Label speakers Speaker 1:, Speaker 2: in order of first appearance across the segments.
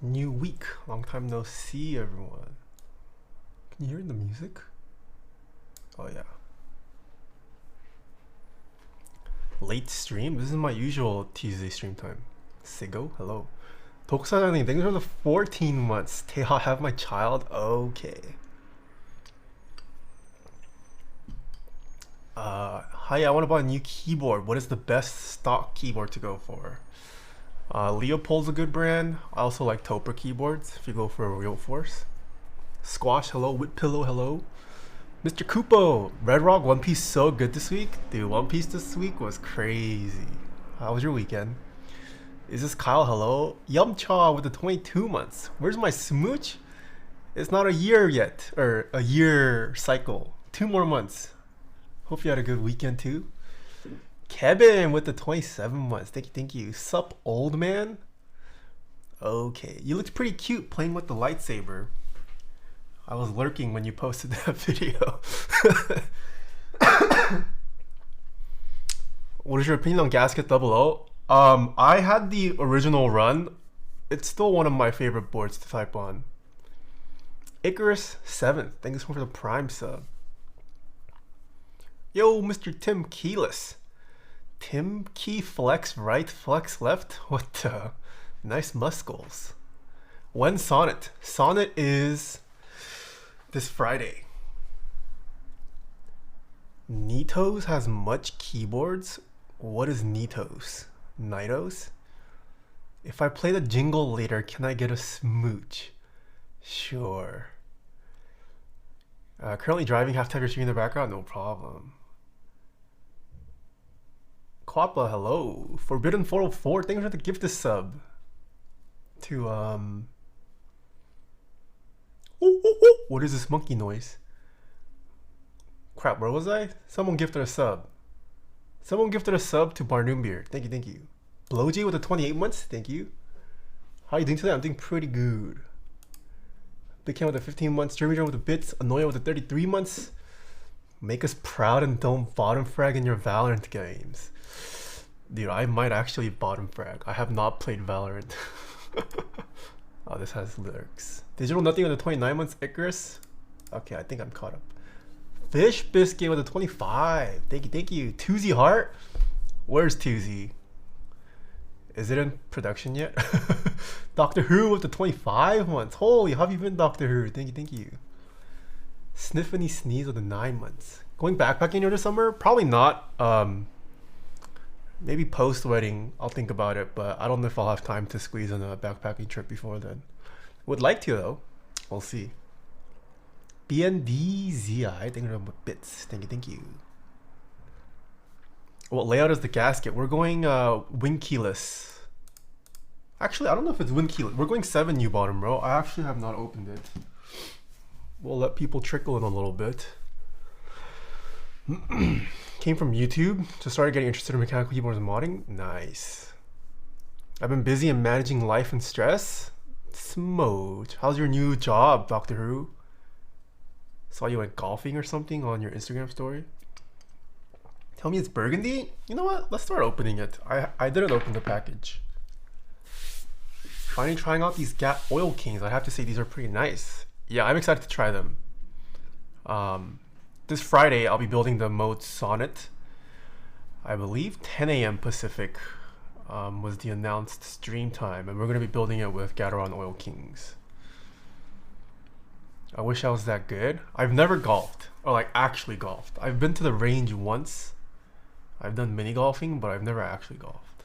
Speaker 1: New week. Long time no see, everyone. Can you hear the music? Oh yeah. Late stream? This is my usual Tuesday stream time. Sigo, hello. 독사장님, thanks for the 14 months. Taeha, have my child? Okay. Hi, I want to buy a new keyboard. What is the best stock keyboard to go for? Leopold's a good brand. I also like Toper keyboards if you go for a real force. Squash, hello. Whip Pillow, hello. Mr. Kupo, Red Rock, One Piece so good this week. Dude, One Piece this week was crazy. How was your weekend? Is this Kyle, hello? Yumcha with the 22 months. Where's my smooch? It's not a year yet, or a year cycle. 2 more months. Hope you had a good weekend too. Kevin with the 27 months. Thank you. Sup, old man? Okay, you looked pretty cute playing with the lightsaber. I was lurking when you posted that video. What is your opinion on GSKT-00? I had the original run. It's still one of my favorite boards to type on. Icarus 7th. Thanks for the Prime sub. Yo, Mr. Tim Keyless. Tim Key flex right, flex left? What the? Nice muscles. When Sonnet? Sonnet is this Friday. Nitos has much keyboards? What is Nitos? Nitos? If I play the jingle later, can I get a smooch? Sure. Currently driving, have time for streaming in the background? No problem. Quapla, hello. Forbidden 404, thanks for the gift of sub. To, what is this monkey noise? Crap, where was I? Someone gifted a sub. Someone gifted a sub to Barnoombeer. Thank you. Blowjay with the 28 months, thank you. How are you doing today? I'm doing pretty good. Big Cam with the 15 months. Jeremy John with the bits. Annoya with the 33 months. Make us proud and don't bottom frag in your Valorant games. Dude, I might actually bottom frag. I have not played Valorant. Oh, this has lyrics. Digital Nothing with the 29 months. Icarus. Okay, I think I'm caught up. Fish Biscuit with the 25. Thank you. Toozy Heart. Where's Toozy? Is it in production yet? Doctor Who with the 25 months. Holy, how have you been, Doctor Who? Thank you. Sniffany Sneeze with the 9 months. Going backpacking over the summer? Probably not. Maybe post wedding. I'll think about it, but I don't know if I'll have time to squeeze in a backpacking trip before then. Would like to though. We'll see. BNDZI. Thank you for bits. Thank you. What layout is the gasket? We're going wing keyless. Actually, I don't know if it's wing keyless. We're going 7 U bottom row. I actually have not opened it. We'll let people trickle in a little bit. Came from YouTube, just started getting interested in mechanical keyboards and modding. Nice. I've been busy in managing life and stress. Smooch. How's your new job, Doctor Who? Saw you went golfing or something on your Instagram story. Tell me it's burgundy? You know what? Let's start opening it. I didn't open the package. Finally trying out these Gap Oil Kings. I have to say these are pretty nice. Yeah, I'm excited to try them. This Friday, I'll be building the mode Sonnet. I believe 10 a.m. Pacific was the announced stream time, and we're going to be building it with Gateron Oil Kings. I wish I was that good. I've never golfed, or like actually golfed. I've been to the range once. I've done mini golfing, but I've never actually golfed.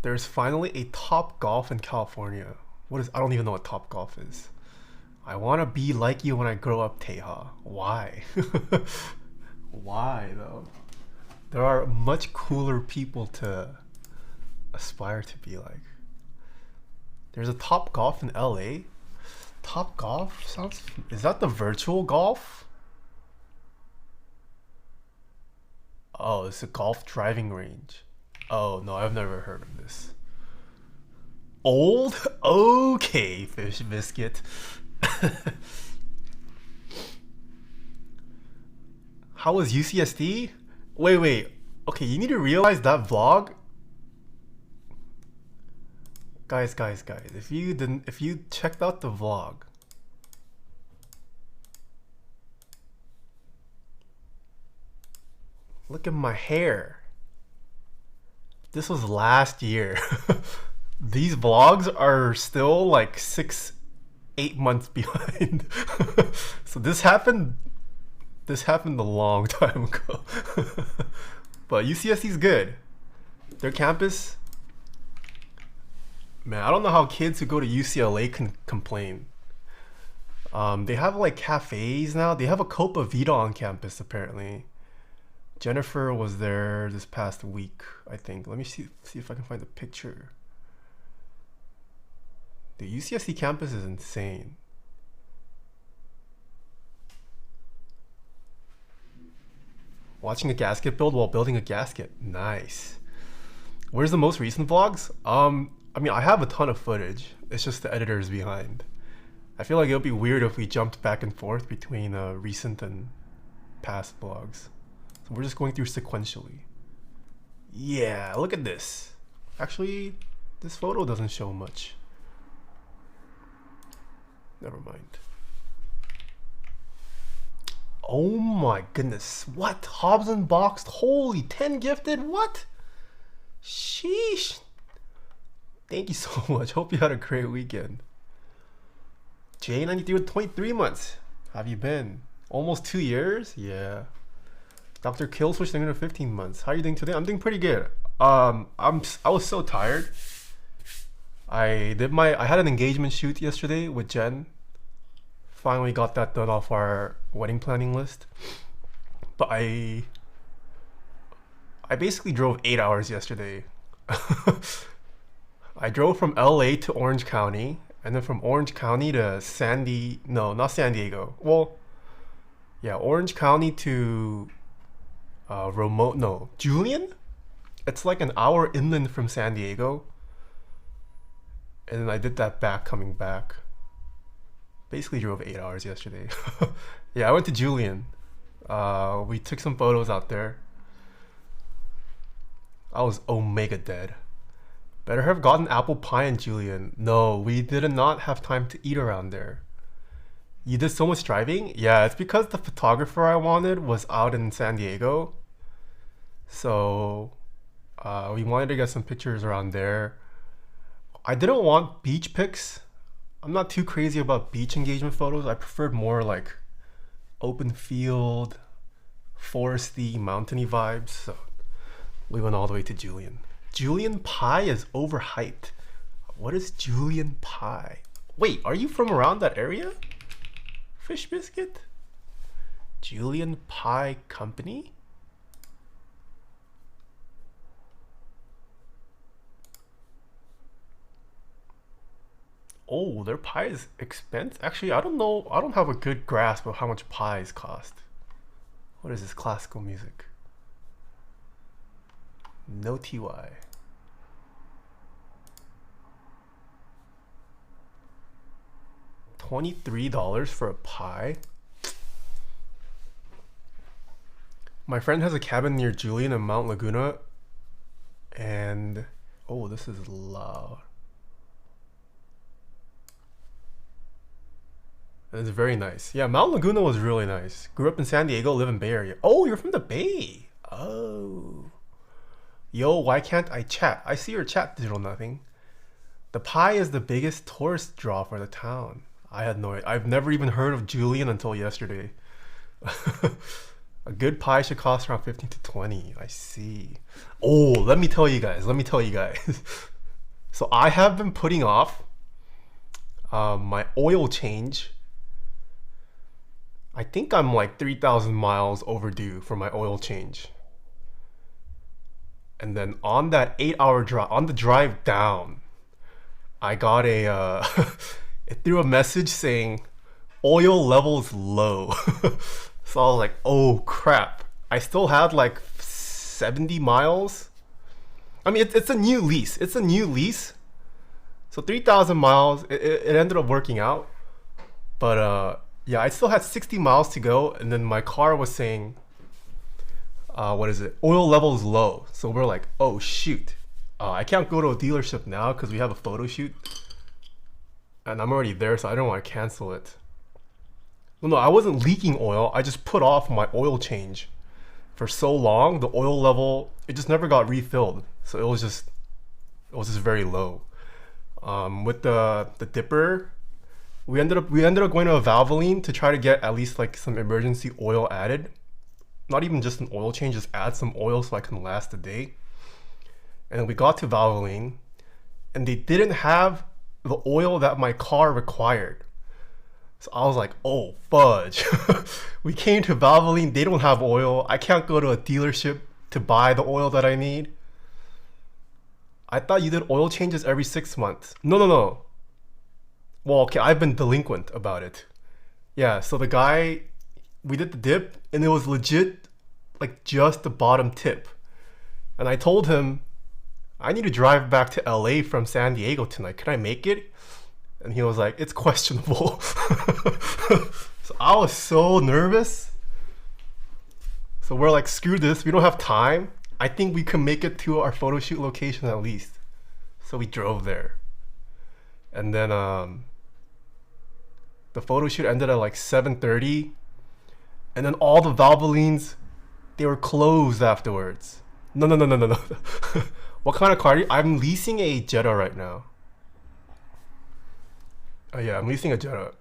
Speaker 1: There's finally a Top Golf in California. I don't even know what Top Golf is. I want to be like you when I grow up, Taeha. Why? Why, though? There are much cooler people to aspire to be like. There's a Top Golf in LA. Top Golf? Sounds... Is that the virtual golf? Oh, it's a golf driving range. Oh, no, I've never heard of this. Old? Okay, Fish Biscuit. How was UCSD? Wait. Okay, you need to realize that vlog Guys, if you checked out the vlog, look at my hair. This was last year. These vlogs are still like 6-8 months behind. So this happened a long time ago. But UCSC's good. Their campus, man, I don't know how kids who go to UCLA can complain. They have like cafes now. They have a Copa Vita on campus apparently. Jennifer was there this past week, I think. Let me see if I can find a picture. The UCSC campus is insane. Watching a gasket build while building a gasket. Nice. Where's the most recent vlogs? I mean, I have a ton of footage. It's just the editor's behind. I feel like it would be weird if we jumped back and forth between recent and past vlogs. So we're just going through sequentially. Yeah, look at this. Actually, this photo doesn't show much. Never mind. Oh my goodness. What? Hobson boxed? Holy, 10 gifted? What? Sheesh. Thank you so much. Hope you had a great weekend. J93 with 23 months. How have you been? Almost 2 years? Yeah. Dr. Killswitch 15 months. How are you doing today? I'm doing pretty good. I was so tired. I had an engagement shoot yesterday with Jen. Finally got that done off our wedding planning list. But I basically drove 8 hours yesterday. I drove from LA to Orange County, and then from Orange County to not San Diego. Well, yeah, Orange County to Julian? It's like an hour inland from San Diego. And then I did that coming back. Basically drove 8 hours yesterday. Yeah, I went to Julian. We took some photos out there. I was omega dead. Better have gotten apple pie in Julian. No, we did not have time to eat around there. You did so much driving? Yeah, it's because the photographer I wanted was out in San Diego. So we wanted to get some pictures around there. I didn't want beach pics. I'm not too crazy about beach engagement photos. I preferred more like open field, foresty, mountainy vibes. So we went all the way to Julian. Julian pie is overhyped. What is Julian pie? Wait, are you from around that area? Fish biscuit? Julian Pie Company? Oh, their pie is expensive. Actually, I don't know. I don't have a good grasp of how much pies cost. What is this? Classical music. No TY. $23 for a pie? My friend has a cabin near Julian in Mount Laguna. And oh, this is loud. It's very nice. Yeah, Mount Laguna was really nice. Grew up in San Diego, live in Bay Area. Oh, you're from the Bay. Oh. Yo, why can't I chat? I see your chat, Digital Nothing. The pie is the biggest tourist draw for the town. I've never even heard of Julian until yesterday. A good pie should cost around 15 to 20. I see. Oh, let me tell you guys. So I have been putting off my oil change. I think I'm like 3,000 miles overdue for my oil change. And then on that 8-hour drive, on the drive down, I got it threw a message saying oil levels low. So I was like, oh crap. I still had like 70 miles. I mean, it's a new lease. So 3,000 miles, it ended up working out. But yeah, I still had 60 miles to go, and then my car was saying, what is it? Oil levels low. So we're like, oh shoot. I can't go to a dealership now because we have a photo shoot. And I'm already there, so I don't want to cancel it. No, I wasn't leaking oil. I just put off my oil change for so long. The oil level, it just never got refilled. So it was just very low. With the dipper, we ended up going to a Valvoline to try to get at least like some emergency oil added. Not even just an oil change, just add some oil so I can last a day. And then we got to Valvoline, and they didn't have the oil that my car required. So I was like, oh fudge. We came to Valvoline, they don't have oil. I can't go to a dealership to buy the oil that I need. I thought you did oil changes every 6 months. No. Well, okay, I've been delinquent about it. Yeah, so the guy, we did the dip, and it was legit like just the bottom tip. And I told him, I need to drive back to LA from San Diego tonight. Can I make it? And he was like, it's questionable. So I was so nervous. So we're like, screw this, we don't have time. I think we can make it to our photo shoot location at least. So we drove there. And then the photo shoot ended at like 7:30. And then all the Valvolines, they were closed afterwards. No. What kind of car are you? I'm leasing a Jetta right now. Oh yeah, I'm leasing a Jetta.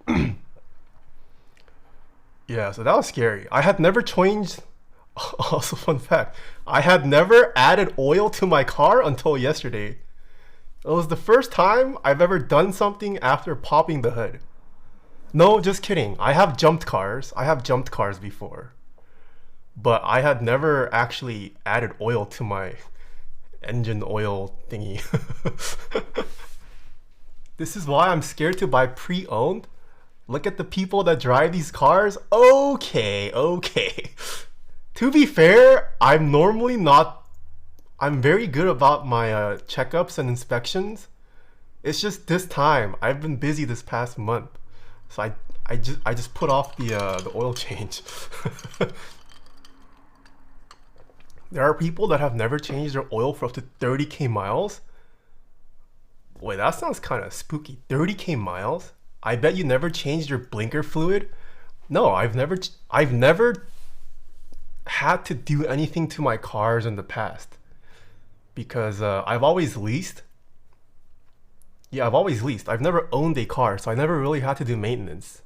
Speaker 1: Yeah, so that was scary. I had never changed. Also, fun fact, I had never added oil to my car until yesterday. It was the first time I've ever done something after popping the hood. No, just kidding. I have jumped cars. I have jumped cars before. But I had never actually added oil to my engine oil thingy. This is why I'm scared to buy pre-owned. Look at the people that drive these cars. Okay. To be fair, I'm very good about my checkups and inspections. It's just this time, I've been busy this past month. So I just put off the oil change. There are people that have never changed their oil for up to 30k miles. Wait, that sounds kind of spooky. 30k miles? I bet you never changed your blinker fluid? No, I've never had to do anything to my cars in the past. Because I've always leased. Yeah, I've always leased. I've never owned a car, so I never really had to do maintenance.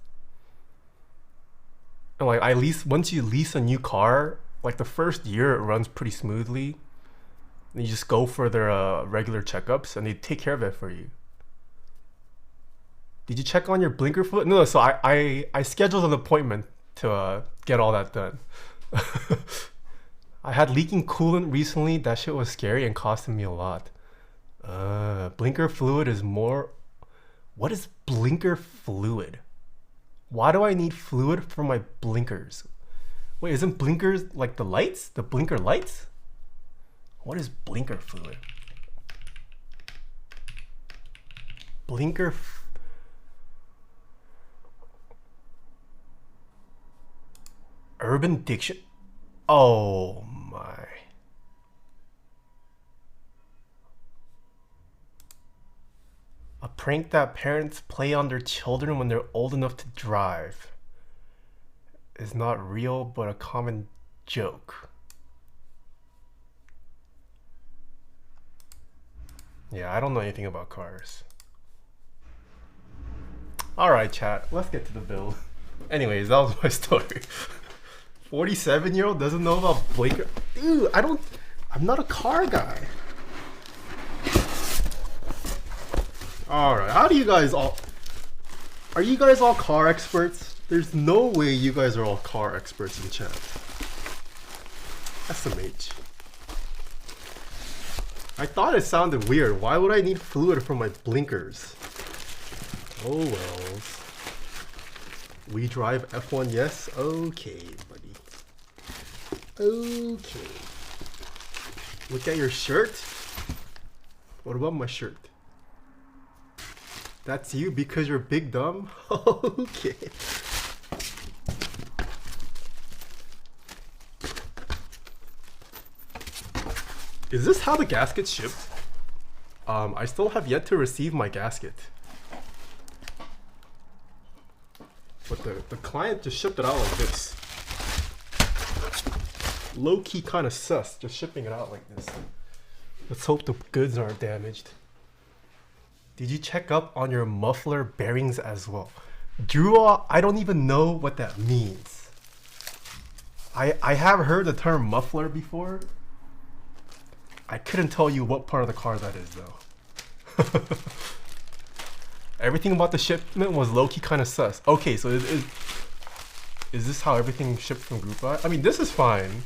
Speaker 1: And like once you lease a new car, like the first year it runs pretty smoothly. And you just go for their regular checkups and they take care of it for you. Did you check on your blinker fluid? No, so I scheduled an appointment to get all that done. I had leaking coolant recently. That shit was scary and costing me a lot. Blinker fluid is more... What is blinker fluid? Why do I need fluid for my blinkers? Wait, isn't blinkers like the lights? The blinker lights? What is blinker fluid? Urban Diction. Oh my. A prank that parents play on their children when they're old enough to drive is not real, but a common joke. Yeah, I don't know anything about cars. Alright, chat, let's get to the build. Anyways, that was my story. 47-year-old doesn't know about blinker. Dude, I'm not a car guy. Alright, how do you guys all... Are you guys all car experts? There's no way you guys are all car experts in chat. SMH. I thought it sounded weird. Why would I need fluid for my blinkers? Oh wells. We drive F1, yes? Okay, buddy. Okay. Look at your shirt. What about my shirt? That's you because you're big dumb? Okay. Is this how the gasket's shipped? I still have yet to receive my gasket. But the client just shipped it out like this. Low-key kind of sus, just shipping it out like this. Let's hope the goods aren't damaged. Did you check up on your muffler bearings as well? Drew, I don't even know what that means. I have heard the term muffler before. I couldn't tell you what part of the car that is though. Everything about the shipment was low-key kind of sus. Okay, so is this how everything shipped from Group I? I mean, this is fine.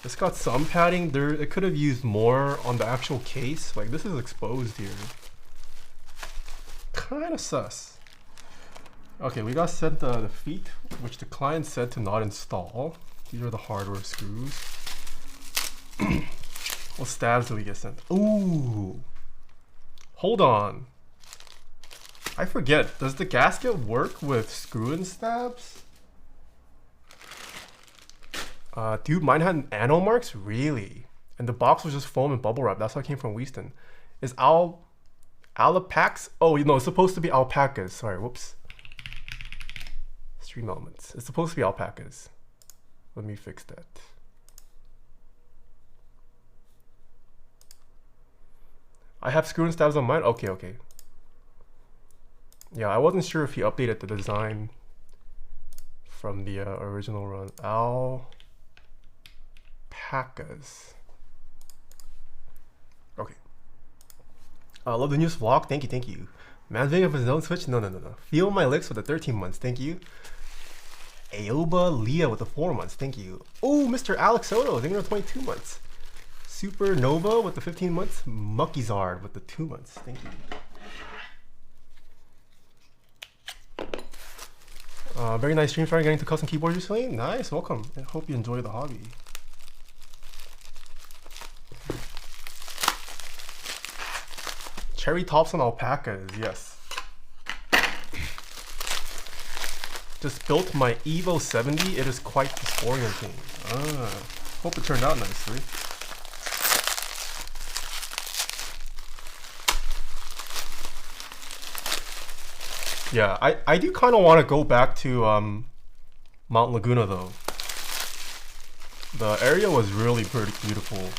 Speaker 1: It's got some padding. It could have used more on the actual case. Like, this is exposed here. Kind of sus. Okay, we got sent the feet, which the client said to not install. These are the hardware screws. What stabs do we get sent? Ooh. Hold on. I forget. Does the gasket work with screw-in stabs? Dude, mine had anno marks? Really? And the box was just foam and bubble wrap. That's how it came from Wheaston. Is Alpacas? Oh, no, it's supposed to be Alpacas. Sorry, whoops. Stream elements. It's supposed to be Alpacas. Let me fix that. I have screw-in stabs on mine? Okay, okay. Yeah, I wasn't sure if he updated the design from the original run. Alpacas. Okay. Love the news vlog. Thank you, thank you. Man's video of his own Switch? No. Feel my licks with the 13 months. Thank you. Aoba Leah with the 4 months. Thank you. Oh, Mr. Alex Soto. Thank you for 22 months. Supernova with the 15 months. Muckizard with the 2 months. Thank you. Very nice stream. Starting getting to custom keyboards recently. Nice, welcome. I hope you enjoy the hobby. Cherry tops on alpacas, yes. Just built my Evo 70. It is quite disorienting. Hope it turned out nicely. Yeah, I do kind of want to go back to Mount Laguna though. The area was really pretty beautiful.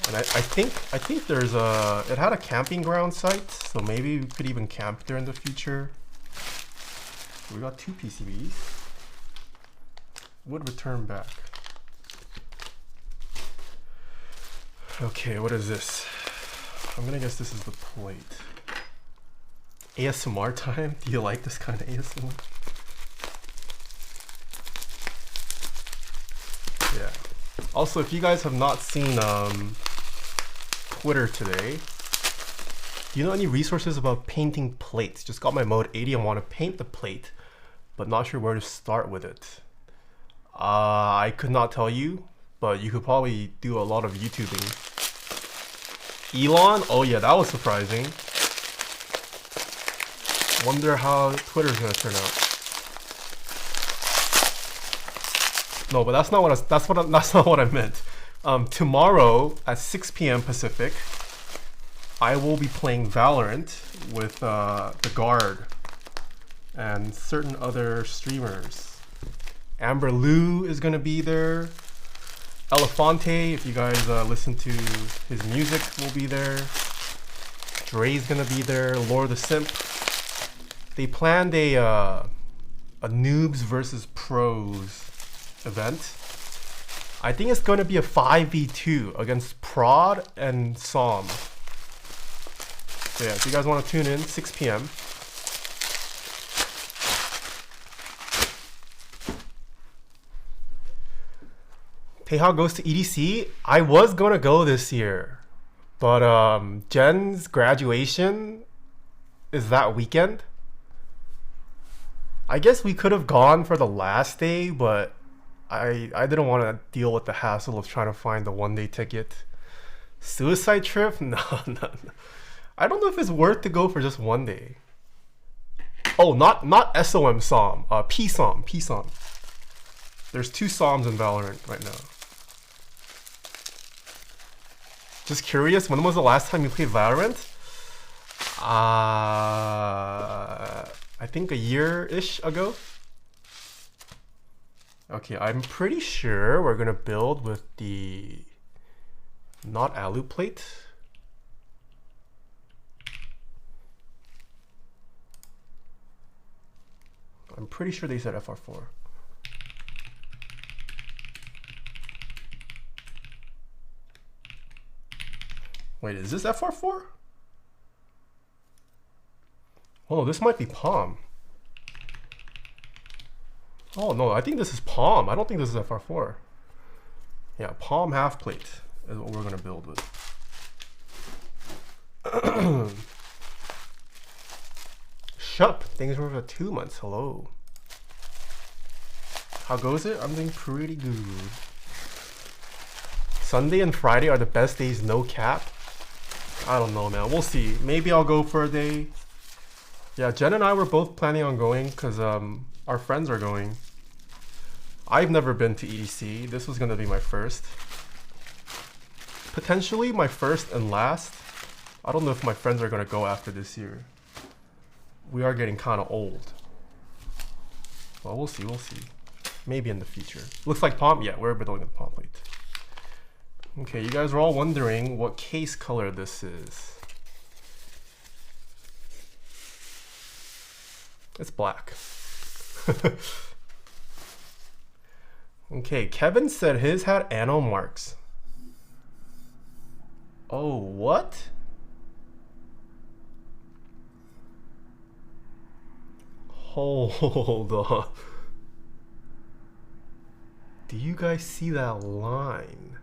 Speaker 1: And I think there's it had a camping ground site, so maybe we could even camp there in the future. We got 2 PCBs. Would return back. Okay, what is this? I'm gonna guess this is the plate. ASMR time? Do you like this kind of ASMR? Yeah. Also, if you guys have not seen Twitter today, do you know any resources about painting plates? Just got my mode 80 and want to paint the plate, but not sure where to start with it. I could not tell you, but you could probably do a lot of YouTubing. Elon? Oh yeah, that was surprising. Wonder how Twitter's gonna turn out. No, but that's not what I meant. Tomorrow at 6 p.m. Pacific, I will be playing Valorant with the Guard and certain other streamers. Amber Lou is gonna be there. Elefante, if you guys listen to his music, will be there. Dre's gonna be there. Lord the Simp. They planned a noobs versus pros event. I think it's gonna be a 5v2 against Prod and Som. So yeah, if you guys want to tune in, 6 p.m. Taeha goes to EDC. I was gonna go this year, but Jen's graduation is that weekend. I guess we could have gone for the last day, but I didn't want to deal with the hassle of trying to find the one-day ticket. Suicide trip? No. I don't know if it's worth to go for just one day. Oh, not SOM Som. P-Som. There's 2 Soms in Valorant right now. Just curious, when was the last time you played Valorant? I think a year-ish ago. Okay, I'm pretty sure we're gonna build with the not alu plate. I'm pretty sure they said FR4. Wait, is this FR4? Oh, this might be Palm. Oh no, I think this is Palm. I don't think this is FR4. Yeah, Palm half plate is what we're gonna build with. Shup, thanks for 2 months. Hello. How goes it? I'm doing pretty good. Sunday and Friday are the best days, no cap. I don't know, man. We'll see. Maybe I'll go for a day. Yeah, Jen and I were both planning on going because our friends are going. I've never been to EDC. This was going to be my first. Potentially my first and last. I don't know if my friends are going to go after this year. We are getting kind of old. Well, we'll see. We'll see. Maybe in the future. Looks like Palm. Yeah, we're building the Palm plate. Okay, you guys are all wondering what case color this is. It's black. Okay, Kevin said his had anno marks. Oh, what? Hold on. Do you guys see that line?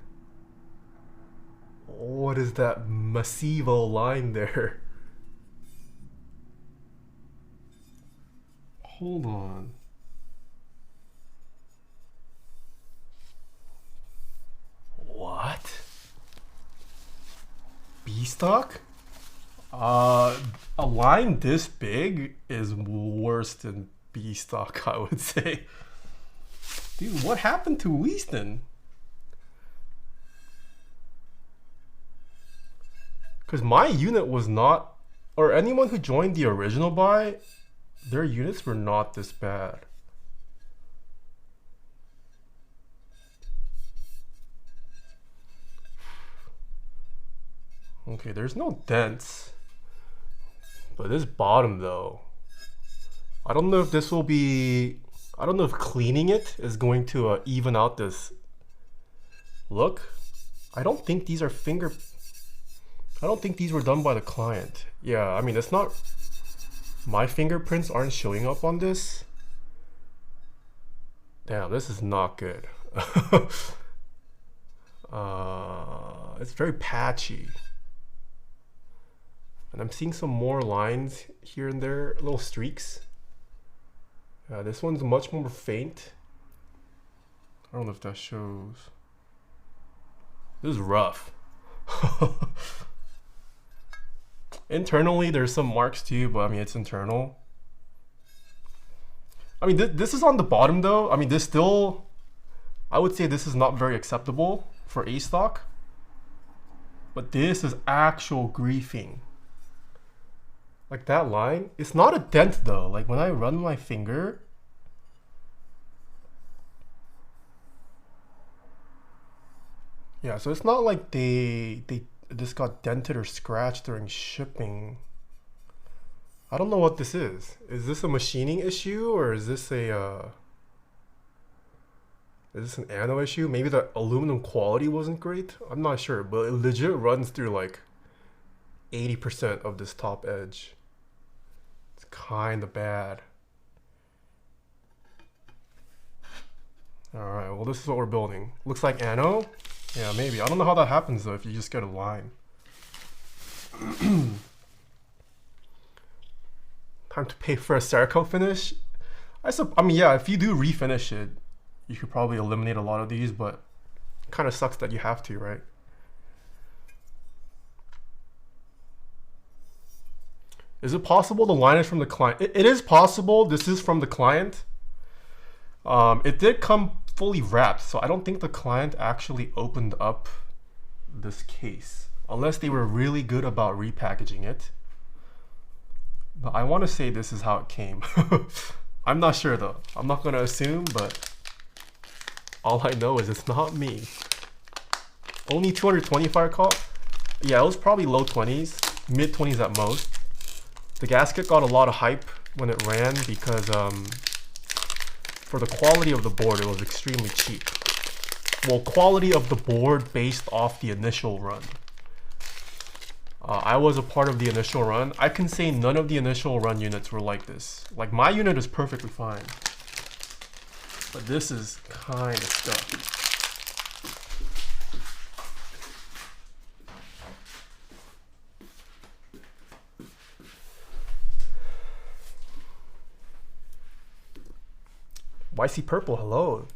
Speaker 1: What is that massivo line there? Hold on. What? B-stock? A line this big is worse than B-stock, I would say. Dude, what happened to Weaston? Because my unit was not, or anyone who joined the original buy, their units were not this bad. Okay, there's no dents. But this bottom though, I don't know if this will be, I don't know if cleaning it is going to even out this look. I don't think these are I don't think these were done by the client. Yeah, I mean, it's not, my fingerprints aren't showing up on this. Damn, this is not good. It's very patchy. And I'm seeing some more lines here and there, little streaks. This one's much more faint. I don't know if that shows. This is rough. Internally, there's some marks too, but I mean, it's internal. I mean, this is on the bottom though. I mean, this still, I would say this is not very acceptable for A stock. But this is actual griefing. Like that line, it's not a dent though. Like when I run my finger, yeah, so it's not like they just got dented or scratched during shipping. I don't know what this is. Is this a machining issue or is this an anno issue? Maybe the aluminum quality wasn't great. I'm not sure, but it legit runs through like 80% of this top edge. It's kind of bad. All right, well, this is what we're building. Looks like anno. Yeah, maybe. I don't know how that happens though if you just get a line. Time to pay for a Cerakote finish. I mean, yeah, if you do refinish it, you could probably eliminate a lot of these, but it kind of sucks that you have to, right? Is it possible the line is from the client? It is possible. This is from the client. It did come fully wrapped, so I don't think the client actually opened up this case. unless they were really good about repackaging it. But I want to say this is how it came. I'm not sure though. I'm not gonna assume, but all I know is it's not me. Only 220 fire call? Yeah, it was probably low 20s, mid 20s at most. The gasket got a lot of hype when it ran because for the quality of the board, it was extremely cheap. Well, quality of the board based off the initial run. I was a part of the initial run. I can say none of the initial run units were like this. Like, my unit is perfectly fine. But this is kind of stuff. YC Purple, hello.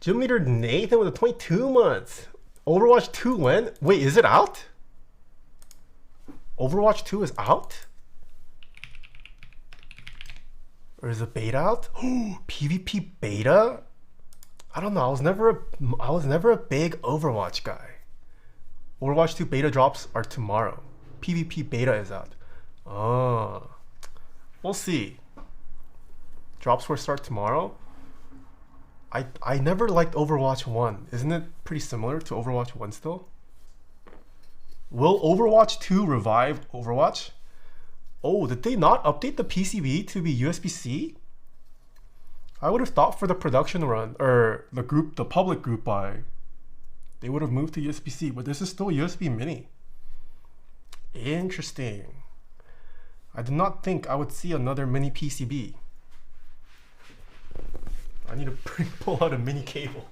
Speaker 1: Gym Leader Nathan with a 22 months. Overwatch 2 when? Wait, is it out? Overwatch 2 is out? Or is the beta out? Oh, PvP beta? I don't know. I was never a big Overwatch guy. Overwatch 2 beta drops are tomorrow. PvP beta is out. Oh. We'll see. Drops will start tomorrow. I never liked Overwatch 1. Isn't it pretty similar to Overwatch 1 still? Will Overwatch 2 revive Overwatch? Oh, did they not update the PCB to be USB-C? I would have thought for the production run, or the public group buy, they would have moved to USB-C, but this is still USB mini. Interesting. I did not think I would see another mini PCB. I need to pull out a mini cable.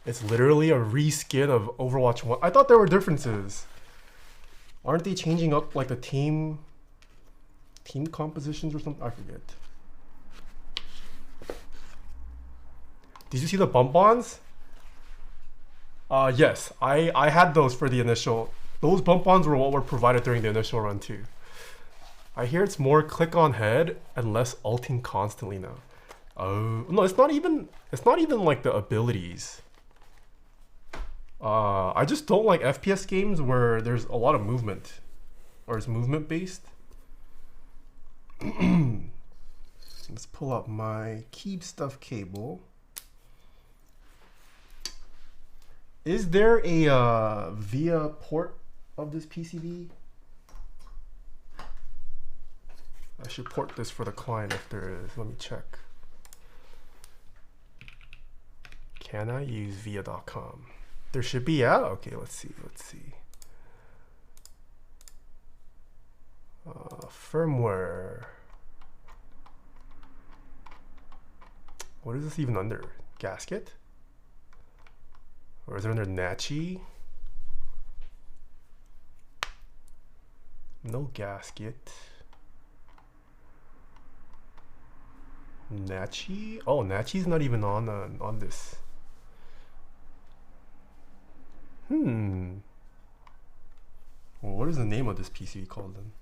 Speaker 1: It's literally a reskin of Overwatch 1. I thought there were differences. Aren't they changing up like the team compositions or something? I forget. Did you see the bump-ons? Yes, I had those for the initial. Those bump-ons were what were provided during the initial run too. I hear it's more click on head and less ulting constantly now. Oh no, it's not even like the abilities. I just don't like FPS games where there's a lot of movement, or it's movement based. Let's pull up my Keep Stuff cable. Is there a VIA port of this PCB? I should port this for the client if there is. Let me check. Can I use via.com? There should be, yeah? Okay, let's see. Firmware. What is this even under? Gasket? Or is it under Nachi? No gasket. Nachi? Oh, Nachi's not even on this. Well, what is the name of this PCB called then?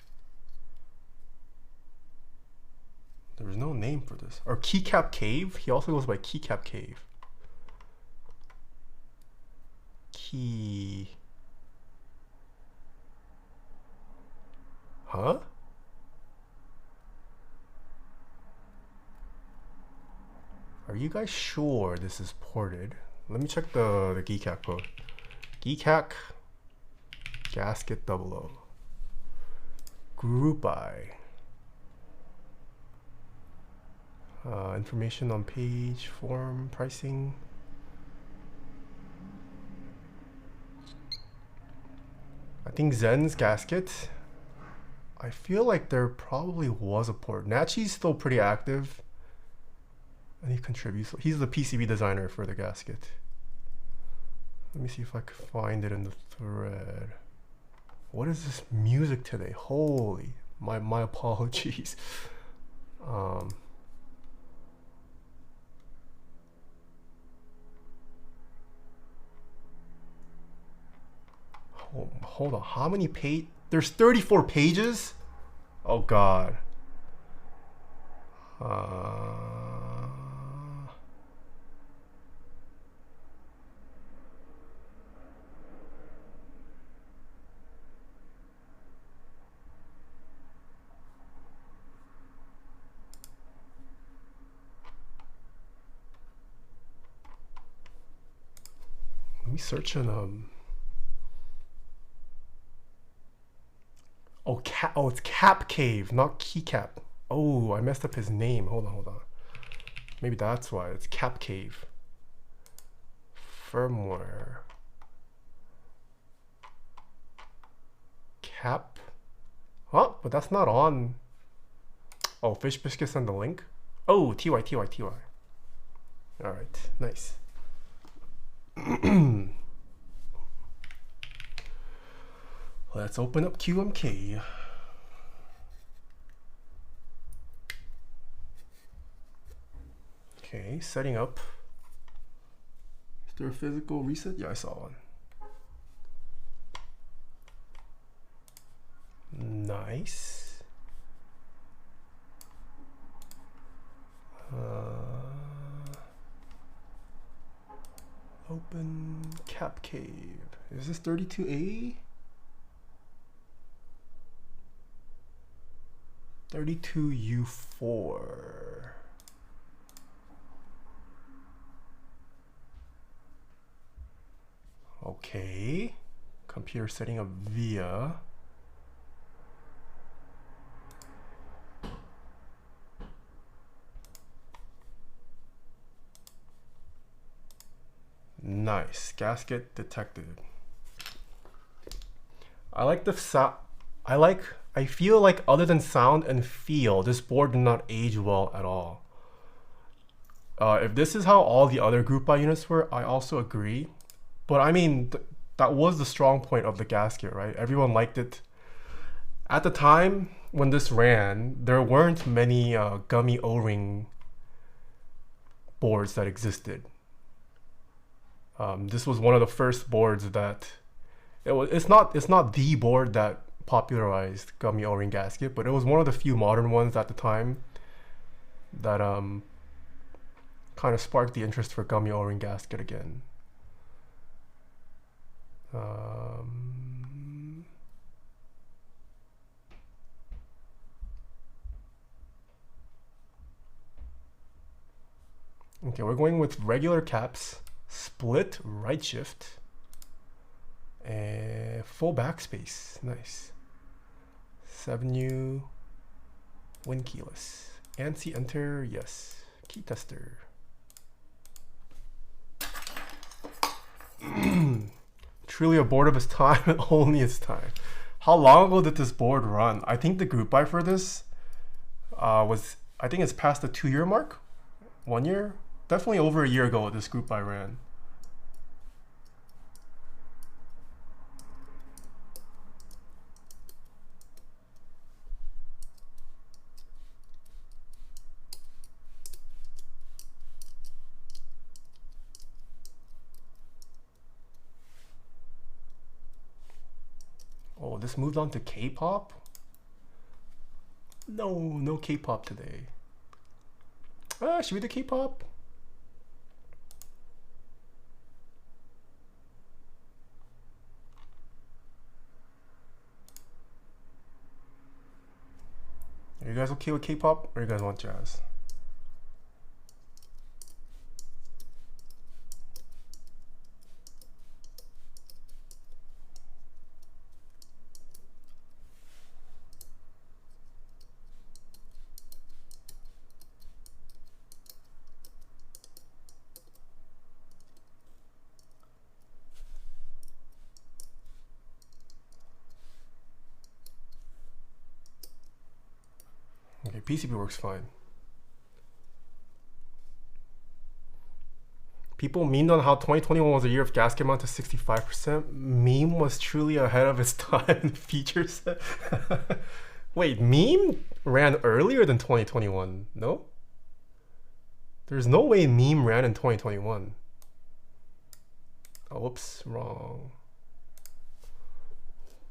Speaker 1: There was no name for this. Or Keycap Cave? He also goes by Keycap Cave. Huh? Are you guys sure this is ported? Let me check the Keycap code. Keycap Gasket 00. Group by. Information on page, form, pricing. I think Zen's gasket. I feel like there probably was a port. Nachi's still pretty active. And he contributes. He's the PCB designer for the gasket. Let me see if I can find it in the thread. What is this music today? Holy, my apologies. hold on. How many page? There's 34 pages? Oh god. Let me search on oh, it's Cap Cave, not Keycap. Oh, I messed up his name. Hold on. Maybe that's why. It's Cap Cave. Firmware. Cap. Huh? But that's not on. Oh, Fish Biscuit sent the link. Oh, TY. Alright, nice. Let's open up QMK. Okay, setting up. Is there a physical reset? Yeah, I saw one. Nice. Open Cap Cave. Is this 32A? 32U4. Okay. Computer setting up via. Nice. Gasket detected. I like the I feel like other than sound and feel, this board did not age well at all. If this is how all the other group buy units were, I also agree. But I mean, that was the strong point of the gasket, right? Everyone liked it. At the time when this ran, there weren't many Gummy O-ring boards that existed. This was one of the first boards that it's not the board that popularized Gummy O-ring gasket, but it was one of the few modern ones at the time that kind of sparked the interest for Gummy O-ring gasket again. Okay, we're going with regular caps, split right shift, and full backspace. Nice. 7U, win keyless. ANSI enter, yes. Key tester. Truly a board of its time, only its time. How long ago did this board run? I think the group buy for this was, I think it's past the 2-year mark? 1 year? Definitely over a year ago this group buy ran. Oh, this moved on to K-pop? No K-pop today. Should we do K-pop? Are you guys okay with K-pop, or you guys want jazz? Okay, PCB works fine. People memed on how 2021 was a year of gasket mount to 65%. Meme was truly ahead of its time in the feature set. Wait, meme ran earlier than 2021, no? There's no way meme ran in 2021. Oh, whoops, wrong.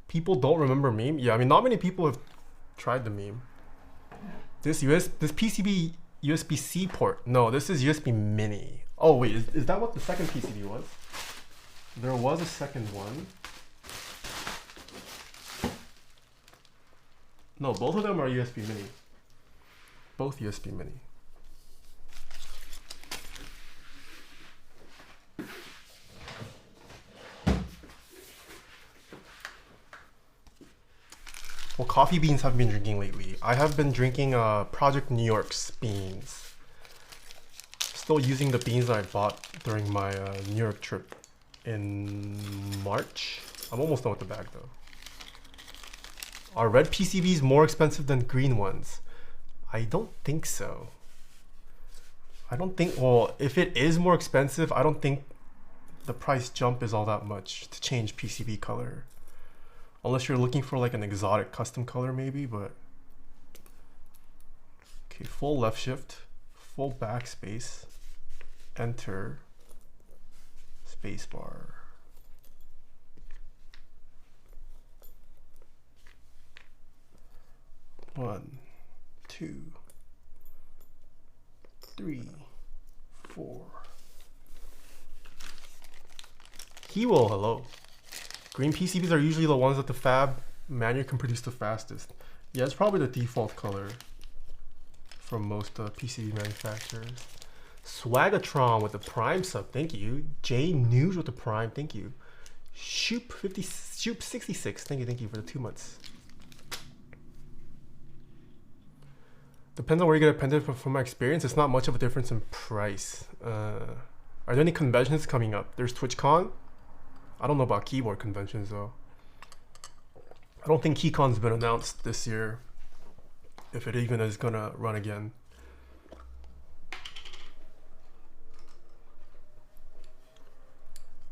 Speaker 1: People don't remember meme? Yeah, I mean, not many people have tried the meme. This PCB USB-C port. No, this is USB mini. Oh wait, is that what the second PCB was? There was a second one. No, both of them are USB mini. Both USB mini. What coffee beans have you been drinking lately? I have been drinking Project New York's beans. Still using the beans that I bought during my New York trip in March. I'm almost done with the bag though. Are red PCBs more expensive than green ones? I don't think so. I don't think, well, if it is more expensive, I don't think the price jump is all that much to change PCB color. Unless you're looking for like an exotic custom color maybe, but. Okay, full left shift, full backspace, enter, spacebar. One, two, three, four. Keywell, hello. Green PCBs are usually the ones that the fab manual can produce the fastest. Yeah, it's probably the default color from most PCB manufacturers. Swagatron with the Prime sub, thank you. J News with the Prime, thank you. Shoop66, thank you for the 2 months. Depends on where you get a pendant, but from my experience, it's not much of a difference in price. Are there any conventions coming up? There's TwitchCon. I don't know about keyboard conventions though. I don't think KeyCon's been announced this year, if it even is gonna run again.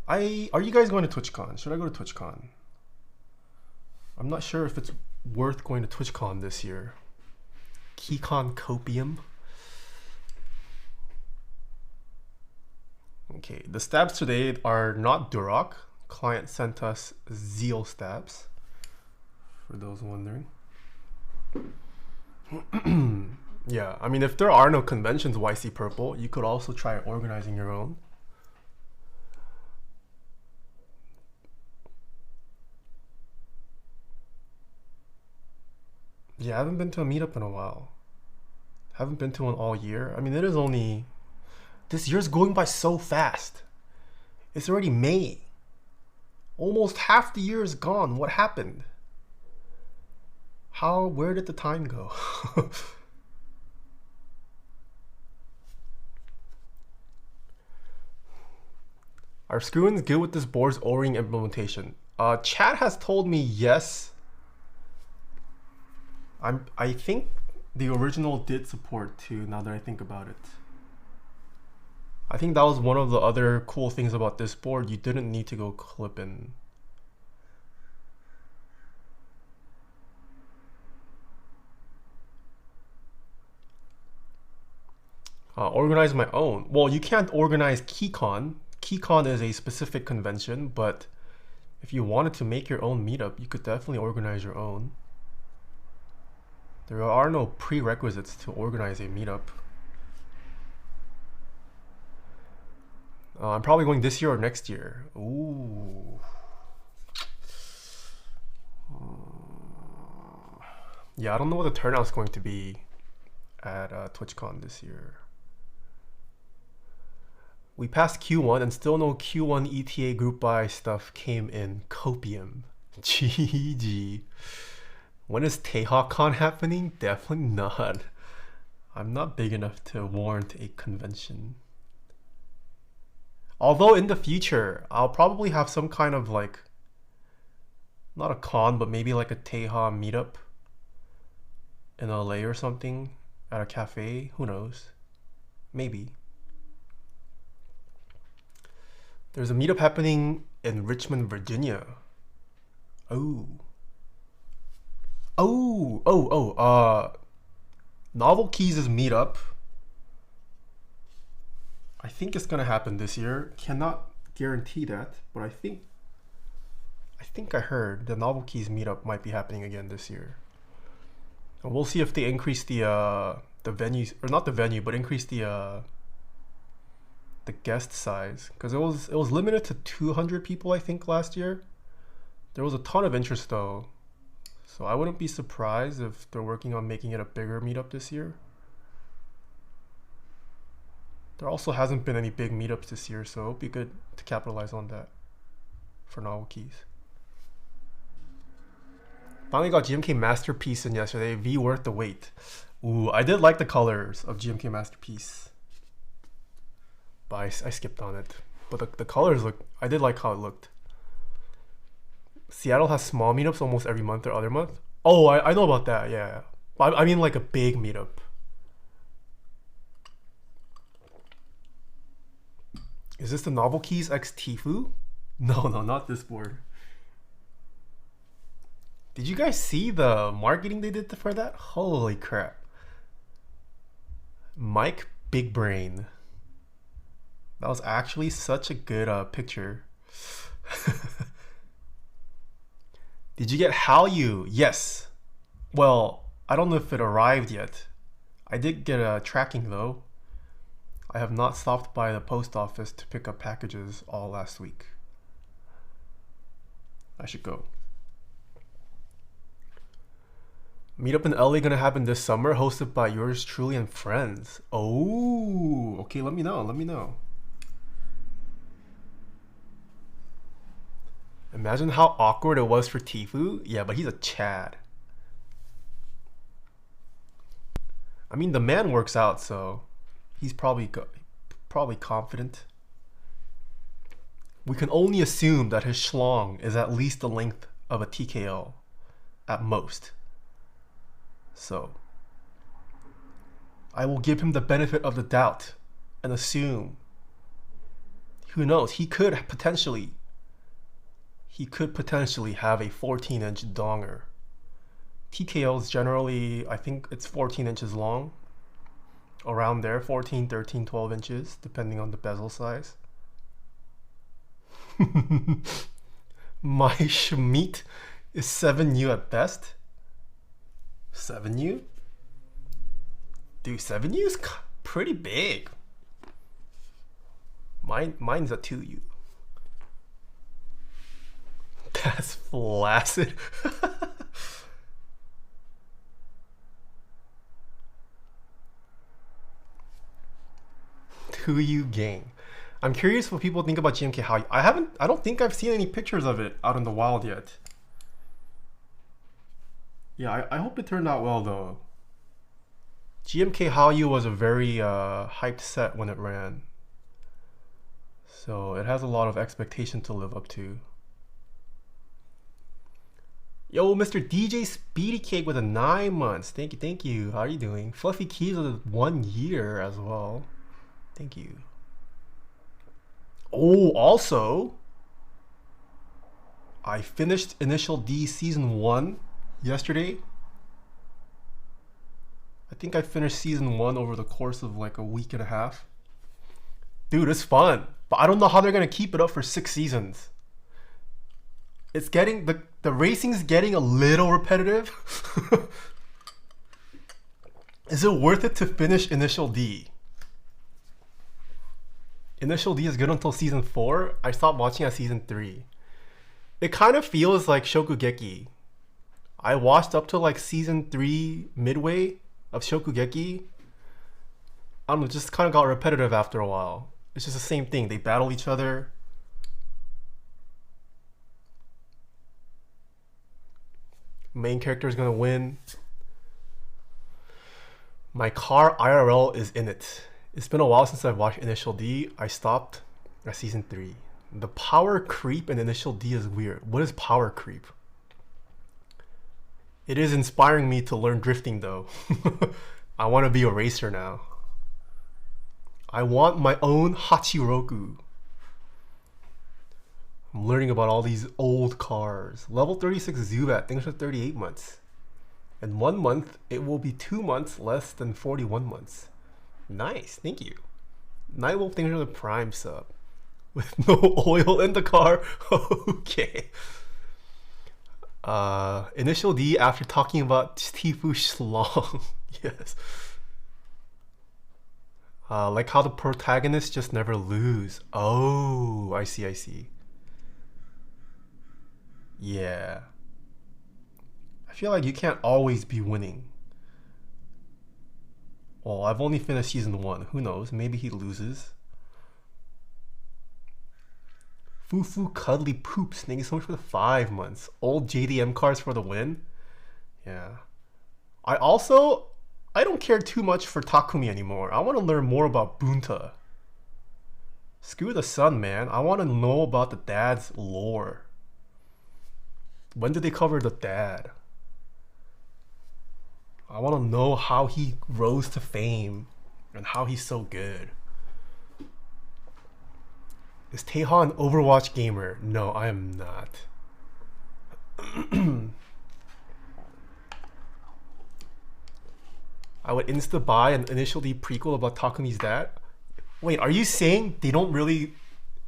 Speaker 1: Are you guys going to TwitchCon? Should I go to TwitchCon? I'm not sure if it's worth going to TwitchCon this year. KeyCon Copium. Okay, the stabs today are not Duroc. Client sent us Zeal stabs, for those wondering. Yeah, I mean, if there are no conventions YC Purple, you could also try organizing your own. Yeah, I haven't been to a meetup in a while. Haven't been to one all year. I mean, it is only... This year's going by so fast. It's already May. Almost half the year is gone. What happened? Where did the time go? Are screw-ins good with this board's O-ring implementation? Chat has told me yes. I think the original did support too, now that I think about it. I think that was one of the other cool things about this board. You didn't need to go clip in. Organize my own. Well, you can't organize KeyCon. KeyCon is a specific convention, but if you wanted to make your own meetup, you could definitely organize your own. There are no prerequisites to organize a meetup. I'm probably going this year or next year. Ooh. Yeah, I don't know what the turnout's going to be at TwitchCon this year. We passed Q1 and still no Q1 ETA group buy stuff came in. Copium. GG. When is Taeha Con happening? Definitely not. I'm not big enough to warrant a convention. Although in the future, I'll probably have some kind of like, not a con, but maybe like a Taeha meetup in LA or something at a cafe. Who knows? Maybe. There's a meetup happening in Richmond, Virginia. Novel Keys' meetup. I think it's gonna happen this year. Cannot guarantee that, but I think I think I heard the Novel Keys meetup might be happening again this year. And we'll see if they increase the venues, or not the venue, but increase the guest size, because it was limited to 200 people I think last year. There was a ton of interest though, so I wouldn't be surprised if they're working on making it a bigger meetup this year. There also hasn't been any big meetups this year, so it'll be good to capitalize on that for Novel Keys. Finally got GMK Masterpiece in yesterday. V worth the wait. Ooh, I did like the colors of GMK Masterpiece, but I skipped on it. But the colors look, I did like how it looked. Seattle has small meetups almost every month or other month. Oh, I know about that, yeah. I mean like a big meetup. Is this the Novel Keys X Tfue? No, not this board. Did you guys see the marketing they did for that? Holy crap. Mike Big Brain. That was actually such a good picture. Did you get Hallyu? Yes. Well, I don't know if it arrived yet. I did get a tracking though. I have not stopped by the post office to pick up packages all last week. I should go. Meetup in LA gonna happen this summer, hosted by yours truly and friends. Oh, okay, let me know. Imagine how awkward it was for Tfue. Yeah, but he's a Chad. I mean, the man works out, so he's probably confident. We can only assume that his schlong is at least the length of a TKO, at most. So, I will give him the benefit of the doubt and assume, who knows, he could potentially have a 14-inch donger. TKOs generally, I think it's 14 inches long, around there, 14, 13, 12 inches, depending on the bezel size. My Schmidt is 7U at best. 7U? Dude, 7U is pretty big. Mine's a 2U. That's flaccid. 2U gang. I'm curious what people think about GMK Hallyu. I don't think I've seen any pictures of it out in the wild yet. Yeah, I hope it turned out well though. GMK Hallyu was a very hyped set when it ran, so it has a lot of expectation to live up to. Yo, Mr. DJ Speedy Cake with a 9 months. Thank you. How are you doing? Fluffy Keys with a 1 year as well. Thank you. Oh, also, I finished Initial D Season 1 yesterday. I think I finished Season 1 over the course of like a week and a half. Dude, it's fun. But I don't know how they're going to keep it up for 6 seasons. It's getting, the racing's getting a little repetitive. Is it worth it to finish Initial D? Initial D is good until Season 4. I stopped watching at Season 3. It kind of feels like Shokugeki. I watched up to like Season 3 midway of Shokugeki. I don't know, just kind of got repetitive after a while. It's just the same thing. They battle each other. Main character is gonna win. My car IRL is in it. It's been a while since I've watched Initial D. I stopped at Season 3. The power creep in Initial D is weird. What is power creep? It is inspiring me to learn drifting though. I want to be a racer now. I want my own Hachiroku. I'm learning about all these old cars. Level 36 Zubat, thanks for 38 months. In 1 month, it will be 2 months less than 41 months. Nice, thank you. Nightwolf, thanks for the Prime sub. With no oil in the car. Okay. Initial D after talking about Tifu Schlong. Yes. Like how the protagonists just never lose. Oh, I see, I see. Yeah. I feel like you can't always be winning. Well, I've only finished season 1. Who knows? Maybe he loses. Fufu Cuddly Poops. Thank you so much for the 5 months. Old JDM cards for the win. Yeah. I don't care too much for Takumi anymore. I want to learn more about Bunta. Screw the son, man. I want to know about the dad's lore. When did they cover the dad? I want to know how he rose to fame and how he's so good. Is Taeha an Overwatch gamer? No, I am not. I would insta buy an Initial D prequel about Takumi's dad. Wait, are you saying they don't really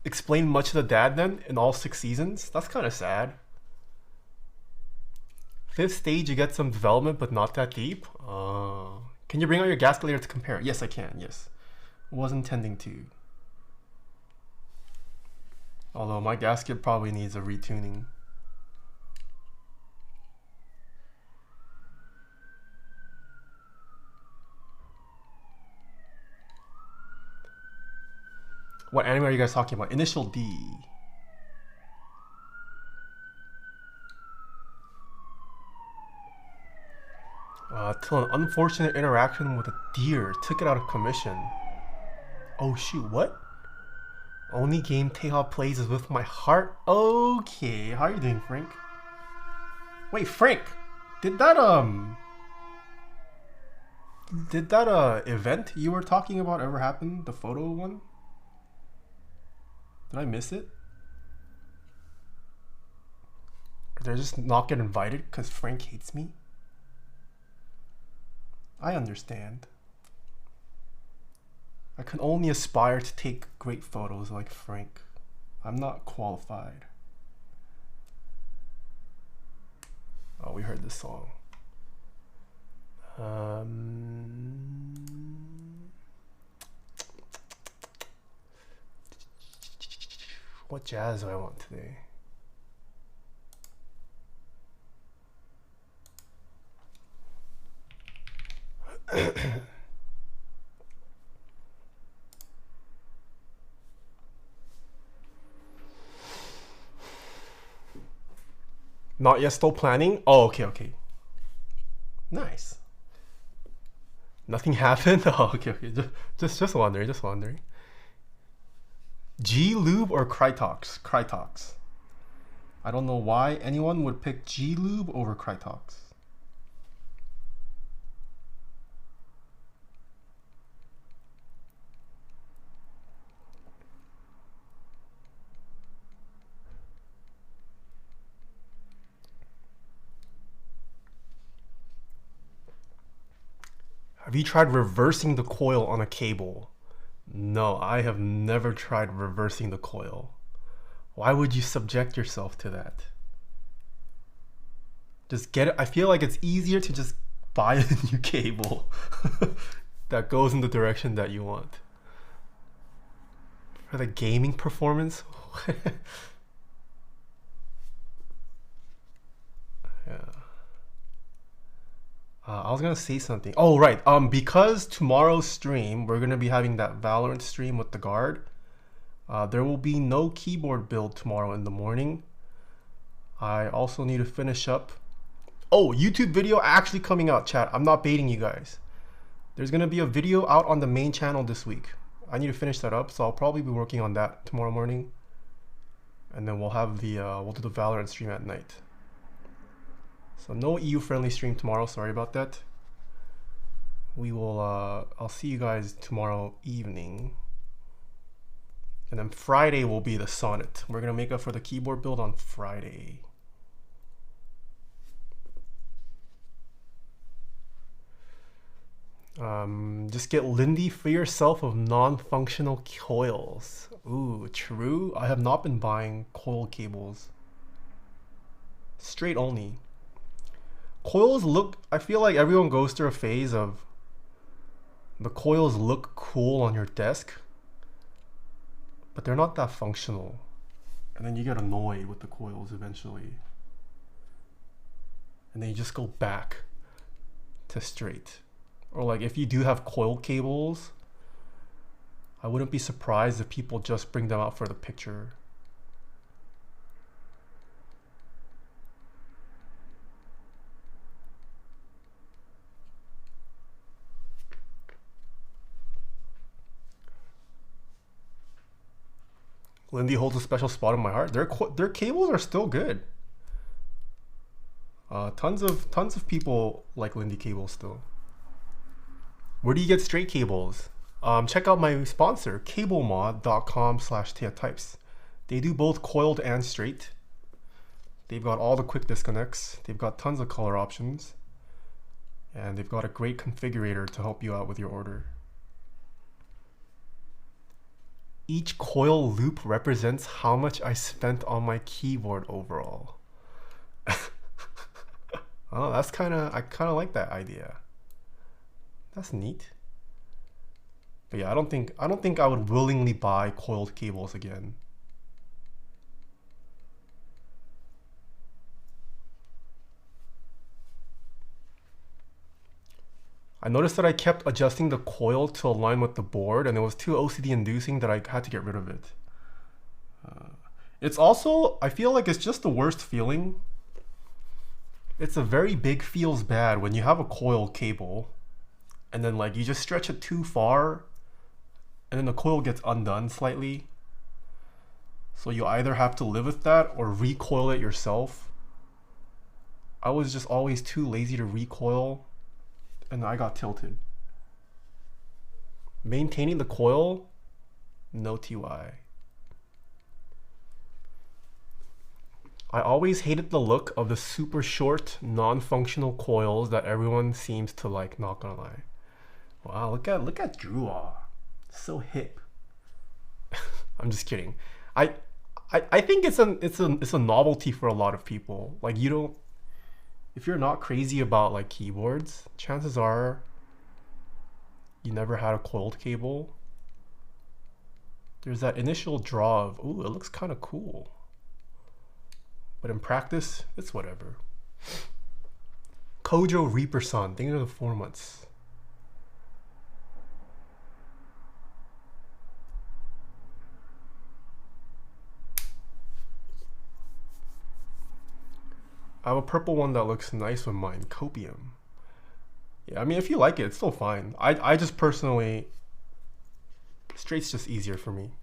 Speaker 1: explain much of the dad then in all 6 seasons? That's kind of sad. 5th stage, you get some development, but not that deep. Can you bring out your gasket layer to compare? Yes, I can. Yes, was intending to. Although my gasket probably needs a retuning. What anime are you guys talking about? Initial D. Till an unfortunate interaction with a deer took it out of commission. Oh shoot, what? Only game Taeha plays is with my heart. Okay, how are you doing, Frank? Wait, Frank, did that event you were talking about ever happen? The photo one? Did I miss it? Did I just not get invited because Frank hates me? I understand. I can only aspire to take great photos like Frank. I'm not qualified. Oh, we heard this song. What jazz do I want today? Not yet, still planning? Oh, okay. Nice. Nothing happened? Oh, okay. Just wondering. G Lube or Krytox? Krytox. I don't know why anyone would pick G Lube over Krytox. Have you tried reversing the coil on a cable? No, I have never tried reversing the coil. Why would you subject yourself to that? Just get it. I feel like it's easier to just buy a new cable that goes in the direction that you want. For the gaming performance? Yeah. I was gonna say something. Oh, right. Because tomorrow's stream, we're gonna be having that Valorant stream with the guard. There will be no keyboard build tomorrow in the morning. I also need to finish up. Oh, YouTube video actually coming out, chat. I'm not baiting you guys. There's gonna be a video out on the main channel this week. I need to finish that up, so I'll probably be working on that tomorrow morning. And then we'll have the we'll do the Valorant stream at night. So no EU friendly stream tomorrow, sorry about that. We will I'll see you guys tomorrow evening. And then Friday will be the Sonnet. We're gonna make up for the keyboard build on Friday. Just get Lindy for yourself of non-functional coils. Ooh, true. I have not been buying coil cables. Straight only. Coils look, I feel like everyone goes through a phase of the coils look cool on your desk, but they're not that functional. And then you get annoyed with the coils eventually. And then you just go back to straight. Or like if you do have coil cables, I wouldn't be surprised if people just bring them out for the picture. Lindy holds a special spot in my heart. Their cables are still good. Tons of people like Lindy cables still. Where do you get straight cables? Check out my sponsor, cablemod.com/Taeha-types. They do both coiled and straight. They've got all the quick disconnects. They've got tons of color options. And they've got a great configurator to help you out with your order. Each coil loop represents how much I spent on my keyboard overall. Oh, I kind of like that idea. That's neat. But yeah, I don't think I would willingly buy coiled cables again. I noticed that I kept adjusting the coil to align with the board, and it was too OCD inducing that I had to get rid of it. It's also, I feel like it's just the worst feeling. It's a very big feels bad when you have a coil cable and then like you just stretch it too far and then the coil gets undone slightly. So you either have to live with that or recoil it yourself. I was just always too lazy to recoil and I got tilted. Maintaining the coil, no TY. I always hated the look of the super short, non-functional coils that everyone seems to like, not gonna lie. Wow, look at Drew. So hip. I'm just kidding. I think it's a novelty for a lot of people. Like if you're not crazy about like keyboards, chances are you never had a coiled cable. There's that initial draw of, ooh, it looks kind of cool. But in practice, it's whatever. Kojo Reaper-san, thank you for the 4 months. I have a purple one that looks nice with mine, Copium. Yeah, I mean, if you like it, it's still fine. I just personally, straight's just easier for me.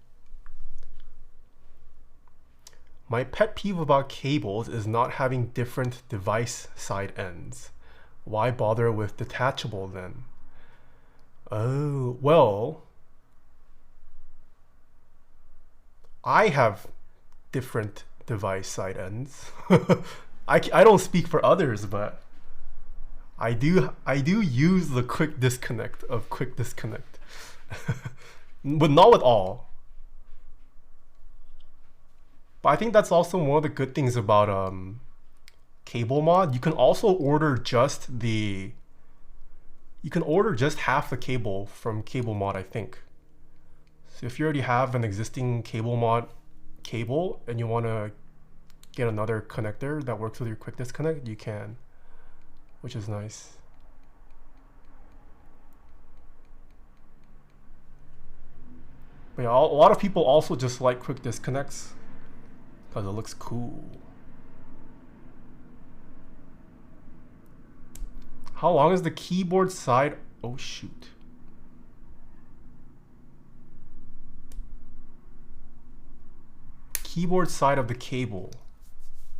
Speaker 1: My pet peeve about cables is not having different device side ends. Why bother with detachable then? Oh, well, I have different device side ends. I don't speak for others, but I do use the quick disconnect of quick disconnect. But not with all. But I think that's also one of the good things about Cable Mod. You can also order just half the cable from Cable Mod, I think. So if you already have an existing Cable Mod cable and you want to get another connector that works with your quick disconnect, you can, which is nice. But yeah, a lot of people also just like quick disconnects because it looks cool. How long is the keyboard side? Oh shoot. Keyboard side of the cable.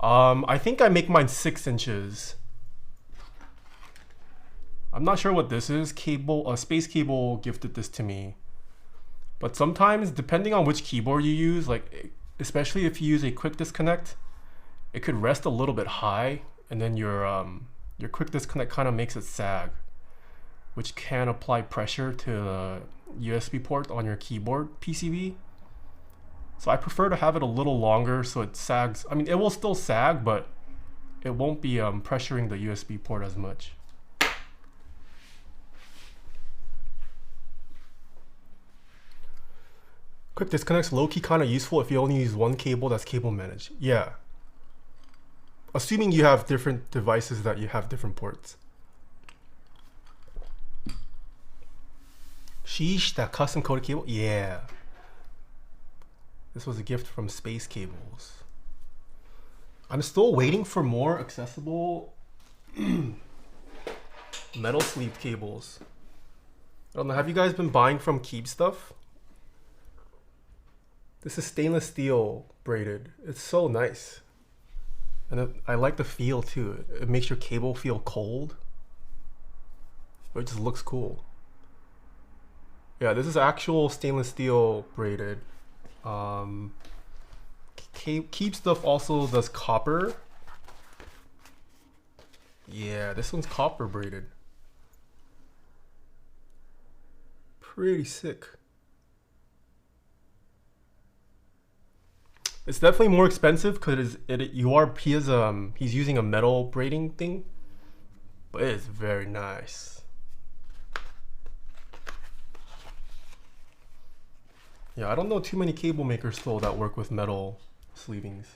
Speaker 1: I think I make mine 6 inches. I'm not sure what this is. Space Cable gifted this to me. But sometimes, depending on which keyboard you use, like especially if you use a quick disconnect, it could rest a little bit high, and then your quick disconnect kind of makes it sag, which can apply pressure to the USB port on your keyboard PCB. So I prefer to have it a little longer so it sags. I mean, it will still sag, but it won't be pressuring the USB port as much. Quick disconnects low-key kind of useful if you only use one cable that's cable managed. Yeah. Assuming you have different devices that you have different ports. Sheesh, that custom coded cable? Yeah. This was a gift from Space Cables. I'm still waiting for more accessible metal sleeve cables. I don't know, have you guys been buying from Keep stuff? This is stainless steel braided. It's so nice. And I like the feel too. It makes your cable feel cold. It just looks cool. Yeah, this is actual stainless steel braided. Keep stuff also does copper. Yeah, this one's copper braided. Pretty sick. It's definitely more expensive because he's using a metal braiding thing, but it's very nice. Yeah, I don't know too many cable makers though that work with metal sleevings.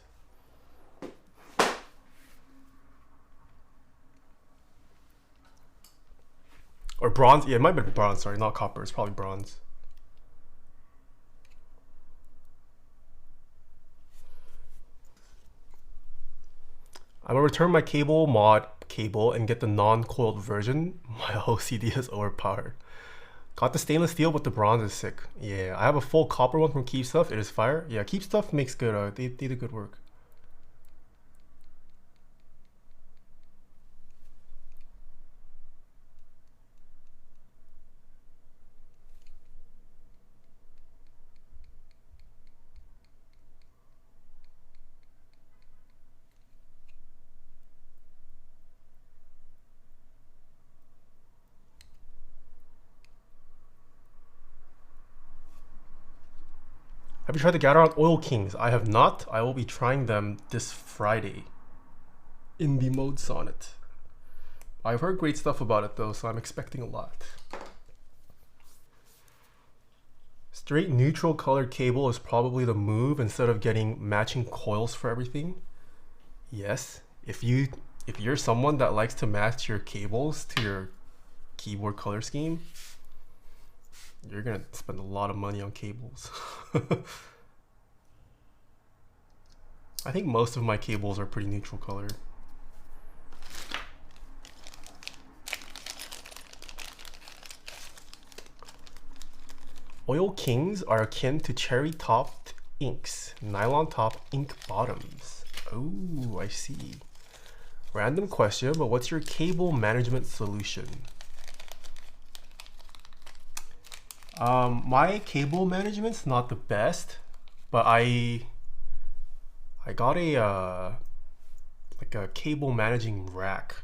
Speaker 1: Or bronze. Yeah, it might be bronze, sorry, not copper. It's probably bronze. I'm gonna return my cable mod cable and get the non-coiled version. My OCD is overpowered. Got the stainless steel, but the bronze is sick. Yeah, I have a full copper one from Keep Stuff. It is fire. Yeah, Keep Stuff makes good. They do good work. Have you tried the Gatorade Oil Kings? I have not. I will be trying them this Friday in the mode Sonnet. I've heard great stuff about it though, so I'm expecting a lot. Straight neutral colored cable is probably the move instead of getting matching coils for everything. Yes, if you're someone that likes to match your cables to your keyboard color scheme, you're gonna spend a lot of money on cables. I think most of my cables are pretty neutral colored. Oil Kings are akin to cherry topped inks, nylon top ink bottoms. Oh, I see. Random question, but what's your cable management solution? My cable management's not the best, but I got a like a cable managing rack.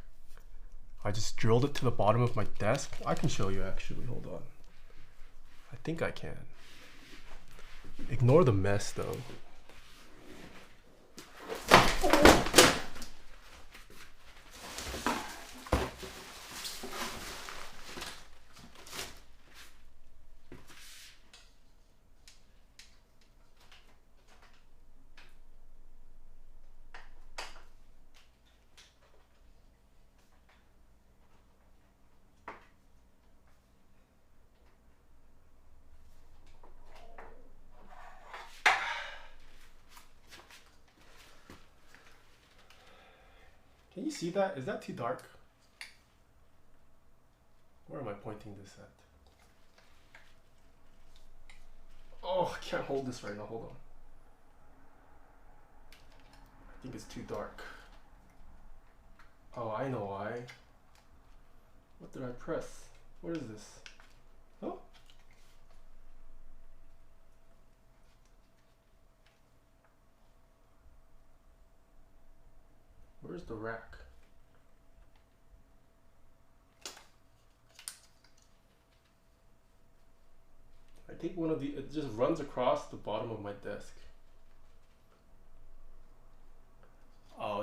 Speaker 1: I just drilled it to the bottom of my desk. I can show you actually, hold on. I think I can. Ignore the mess though. Can you see that? Is that too dark? Where am I pointing this at? Oh, I can't hold this right now. Hold on. I think it's too dark. Oh, I know why. What did I press? What is this? Oh? Where's the rack? I think one of the, it just runs across the bottom of my desk. Oh,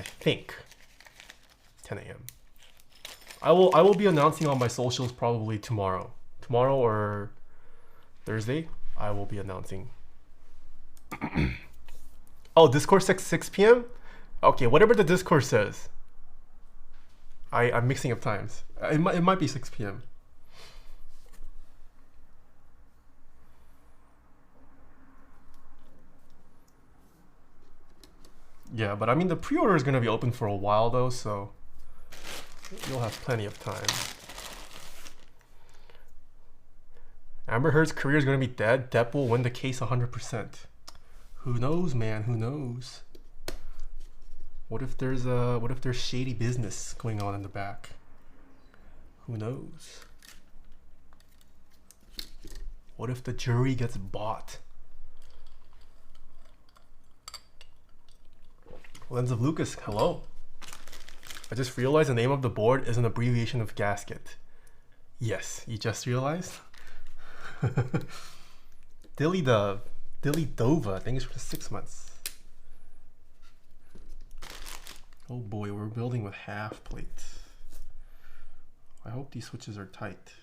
Speaker 1: I think 10 a.m. I will be announcing on my socials probably tomorrow or Thursday. I will be announcing. Oh, Discord 6 p.m. Okay, whatever the Discord says. I'm mixing up times. It might be 6 p.m. Yeah, but I mean the pre-order is gonna be open for a while though, so you'll have plenty of time. Amber Heard's career is gonna be dead. Depp will win the case 100%. Who knows, man? Who knows? What if there's shady business going on in the back? Who knows? What if the jury gets bought? Lens of Lucas, hello. I just realized the name of the board is an abbreviation of gasket. Yes, you just realized? Dilly Dova, thanks for the 6 months. Oh boy, we're building with half plates. I hope these switches are tight.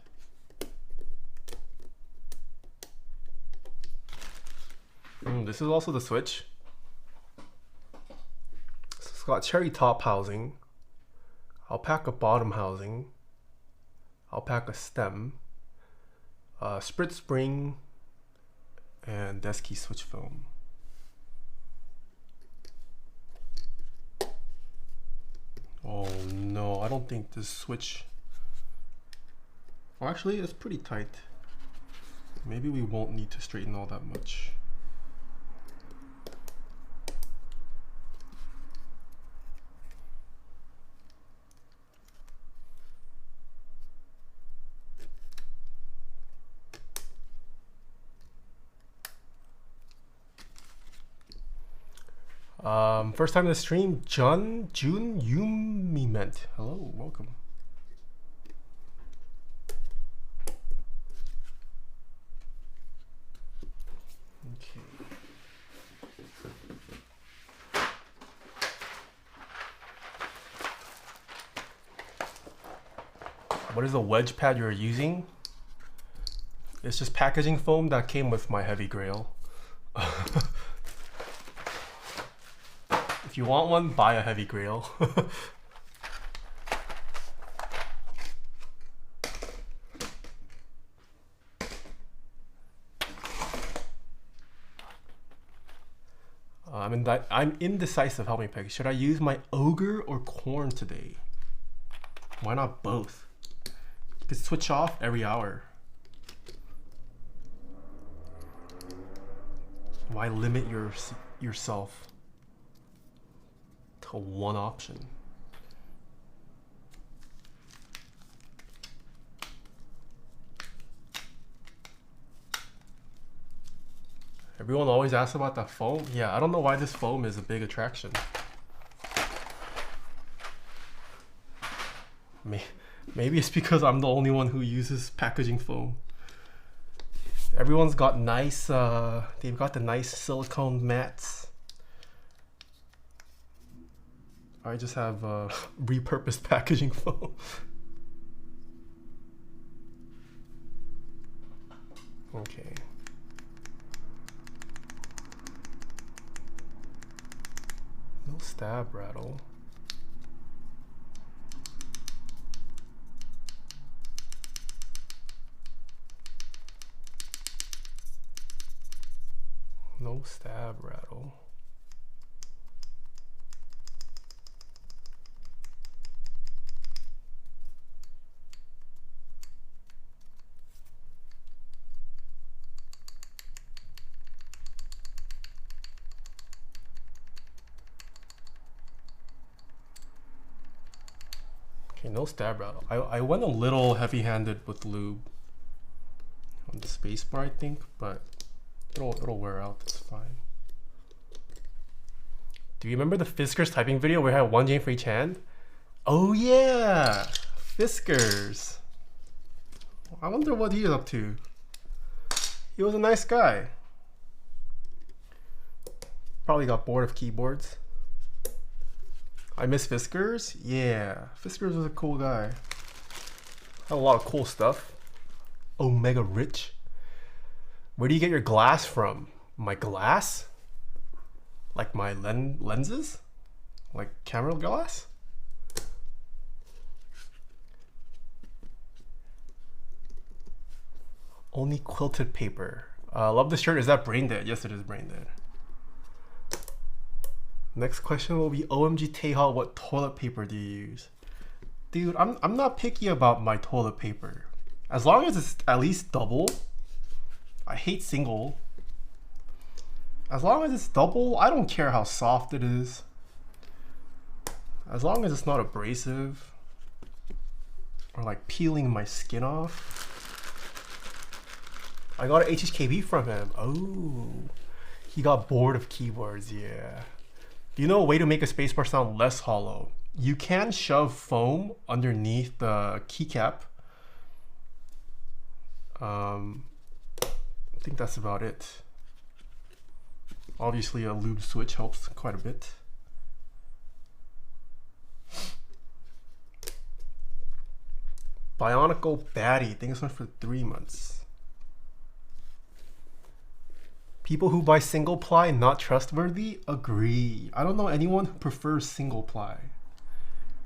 Speaker 1: This is also the switch. It's got cherry top housing, alpaca bottom housing, alpaca stem, SPRiT spring, and Deskey switch foam. Oh no, I don't think this switch... Well, actually, it's pretty tight. Maybe we won't need to straighten all that much. First time to stream, Jun Yumi meant. Hello, welcome. Okay. What is the wedge pad you're using? It's just packaging foam that came with my heavy grail. If you want one, buy a heavy grail. I'm indecisive. Help me pick. Should I use my ogre or corn today? Why not both? You could switch off every hour. Why limit yourself to one option? Everyone always asks about that foam. Yeah, I don't know why this foam is a big attraction. Maybe it's because I'm the only one who uses packaging foam. Everyone's got nice, they've got the nice silicone mats. I just have repurposed packaging foam. Okay. No stab rattle. No stab rattle. Okay, no stab rattle. I went a little heavy-handed with lube on the spacebar, I think, but it'll wear out. It's fine. Do you remember the Fiskars typing video where I had 1 Jane for each hand? Oh yeah, Fiskars. I wonder what he's up to. He was a nice guy. Probably got bored of keyboards. I miss Fiskars? Yeah, Fiskars was a cool guy. Had a lot of cool stuff. Omega Rich. Where do you get your glass from? My glass? Like my lenses? Like camera glass? Only quilted paper. Love the shirt. Is that brain dead? Yes, it is brain dead. Next question will be OMG Taeha, what toilet paper do you use? Dude, I'm not picky about my toilet paper. As long as it's at least double. I hate single. As long as it's double, I don't care how soft it is. As long as it's not abrasive or like peeling my skin off. I got an HHKB from him. Oh, he got bored of keyboards, yeah. Do you know a way to make a spacebar sound less hollow? You can shove foam underneath the keycap. I think that's about it. Obviously a lube switch helps quite a bit. Bionicle Baddie, thanks so much for 3 months. People who buy single ply not trustworthy? Agree. I don't know anyone who prefers single ply.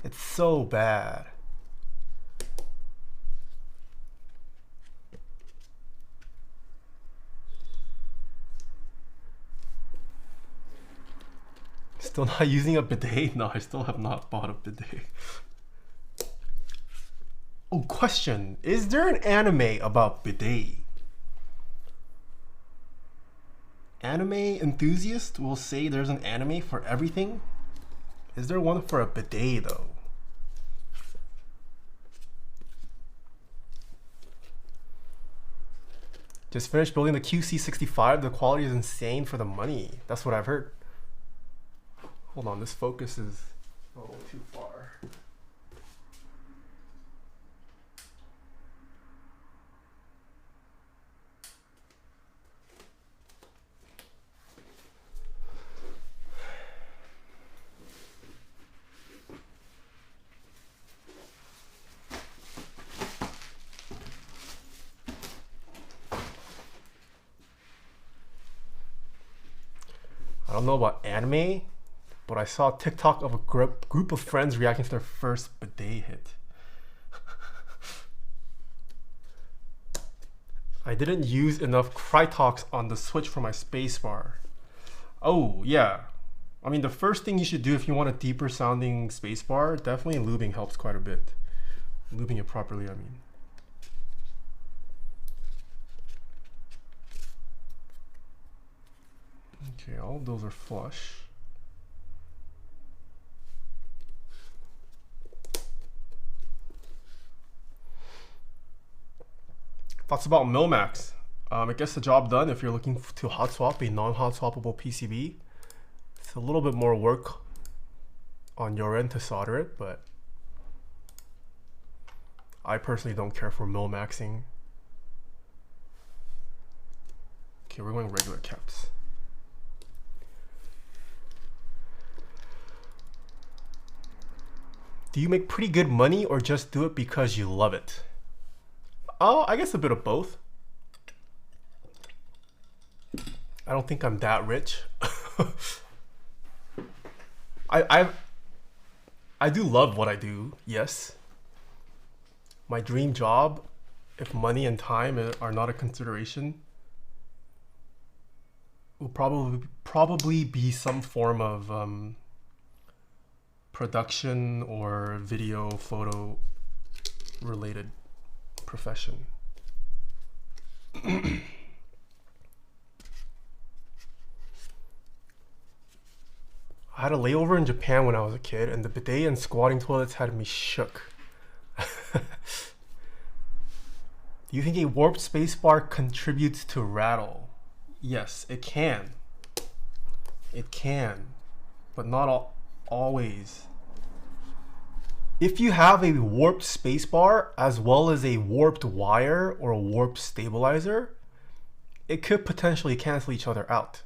Speaker 1: It's so bad. Still not using a bidet? No, I still have not bought a bidet. Oh, question. Is there an anime about bidet? Anime enthusiasts will say there's an anime for everything. Is there one for a bidet though? Just finished building the QC65. The quality is insane for the money. That's what I've heard. Hold on, this focus is a little too far. I don't know about anime, but I saw a TikTok of a group of friends reacting to their first bidet hit. I didn't use enough Krytox on the switch for my spacebar. Oh, yeah. I mean, the first thing you should do if you want a deeper sounding spacebar, definitely lubing helps quite a bit. Lubing it properly, I mean. Okay, all of those are flush. Thoughts about Milmax? It gets the job done if you're looking to hot swap a non-hot swappable PCB. It's a little bit more work on your end to solder it, but I personally don't care for Milmaxing. Okay, we're going regular caps. Do you make pretty good money or just do it because you love it? Oh, I guess a bit of both. I don't think I'm that rich. I do love what I do, yes. My dream job, if money and time are not a consideration, will probably be some form of production or video, photo related profession. I had a layover in Japan when I was a kid, and the bidet and squatting toilets had me shook. Do you think a warped spacebar contributes to rattle? Yes, it can. It can, but not always. If you have a warped spacebar as well as a warped wire or a warped stabilizer, it could potentially cancel each other out.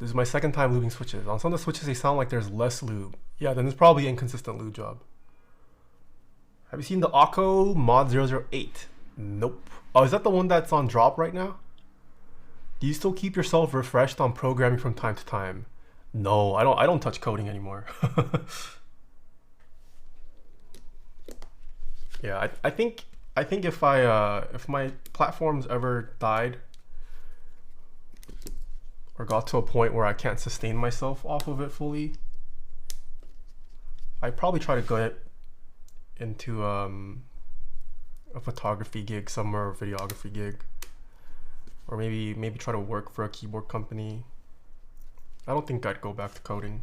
Speaker 1: This is my second time lubing switches. On some of the switches, they sound like there's less lube. Yeah, then it's probably inconsistent lube job. Have you seen the Akko Mod 008? Nope. Oh, is that the one that's on drop right now? Do you still keep yourself refreshed on programming from time to time? No, I don't touch coding anymore. Yeah, I think if my platforms ever died or got to a point where I can't sustain myself off of it fully, I'd probably try to get into a photography gig somewhere, or videography gig, or maybe try to work for a keyboard company. I don't think I'd go back to coding.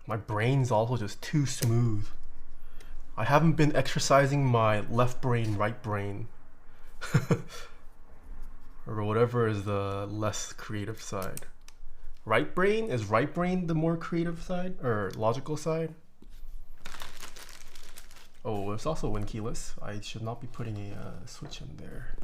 Speaker 1: My brain's also just too smooth. I haven't been exercising my left brain, right brain. Or whatever is the less creative side. Right brain? Is right brain the more creative side or logical side? Oh, it's also win keyless. I should not be putting a switch in there.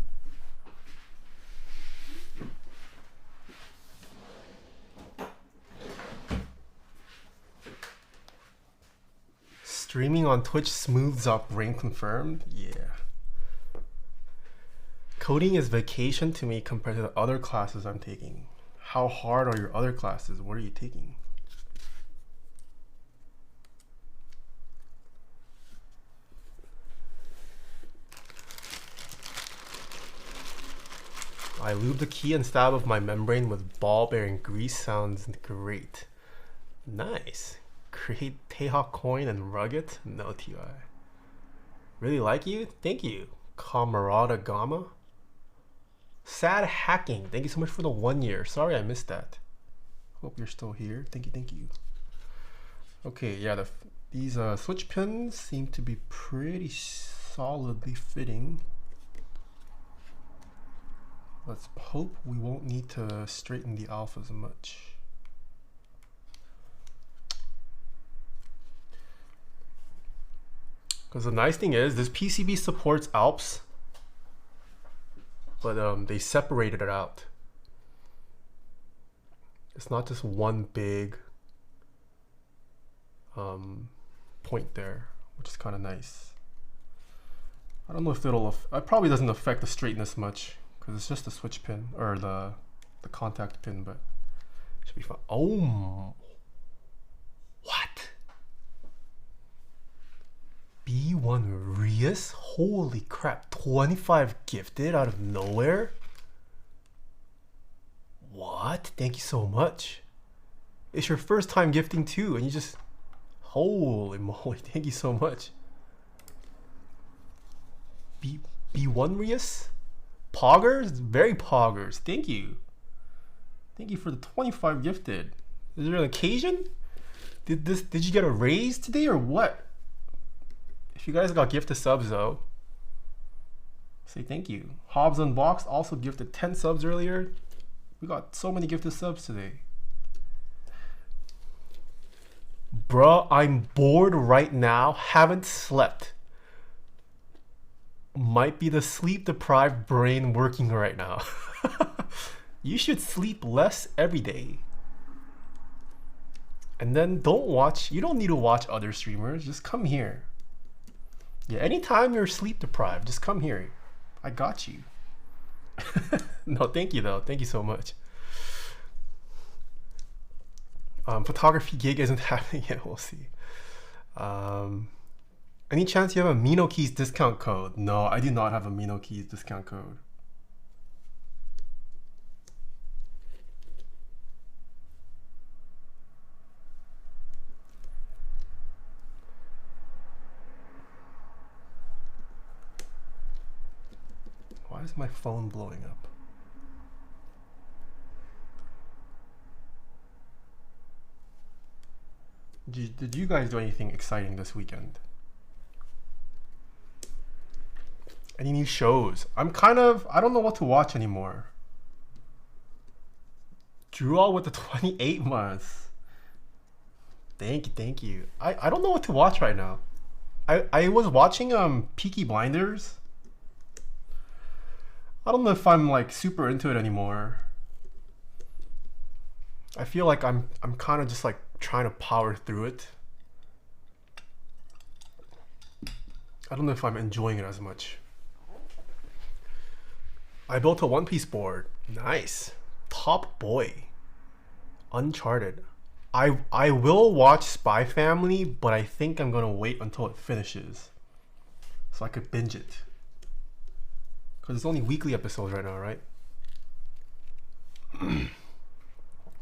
Speaker 1: Streaming on Twitch smooths out brain confirmed? Yeah. Coding is vacation to me compared to the other classes I'm taking. How hard are your other classes? What are you taking? I lube the key and stab of my membrane with ball bearing grease. Sounds great. Nice. Create Taeha coin and rug it? No, TI. Really like you? Thank you. Camarada Gamma. Sad hacking. Thank you so much for the 1 year. Sorry I missed that. Hope you're still here. Thank you, thank you. Okay, yeah, these switch pins seem to be pretty solidly fitting. Let's hope we won't need to straighten the alphas much. Because the nice thing is this PCB supports Alps, but they separated it out. It's not just one big point there, which is kind of nice. I don't know if it probably doesn't affect the straightness much because it's just a switch pin or the contact pin, but it should be fine. Oh, what? B1 Rias? Holy crap, 25 gifted out of nowhere? What? Thank you so much. It's your first time gifting too, and you just... Holy moly, thank you so much. B1 Rias? Poggers? Very poggers. Thank you. Thank you for the 25 gifted. Is there an occasion? Did you get a raise today or what? If you guys got gifted subs though, say thank you. Hobbs Unboxed also gifted 10 subs earlier. We got so many gifted subs today. Bruh, I'm bored right now. Haven't slept. Might be the sleep deprived brain working right now. You should sleep less every day. And then you don't need to watch other streamers. Just come here. Yeah, anytime you're sleep deprived, just come here. I got you. No, thank you though. Thank you so much. Photography gig isn't happening yet. We'll see. Any chance you have a Mino Keys discount code? No, I do not have a Mino Keys discount code. Why is my phone blowing up? Did you guys do anything exciting this weekend? Any new shows? I don't know what to watch anymore. Drew all with the 28 months. Thank you. I don't know what to watch right now. I was watching Peaky Blinders. I don't know if I'm like super into it anymore. I feel like I'm kind of just like trying to power through it. I don't know if I'm enjoying it as much. I built a One Piece board. Nice. Top Boy. Uncharted. I will watch Spy Family, but I think I'm gonna wait until it finishes so I could binge it. Because it's only weekly episodes right now, right?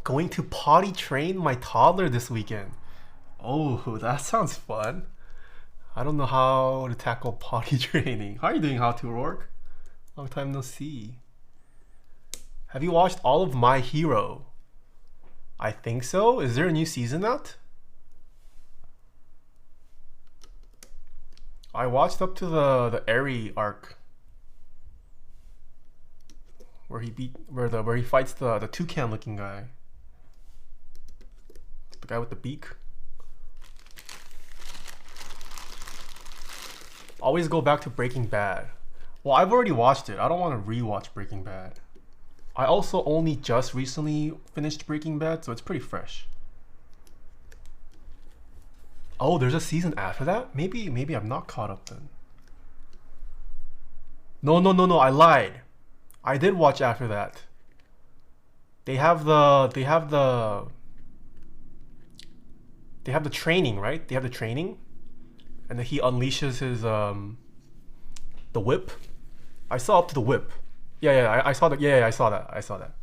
Speaker 1: Going to potty train my toddler this weekend. Oh, that sounds fun. I don't know how to tackle potty training. How are you doing, How to Rourke? Long time no see. Have you watched all of My Hero? I think so. Is there a new season out? I watched up to the Eri arc, where he fights the toucan looking guy, the guy with the beak. Always go back to Breaking Bad. Well, I've already watched it. I don't want to rewatch Breaking Bad. I also only just recently finished Breaking Bad, so it's pretty fresh. Oh, there's a season after that? Maybe I'm not caught up then. No, I lied. I did watch after that. They have the training, right? They have the training, and then he unleashes his the whip. I saw up to the whip. Yeah, I saw that. Yeah, I saw that.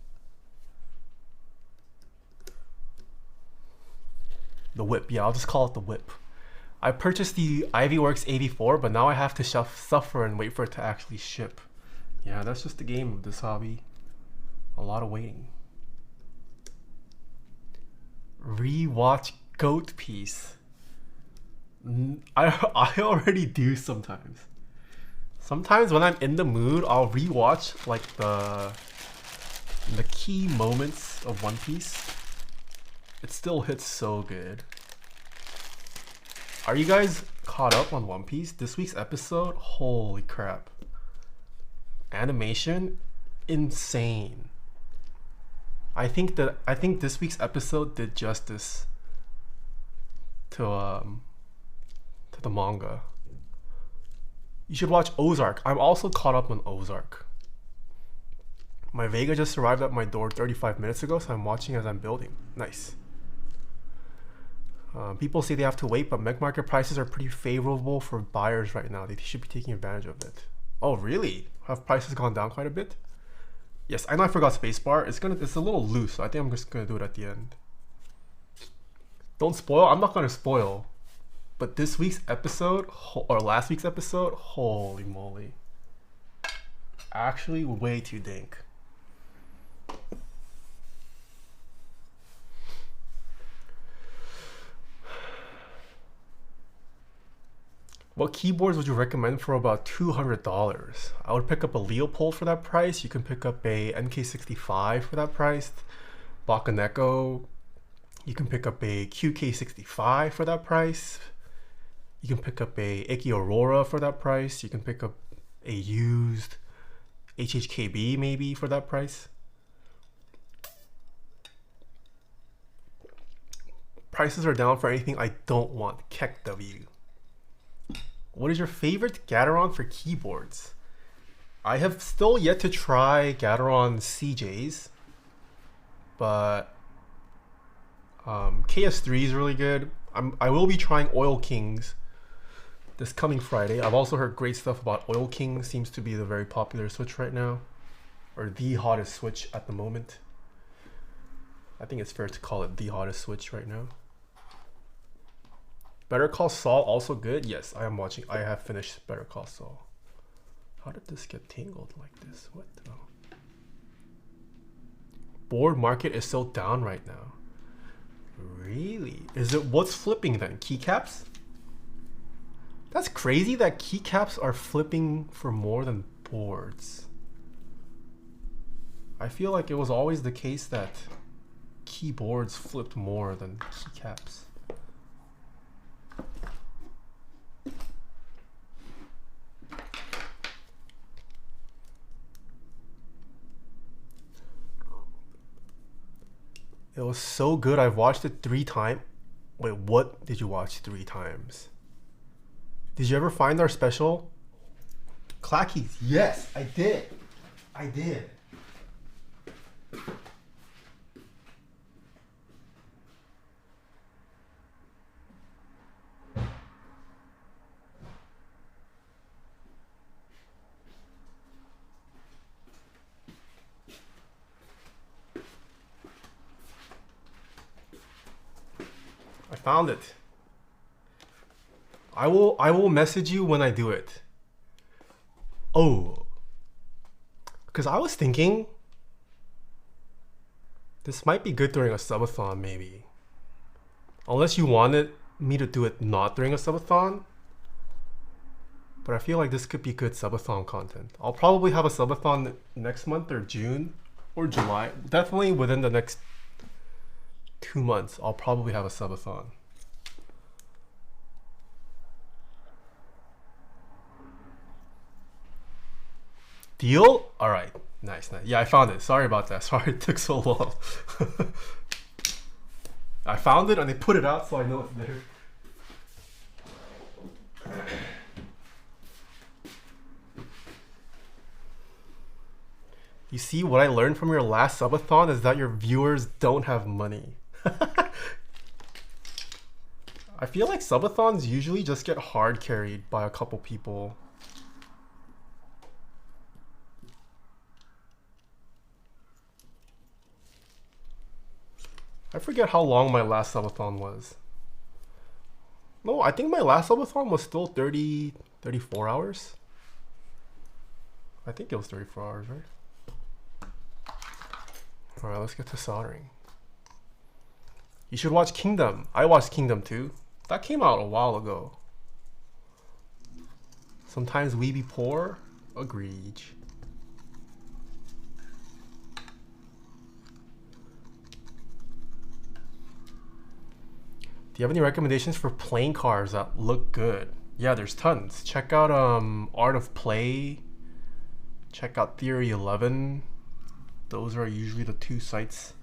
Speaker 1: The whip. Yeah, I'll just call it the whip. I purchased the Ivyworks 84, but now I have to suffer and wait for it to actually ship. Yeah, that's just the game of this hobby. A lot of waiting. Rewatch Goat Piece. I already do sometimes. Sometimes when I'm in the mood, I'll rewatch like the key moments of One Piece. It still hits so good. Are you guys caught up on One Piece? This week's episode, holy crap. Animation, insane. I think this week's episode did justice to the manga. You should watch Ozark. I'm also caught up on Ozark. My Vega just arrived at my door 35 minutes ago, so I'm watching as I'm building. Nice. People say they have to wait, but mech market prices are pretty favorable for buyers right now. They should be taking advantage of it. Oh, really? Have prices gone down quite a bit? Yes, I know I forgot spacebar. It's a little loose, so I think I'm just gonna do it at the end. Don't spoil. I'm not gonna spoil. But this week's episode, or last week's episode, holy moly. Actually, way too dank. What keyboards would you recommend for about $200? I would pick up a Leopold for that price. You can pick up a NK65 for that price. Bakaneko. You can pick up a QK65 for that price. You can pick up a Iki Aurora for that price. You can pick up a used HHKB maybe for that price. Prices are down for anything I don't want. Keck W. What is your favorite Gateron for keyboards? I have still yet to try Gateron CJs, but KS3 is really good. I will be trying Oil Kings this coming Friday. I've also heard great stuff about Oil King. Seems to be the very popular switch right now, or the hottest switch at the moment. I think it's fair to call it the hottest switch right now. Better Call Saul also good. Yes, I am watching. I have finished Better Call Saul. How did this get tangled like this? What the? Board market is so down right now. Really? Is it what's flipping then? Keycaps? That's crazy that keycaps are flipping for more than boards. I feel like it was always the case that keyboards flipped more than keycaps. It was so good. I've watched it 3 times. Wait, what did you watch 3 times? Did you ever find our special? Clackies. Yes, I did. I did. I found it. I will message you when I do it. Oh, because I was thinking this might be good during a subathon, maybe. Unless you wanted me to do it not during a subathon. But I feel like this could be good subathon content. I'll probably have a subathon next month or June or July. Definitely within the next 2 months, I'll probably have a subathon. Deal? All right. Nice, nice. Yeah, I found it. Sorry about that. Sorry it took so long. I found it and they put it out so I know it's there. You see, what I learned from your last subathon is that your viewers don't have money. I feel like subathons usually just get hard carried by a couple people. I forget how long my last subathon was. No, I think my last subathon was still 34 hours. I think it was 34 hours, right? Alright, let's get to soldering. You should watch Kingdom. I watched Kingdom too. That came out a while ago. Sometimes we be poor. Agreed. Do you have any recommendations for playing cards that look good? Yeah, there's tons. Check out Art of Play. Check out Theory 11. Those are usually the 2 sites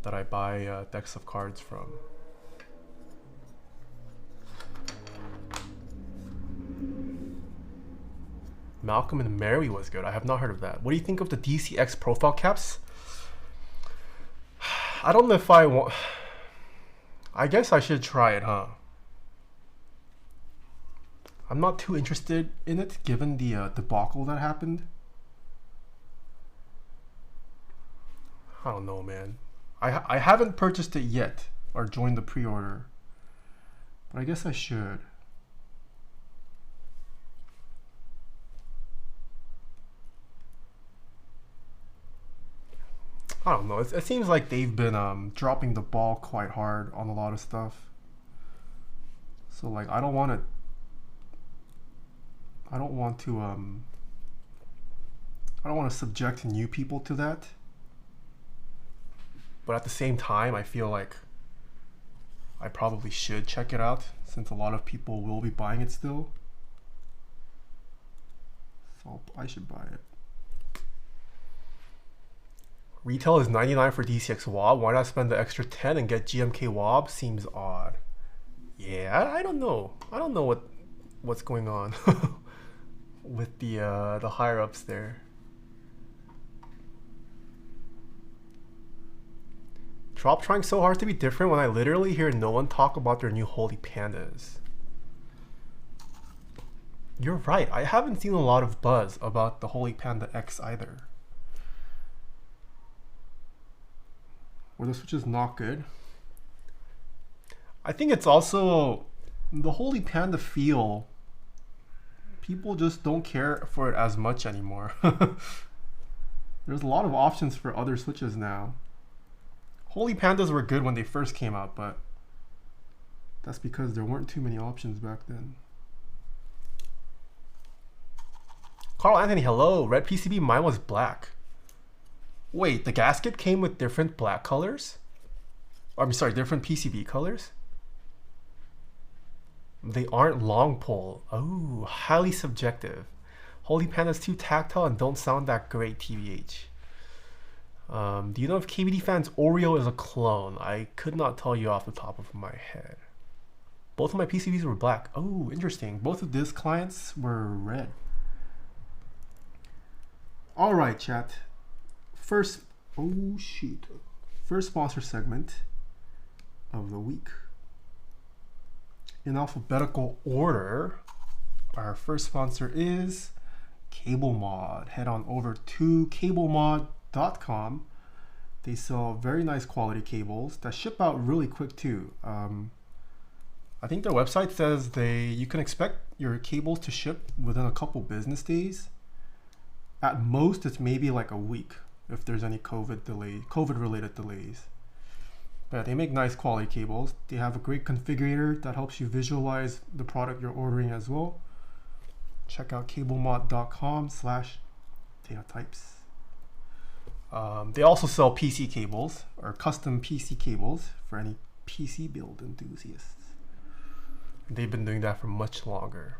Speaker 1: that I buy decks of cards from. Malcolm and Mary was good. I have not heard of that. What do you think of the DCX profile caps? I don't know if I want... I guess I should try it, huh? I'm not too interested in it given the debacle that happened. I don't know, man. I haven't purchased it yet or joined the pre-order, but I guess I should. I don't know. It seems like they've been dropping the ball quite hard on a lot of stuff. So like, I don't want to subject new people to that. But at the same time, I feel like I probably should check it out since a lot of people will be buying it still. So I should buy it. Retail is $99 for DCX WOB. Why not spend the extra $10 and get GMK WOB? Seems odd. Yeah, I don't know. I don't know what's going on with the higher ups there. Drop trying so hard to be different when I literally hear no one talk about their new Holy Pandas. You're right. I haven't seen a lot of buzz about the Holy Panda X either. Or the Switch is not good. I think it's also the Holy Panda feel. People just don't care for it as much anymore. There's a lot of options for other Switches now. Holy Pandas were good when they first came out, but that's because there weren't too many options back then. Carl Anthony, hello. Red PCB, mine was black. Wait, the gasket came with different black colors? I'm sorry, different PCB colors? They aren't long pull. Oh, highly subjective. Holy Panda's too tactile and don't sound that great, TBH. Do you know if KBD fans Oreo is a clone? I could not tell you off the top of my head. Both of my PCBs were black. Oh, interesting. Both of these clients were red. All right, chat. First sponsor segment of the week. In alphabetical order, our first sponsor is CableMod. Head on over to cablemod.com. They sell very nice quality cables that ship out really quick too. I think their website says you can expect your cables to ship within a couple business days. At most, it's maybe like a week if there's any COVID-related delays. But they make nice quality cables. They have a great configurator that helps you visualize the product you're ordering as well. Check out cablemod.com/Taeha-types. They also sell PC cables or custom PC cables for any PC build enthusiasts. They've been doing that for much longer.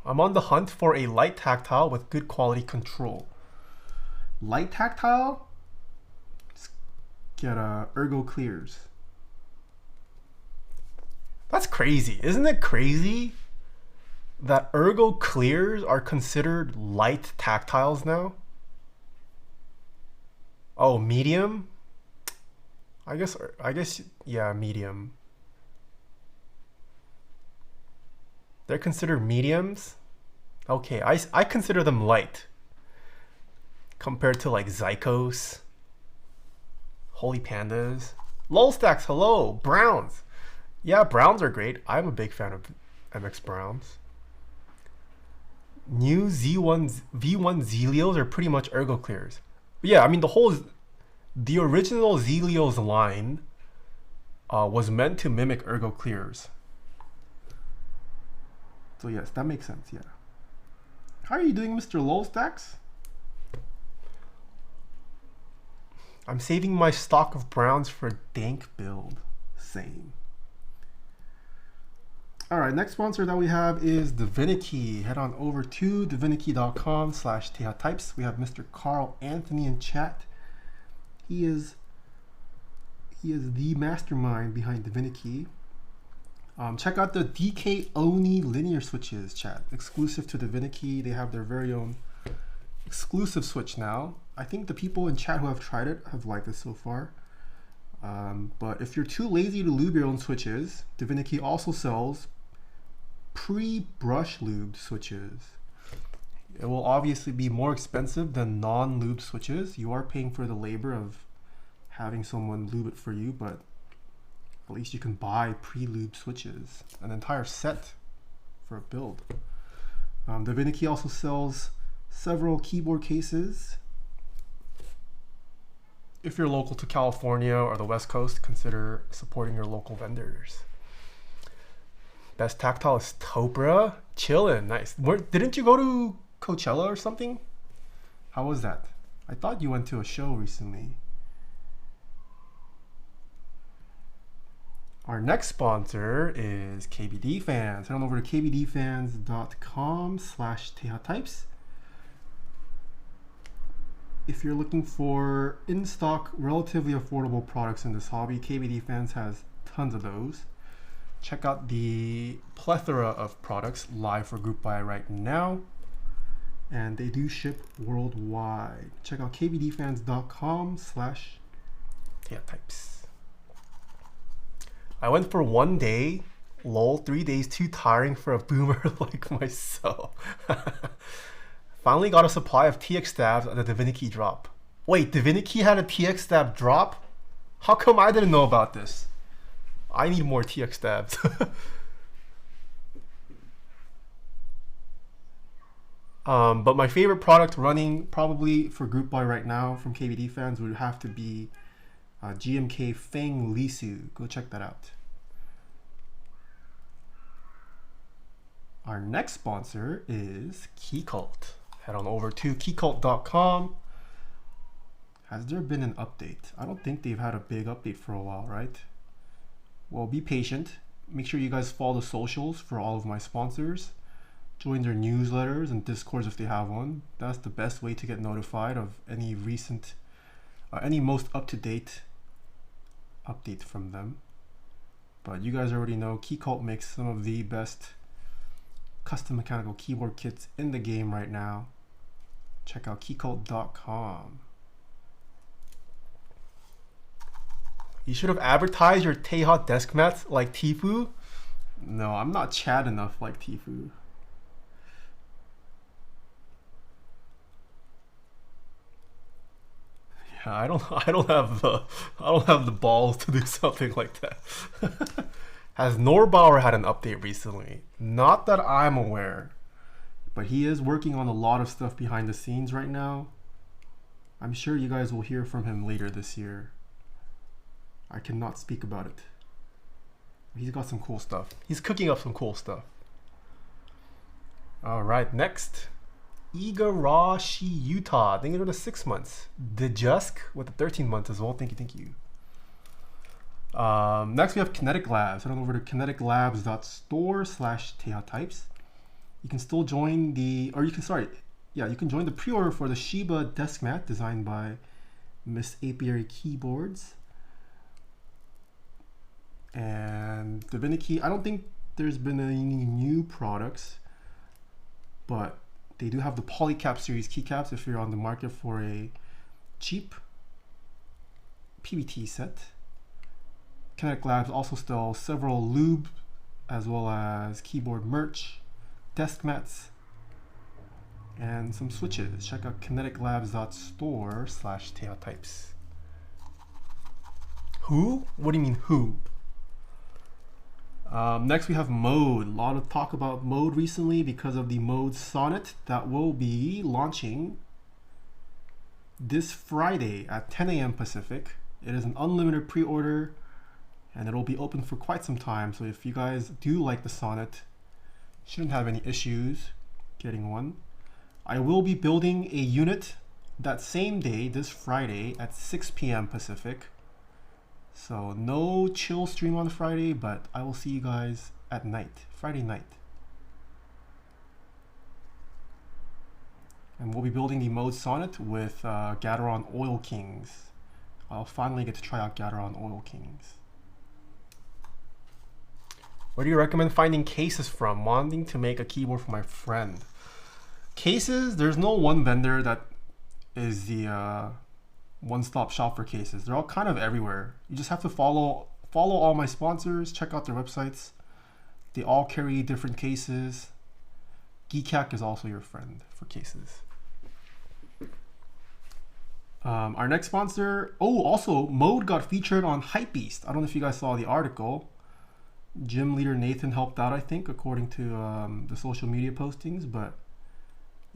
Speaker 1: I'm on the hunt for a light tactile with good quality control. Light tactile? Let's get Ergo Clears. That's crazy. Isn't it crazy that Ergo Clears are considered light tactiles now? Oh, medium? I guess yeah, medium. They're considered mediums? Okay, I consider them light. Compared to like Zykos, Holy Pandas, Lol Stacks, hello, Browns. Yeah, Browns are great. I'm a big fan of MX Browns. New V1 Zealios are pretty much Ergo Clears. But yeah, I mean the original Zealios line was meant to mimic Ergo Clears. So yes, that makes sense, yeah. How are you doing, Mr. Lol Stacks? I'm saving my stock of Browns for a dank build. Same. All right, next sponsor that we have is Divinity. Head on over to divinity.com/Taeha-types. We have Mr. Carl Anthony in chat. He is the mastermind behind Divinity. Check out the DK Oni linear switches, chat. Exclusive to Divinity. They have their very own exclusive switch now. I think the people in chat who have tried it have liked it so far. But if you're too lazy to lube your own switches, Divinity also sells pre-brush lubed switches. It will obviously be more expensive than non-lubed switches. You are paying for the labor of having someone lube it for you, but at least you can buy pre-lubed switches, an entire set for a build. Divinity also sells several keyboard cases. If you're local to California or the West Coast, consider supporting your local vendors. Best tactile is Topra. Chillin', nice. Didn't you go to Coachella or something? How was that? I thought you went to a show recently. Our next sponsor is KBD Fans. Head on over to kbdfans.com/Taeha-types. If you're looking for in-stock, relatively affordable products in this hobby, KBD Fans has tons of those. Check out the plethora of products live for group buy right now. And they do ship worldwide. Check out kbdfans.com/Taeha-types. I went for 1 day. Lol, 3 days too tiring for a boomer like myself. Finally got a supply of TX stabs at the Divinity drop. Wait, Divinity had a TX stab drop? How come I didn't know about this? I need more TX stabs. But my favorite product running probably for group buy right now from KBD Fans would have to be GMK Feng Lisu. Go check that out. Our next sponsor is Keycult. Head on over to keycult.com. Has there been an update? I don't think they've had a big update for a while, right? Well, be patient. Make sure you guys follow the socials for all of my sponsors. Join their newsletters and Discords if they have one. That's the best way to get notified of any recent any most up-to-date update from them. But you guys already know Keycult makes some of the best custom mechanical keyboard kits in the game right now. Check out keycult.com. You should have advertised your Taeha desk mats like Tfue. No, I'm not Chad enough like Tfue. Yeah, I don't have the balls to do something like that. Has Norbauer had an update recently? Not that I'm aware, but he is working on a lot of stuff behind the scenes right now. I'm sure you guys will hear from him later this year. I cannot speak about it. He's got some cool stuff. He's cooking up some cool stuff. All right, next. Igarashi Utah. Thank you for the 6 months. Dejusk with the 13 months as well. Thank you, thank you. Next we have Kinetic Labs. Head on over to kineticlabs.store/Taeha types. You can still join the, or you can, you can join the pre-order for the Shiba desk mat designed by Miss Apiary Keyboards. And Divinity, I don't think there's been any new products, but they do have the Polycap series keycaps if you're on the market for a cheap PBT set. Kinetic Labs also sells several lube as well as keyboard merch, desk mats, and some switches. Check out kineticlabs.store/Taeha types. Who? What do you mean who? Next we have Mode. A lot of talk about Mode recently because of the Mode Sonnet that will be launching this Friday at 10 a.m. Pacific. It is an unlimited pre-order and it'll be open for quite some time. So if you guys do like the Sonnet, shouldn't have any issues getting one. I will be building a unit that same day, this Friday at 6 p.m. Pacific. So no chill stream on Friday, but I will see you guys at night, Friday night. And we'll be building the Mode Sonnet with Gateron Oil Kings. I'll finally get to try out Gateron Oil Kings. Where do you recommend finding cases from? Wanting to make a keyboard for my friend. Cases, there's no one vendor that is the one-stop shop for cases. They're all kind of everywhere. You just have to follow all my sponsors, check out their websites. They all carry different cases. Keycaps is also your friend for cases. Our next sponsor, also Mode got featured on Hypebeast. I don't know if you guys saw the article. Gym leader Nathan helped out, I think, according to the social media postings. But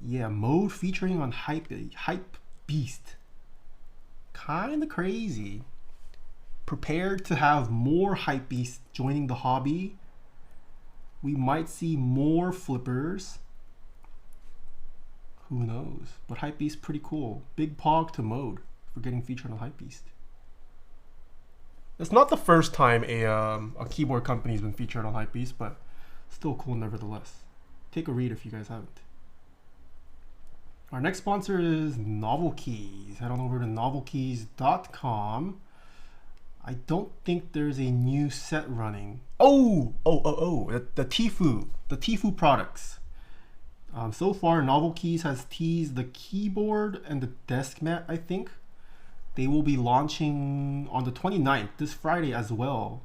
Speaker 1: yeah, Mode featuring on Hypebeast. Kind of crazy. Prepared to have more Hypebeasts joining the hobby. We might see more flippers. Who knows? But Hypebeast pretty cool. Big pog to Mode for getting featured on Hypebeast. It's not the first time a keyboard company has been featured on Hypebeast, but still cool nevertheless. Take a read if you guys haven't. Our next sponsor is Novel Keys. Head on over to novelkeys.com. I don't think there's a new set running. The Tfue products. So far, Novel Keys has teased the keyboard and the desk mat, I think. They will be launching on the 29th, this Friday as well.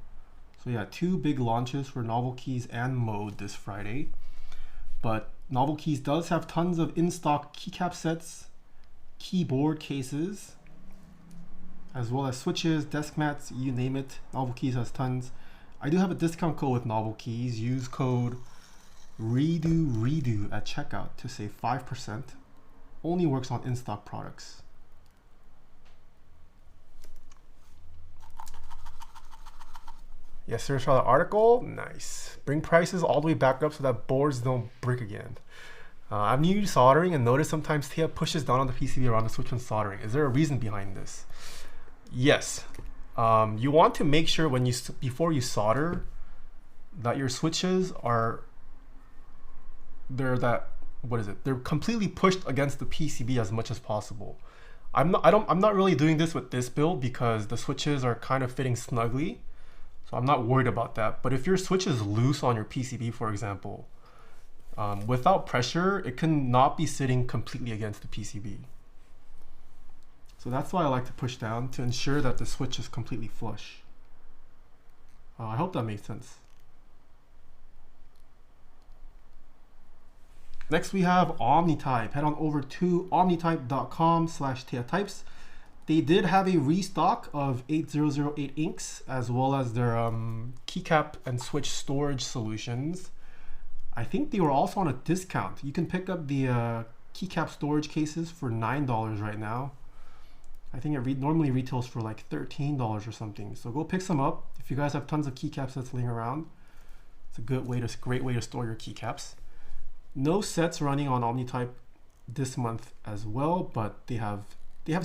Speaker 1: So yeah, 2 big launches for Novel Keys and Mode this Friday. But Novel Keys does have tons of in-stock keycap sets, keyboard cases, as well as switches, desk mats, you name it. Novel Keys has tons. I do have a discount code with Novel Keys. Use code REDO at checkout to save 5%. Only works on in-stock products. Yes, sir. Saw the article. Nice. Bring prices all the way back up so that boards don't break again. I'm new to soldering and notice sometimes Taeha pushes down on the PCB around the switch when soldering. Is there a reason behind this? Yes. You want to make sure when before you solder that your switches are they're completely pushed against the PCB as much as possible. I'm not really doing this with this build because the switches are kind of fitting snugly. So I'm not worried about that. But if your switch is loose on your PCB, for example, without pressure, it can not be sitting completely against the PCB. So that's why I like to push down to ensure that the switch is completely flush. I hope that made sense. Next we have Omnitype. Head on over to omnitype.com/Taeha. They did have a restock of 8008 inks as well as their keycap and switch storage solutions. I think they were also on a discount. You can pick up the keycap storage cases for $9 right now. I think it normally retails for like $13 or something. So go pick some up. If you guys have tons of keycaps that's laying around, it's a great way to store your keycaps. No sets running on Omnitype this month as well, but they have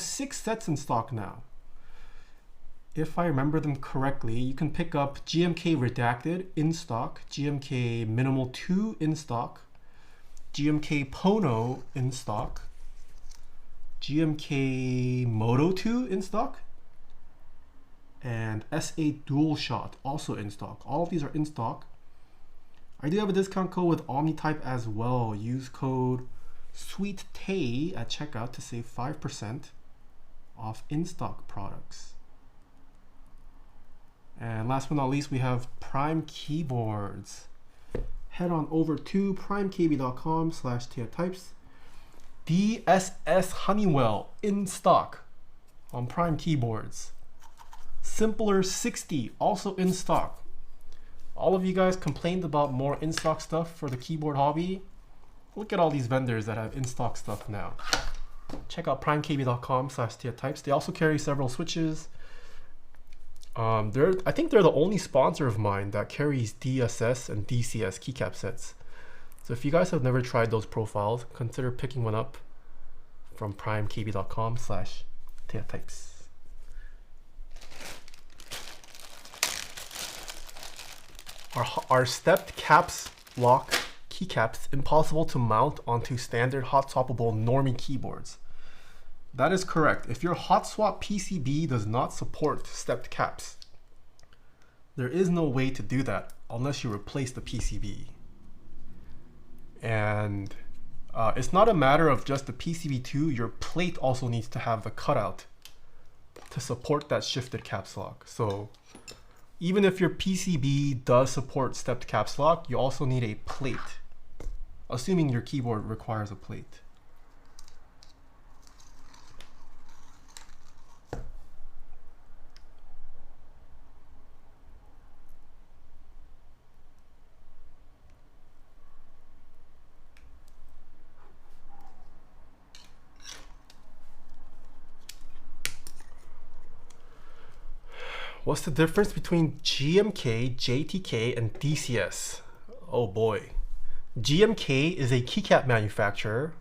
Speaker 1: 6 sets in stock now. If I remember them correctly, you can pick up GMK Redacted in stock, GMK Minimal 2 in stock, GMK Pono in stock, GMK Moto 2 in stock, and SA Dual Shot also in stock. All of these are in stock. I do have a discount code with Omnitype as well. Use code SWEETTAE at checkout to save 5% off in-stock products. And last but not least, we have Prime Keyboards. Head on over to primekb.com/Taeha. DSS Honeywell in stock on Prime Keyboards. Simpler 60 also in stock. All of you guys complained about more in-stock stuff for the keyboard hobby. Look at all these vendors that have in-stock stuff now. Check out primekb.com/Taeha. They also carry several switches. I think they're the only sponsor of mine that carries DSS and DCS keycap sets. So if you guys have never tried those profiles, consider picking one up from primekb.com/Taeha. Our stepped caps lock keycaps impossible to mount onto standard hot swappable normie keyboards. That is correct. If your hot swap PCB does not support stepped caps, there is no way to do that unless you replace the PCB. And it's not a matter of just the PCB too. Your plate also needs to have the cutout to support that shifted caps lock. So even if your PCB does support stepped caps lock, you also need a plate, assuming your keyboard requires a plate. What's the difference between GMK, JTK, and DCS? Oh boy. GMK is a keycap manufacturer.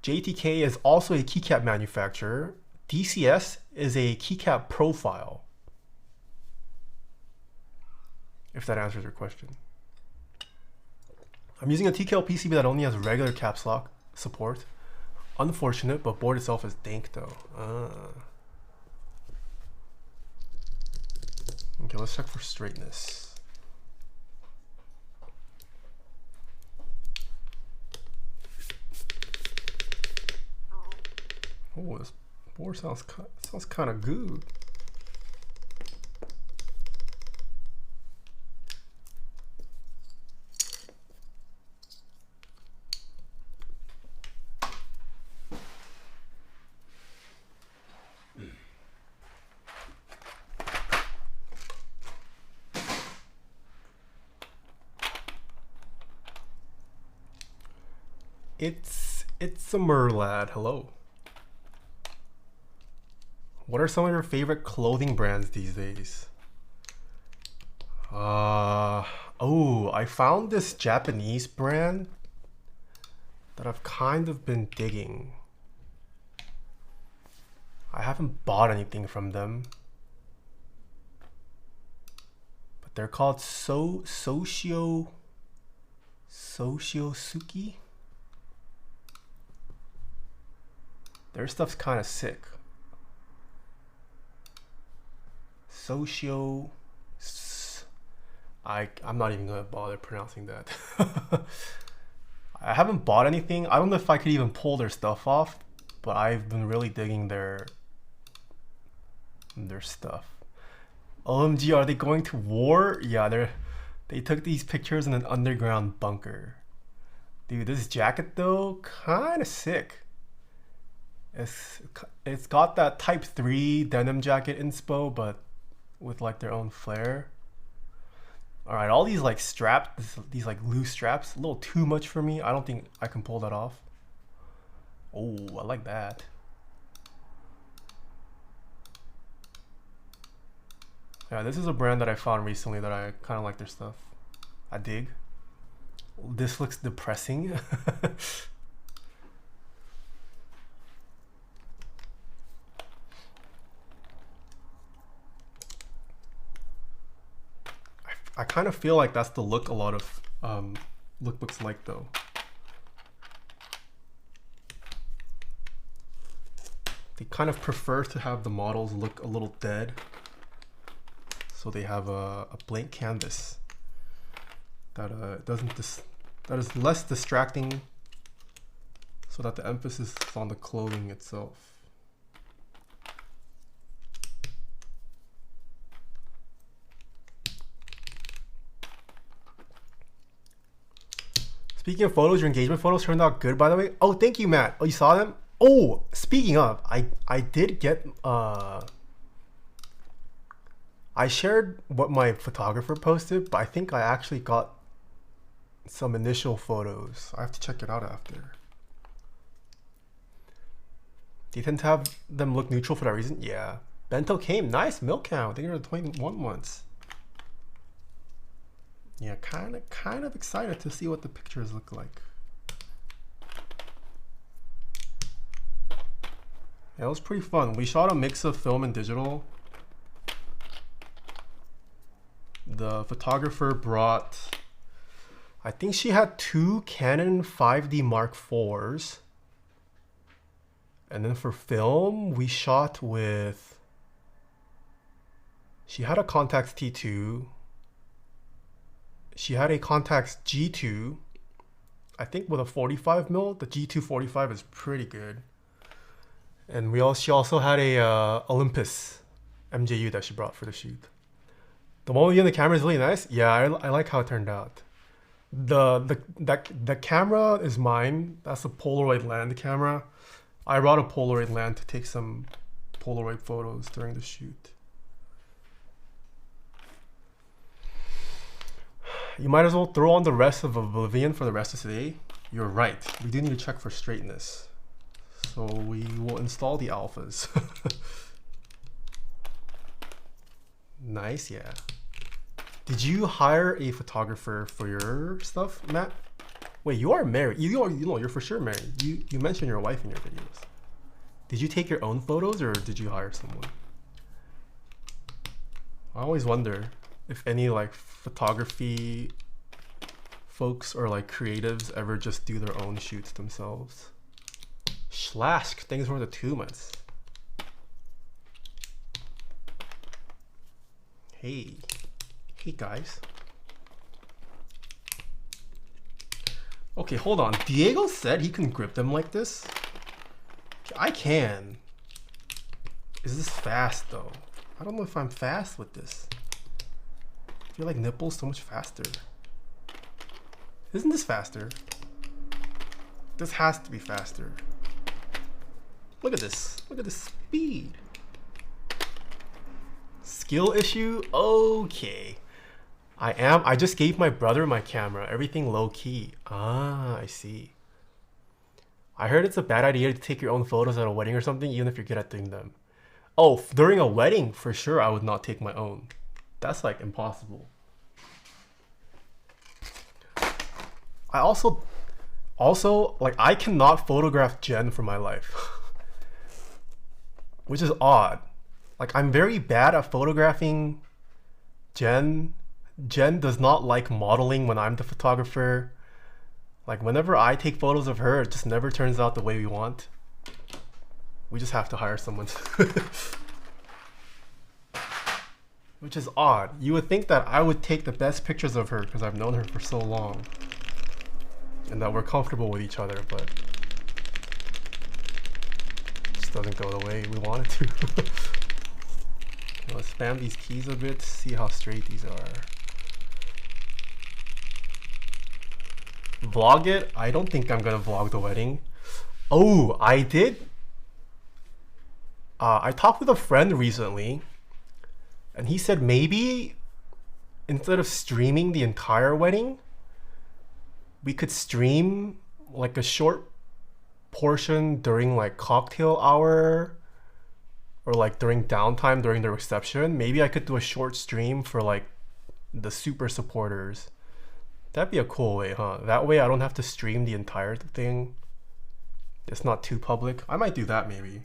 Speaker 1: JTK is also a keycap manufacturer. DCS is a keycap profile. If that answers your question. I'm using a TKL PCB that only has regular caps lock support. Unfortunate, but board itself is dank though. Okay, let's check for straightness. Oh, this board sounds kind of good. It's a Merlad. Hello. What are some of your favorite clothing brands these days? Oh, I found this Japanese brand that I've kind of been digging. I haven't bought anything from them, but they're called Sociosuki. Their stuff's kind of sick. Socio. I'm not even gonna bother pronouncing that. I haven't bought anything. I don't know if I could even pull their stuff off, but I've been really digging their stuff. OMG, are they going to war? Yeah, they took these pictures in an underground bunker. Dude, this jacket though, kind of sick. It's got that Type 3 denim jacket inspo, but with like their own flair. Alright, all these like straps, these like loose straps, a little too much for me. I don't think I can pull that off. Oh, I like that. Yeah, this is a brand that I found recently that I kind of like their stuff. I dig. This looks depressing. I kind of feel like that's the look a lot of lookbooks like though. They kind of prefer to have the models look a little dead. So they have a blank canvas that that is less distracting, so that the emphasis is on the clothing itself. Speaking of photos, your engagement photos turned out good, by the way. Oh, thank you, Matt. Oh, you saw them? Oh, speaking of, I did get I shared what my photographer posted, but I think I actually got some initial photos. I have to check it out after. Do you tend to have them look neutral for that reason? Yeah. Bento came. Nice milk cow. I think they were 21 months. Yeah, kind of excited to see what the pictures look like. Yeah, it was pretty fun. We shot a mix of film and digital. The photographer brought, I think she had 2 Canon 5D Mark IVs. And then for film, we shot with, she had a Contax T2. She had a Contax G2. I think with a 45mm, the G2 45 is pretty good. And she also had a Olympus MJU that she brought for the shoot. The one with you in the camera is really nice. Yeah, I like how it turned out. The camera is mine. That's a Polaroid land camera. I brought a Polaroid land to take some Polaroid photos during the shoot. You might as well throw on the rest of Oblivion for the rest of today. You're right. We do need to check for straightness. So we will install the alphas. Nice, yeah. Did you hire a photographer for your stuff, Matt? Wait, you are married. You're for sure married. You mentioned your wife in your videos. Did you take your own photos or did you hire someone? I always wonder if any like photography folks or like creatives ever just do their own shoots themselves. Schlask, thanks for the 2 months. Hey guys. Okay, hold on. Diego said he can grip them like this. I can. Is this fast though? I don't know if I'm fast with this. I feel like nipples so much faster. Isn't this faster? This has to be faster. Look at this. Look at the speed. Skill issue? Okay. I just gave my brother my camera. Everything low key. Ah, I see. I heard it's a bad idea to take your own photos at a wedding or something, even if you're good at doing them. Oh, during a wedding, for sure, I would not take my own. That's like impossible. I also like I cannot photograph Jen for my life. Which is odd. Like I'm very bad at photographing Jen. Jen does not like modeling when I'm the photographer. Like whenever I take photos of her, it just never turns out the way we want. We just have to hire someone. Which is odd. You would think that I would take the best pictures of her because I've known her for so long. And that we're comfortable with each other, but it just doesn't go the way we want it to. Okay, let's spam these keys a bit, see how straight these are. Vlog it? I don't think I'm gonna vlog the wedding. Oh, I did? I talked with a friend recently, and he said maybe instead of streaming the entire wedding, we could stream like a short portion during like cocktail hour or like during downtime during the reception. Maybe I could do a short stream for like the super supporters. That'd be a cool way, huh? That way I don't have to stream the entire thing. It's not too public. I might do that maybe.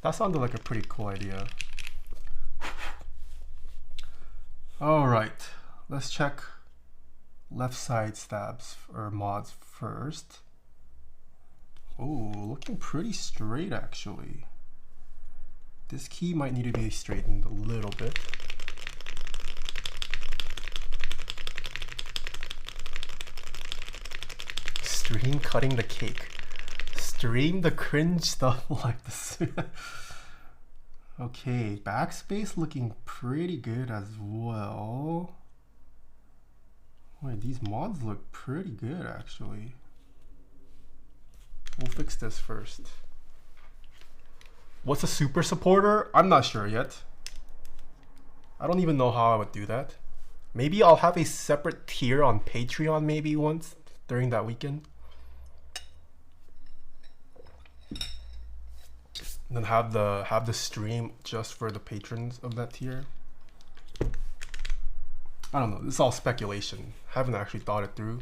Speaker 1: That sounded like a pretty cool idea. All right, let's check left side stabs or mods first. Oh, looking pretty straight actually. This key might need to be straightened a little bit. Stream cutting the cake. Stream the cringe stuff like this. Okay, backspace looking pretty good as well. Wait, these mods look pretty good actually. We'll fix this first. What's a super supporter? I'm not sure yet. I don't even know how I would do that. Maybe I'll have a separate tier on Patreon maybe once during that weekend. And then have the stream just for the patrons of that tier. I don't know. This is all speculation. Haven't actually thought it through.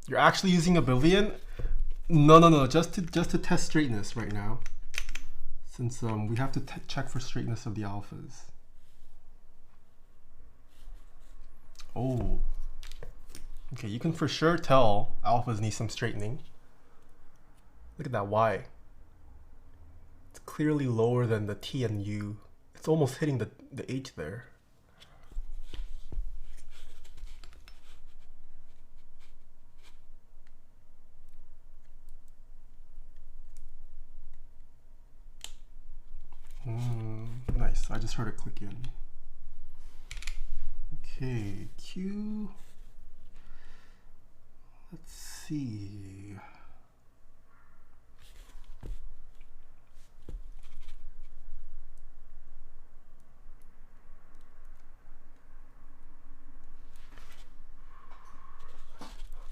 Speaker 1: You're actually using Oblivion? No. Just to test straightness right now, since we have to check for straightness of the alphas. Oh. Okay, you can for sure tell alphas need some straightening. Look at that Y. It's clearly lower than the T and U. It's almost hitting the H there. Nice, I just heard it click in. Okay, Q. Let's see.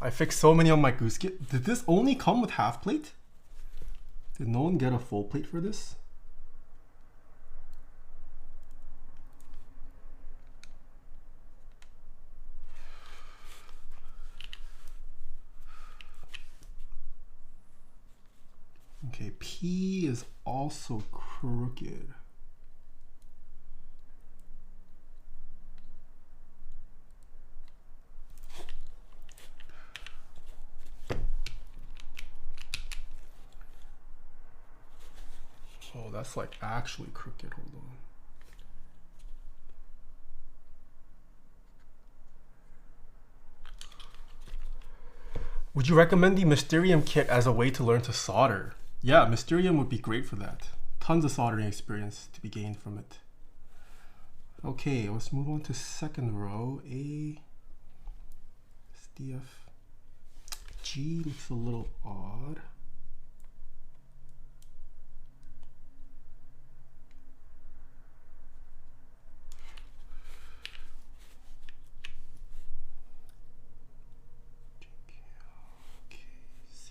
Speaker 1: I fixed so many on my goose kit. Did this only come with half plate? Did no one get a full plate for this? Okay, P is also crooked. Oh, that's like actually crooked. Hold on. Would you recommend the Mysterium kit as a way to learn to solder? Yeah, Mysterium would be great for that. Tons of soldering experience to be gained from it. Okay, let's move on to second row. A, SDF. G looks a little odd.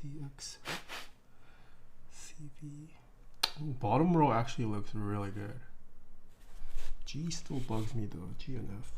Speaker 1: CX, CV. Ooh, bottom row actually looks really good. G still bugs me though, G and F.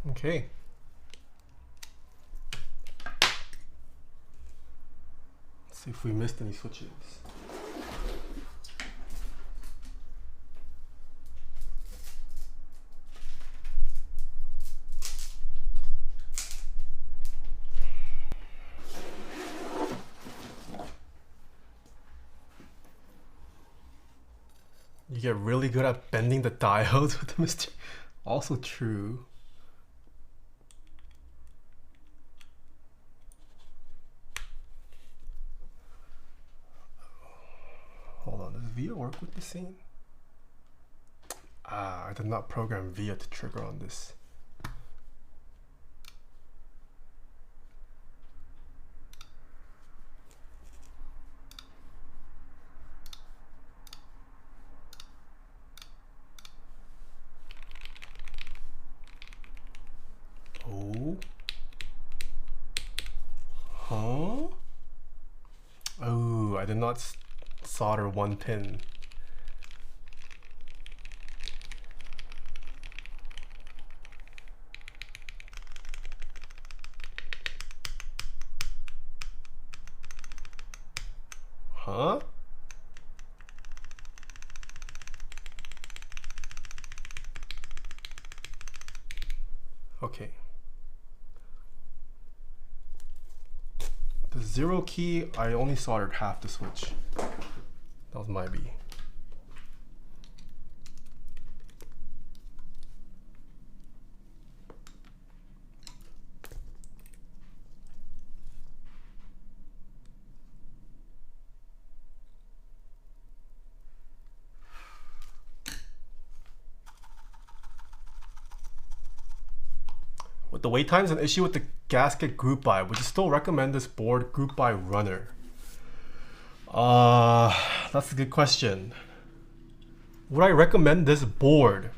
Speaker 1: Okay. Let's see if we missed any switches. You get really good at bending the diodes with the mystery. Also true. Hold on, does VIA work with the scene? Ah, I did not program VIA to trigger on this. Oh. Huh? Oh, I did not solder one pin. Huh? Okay. The 0 key, I only soldered half the switch. That was my B. With the wait times, an issue with the gasket group buy. Would you still recommend this board group buy runner? That's a good question. Would I recommend this board?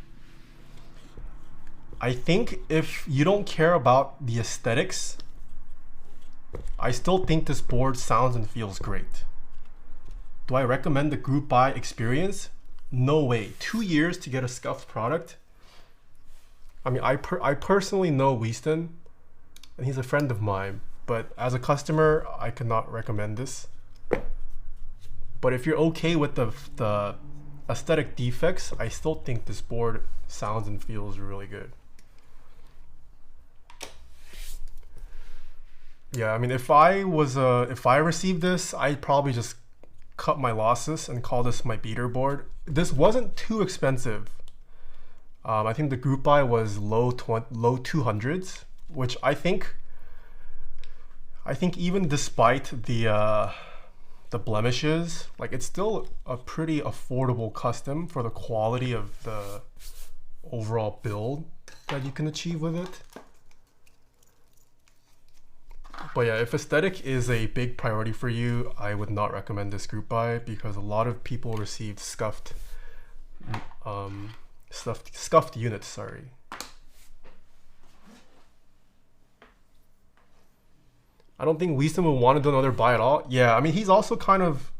Speaker 1: I think if you don't care about the aesthetics, I still think this board sounds and feels great. Do I recommend the group buy experience? No way. 2 years to get a scuffed product? I mean, I personally know Wieston, and he's a friend of mine, but as a customer, I cannot recommend this. But if you're okay with the aesthetic defects, I still think this board sounds and feels really good. Yeah, I mean, if I received this, I'd probably just cut my losses and call this my beater board. This wasn't too expensive. I think the group buy was low 200s, which I think even despite the blemishes, like, it's still a pretty affordable custom for the quality of the overall build that you can achieve with it. But yeah, if aesthetic is a big priority for you, I would not recommend this group buy because a lot of people received scuffed units, sorry. I don't think Wieston would want to do another buy at all. Yeah, I mean, he's also kind of,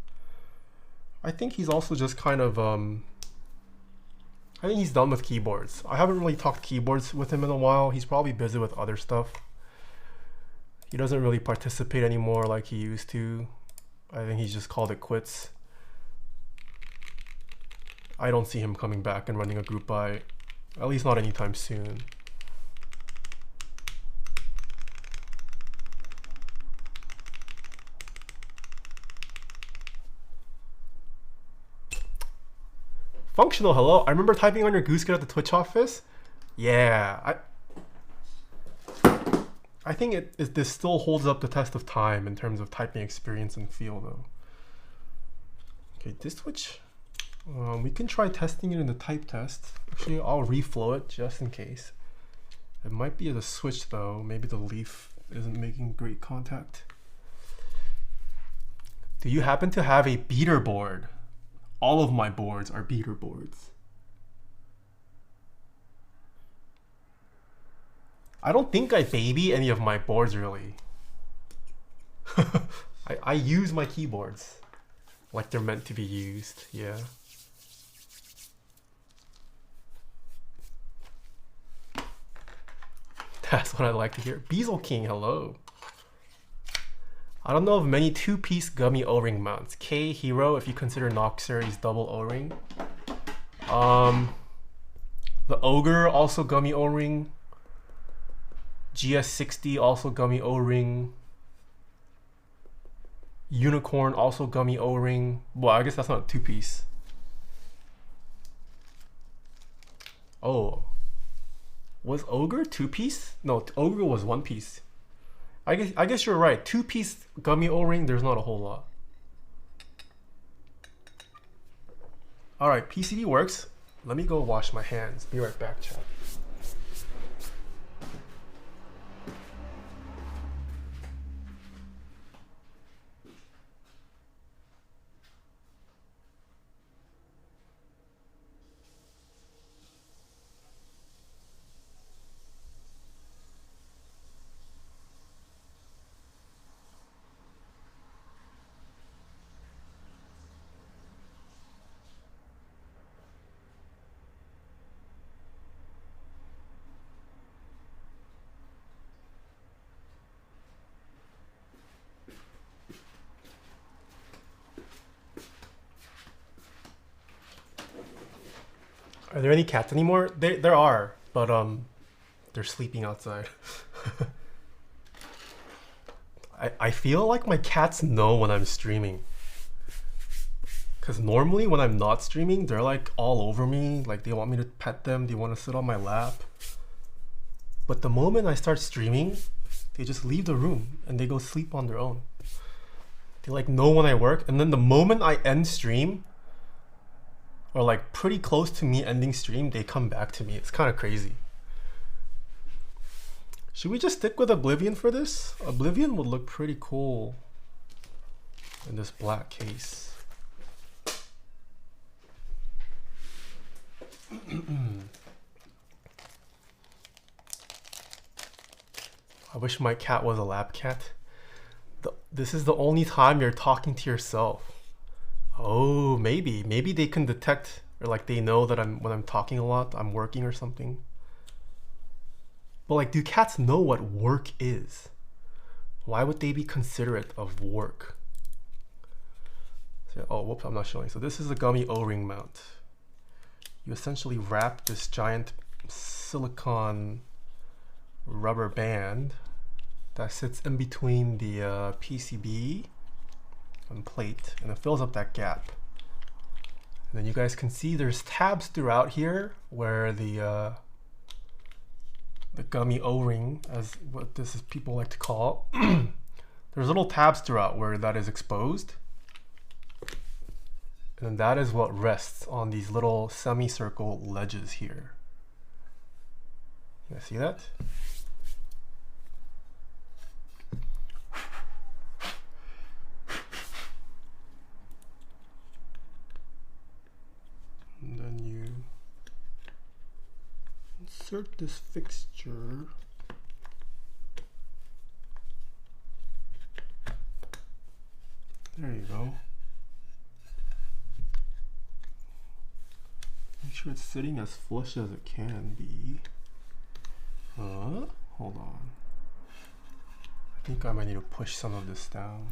Speaker 1: I think he's also just kind of, I think he's done with keyboards. I haven't really talked keyboards with him in a while. He's probably busy with other stuff. He doesn't really participate anymore like he used to. I think he's just called it quits. I don't see him coming back and running a group buy, at least not anytime soon. Functional, hello. I remember typing on your goose kit at the Twitch office. Yeah, I think this still holds up the test of time in terms of typing experience and feel though. Okay, this switch, we can try testing it in the type test. Actually, I'll reflow it just in case. It might be the switch though. Maybe the leaf isn't making great contact. Do you happen to have a beater board? All of my boards are beater boards. I don't think I baby any of my boards really. I use my keyboards like they're meant to be used, yeah. That's what I like to hear. Beazle King, hello. I don't know of many two-piece gummy O-ring mounts. K Hero, if you consider Nox Series double O-ring. The Ogre, also gummy O-ring. GS60, also gummy O-ring. Unicorn, also gummy O-ring. Well, I guess that's not a two-piece. Oh. Was Ogre two-piece? No, Ogre was one-piece. I guess you're right. Two-piece gummy O-ring, there's not a whole lot. Alright, PCB works. Let me go wash my hands. Be right back, chat. Are there any cats anymore? There are, but they're sleeping outside. I feel like my cats know when I'm streaming. Cause normally when I'm not streaming, they're like all over me. Like they want me to pet them, they want to sit on my lap. But the moment I start streaming, they just leave the room and they go sleep on their own. They like know when I work, and then the moment I end stream, or like pretty close to me ending stream, they come back to me. It's kind of crazy. Should we just stick with Oblivion for this? Oblivion would look pretty cool in this black case. I wish my cat was a lab cat. This is the only time you're talking to yourself. Oh, maybe they can detect, or like they know that when I'm talking a lot, I'm working or something. But like, do cats know what work is? Why would they be considerate of work? So, oh, whoops, I'm not showing. So this is a gummy O-ring mount. You essentially wrap this giant silicone rubber band that sits in between the PCB and plate, and it fills up that gap. And then you guys can see there's tabs throughout here where the gummy O-ring, as what this is people like to call it, there's little tabs throughout where that is exposed, and that is what rests on these little semicircle ledges here. You guys see that? And then you insert this fixture there. You go. Make sure it's sitting as flush as it can be. Hold on. I think I might need to push some of this down.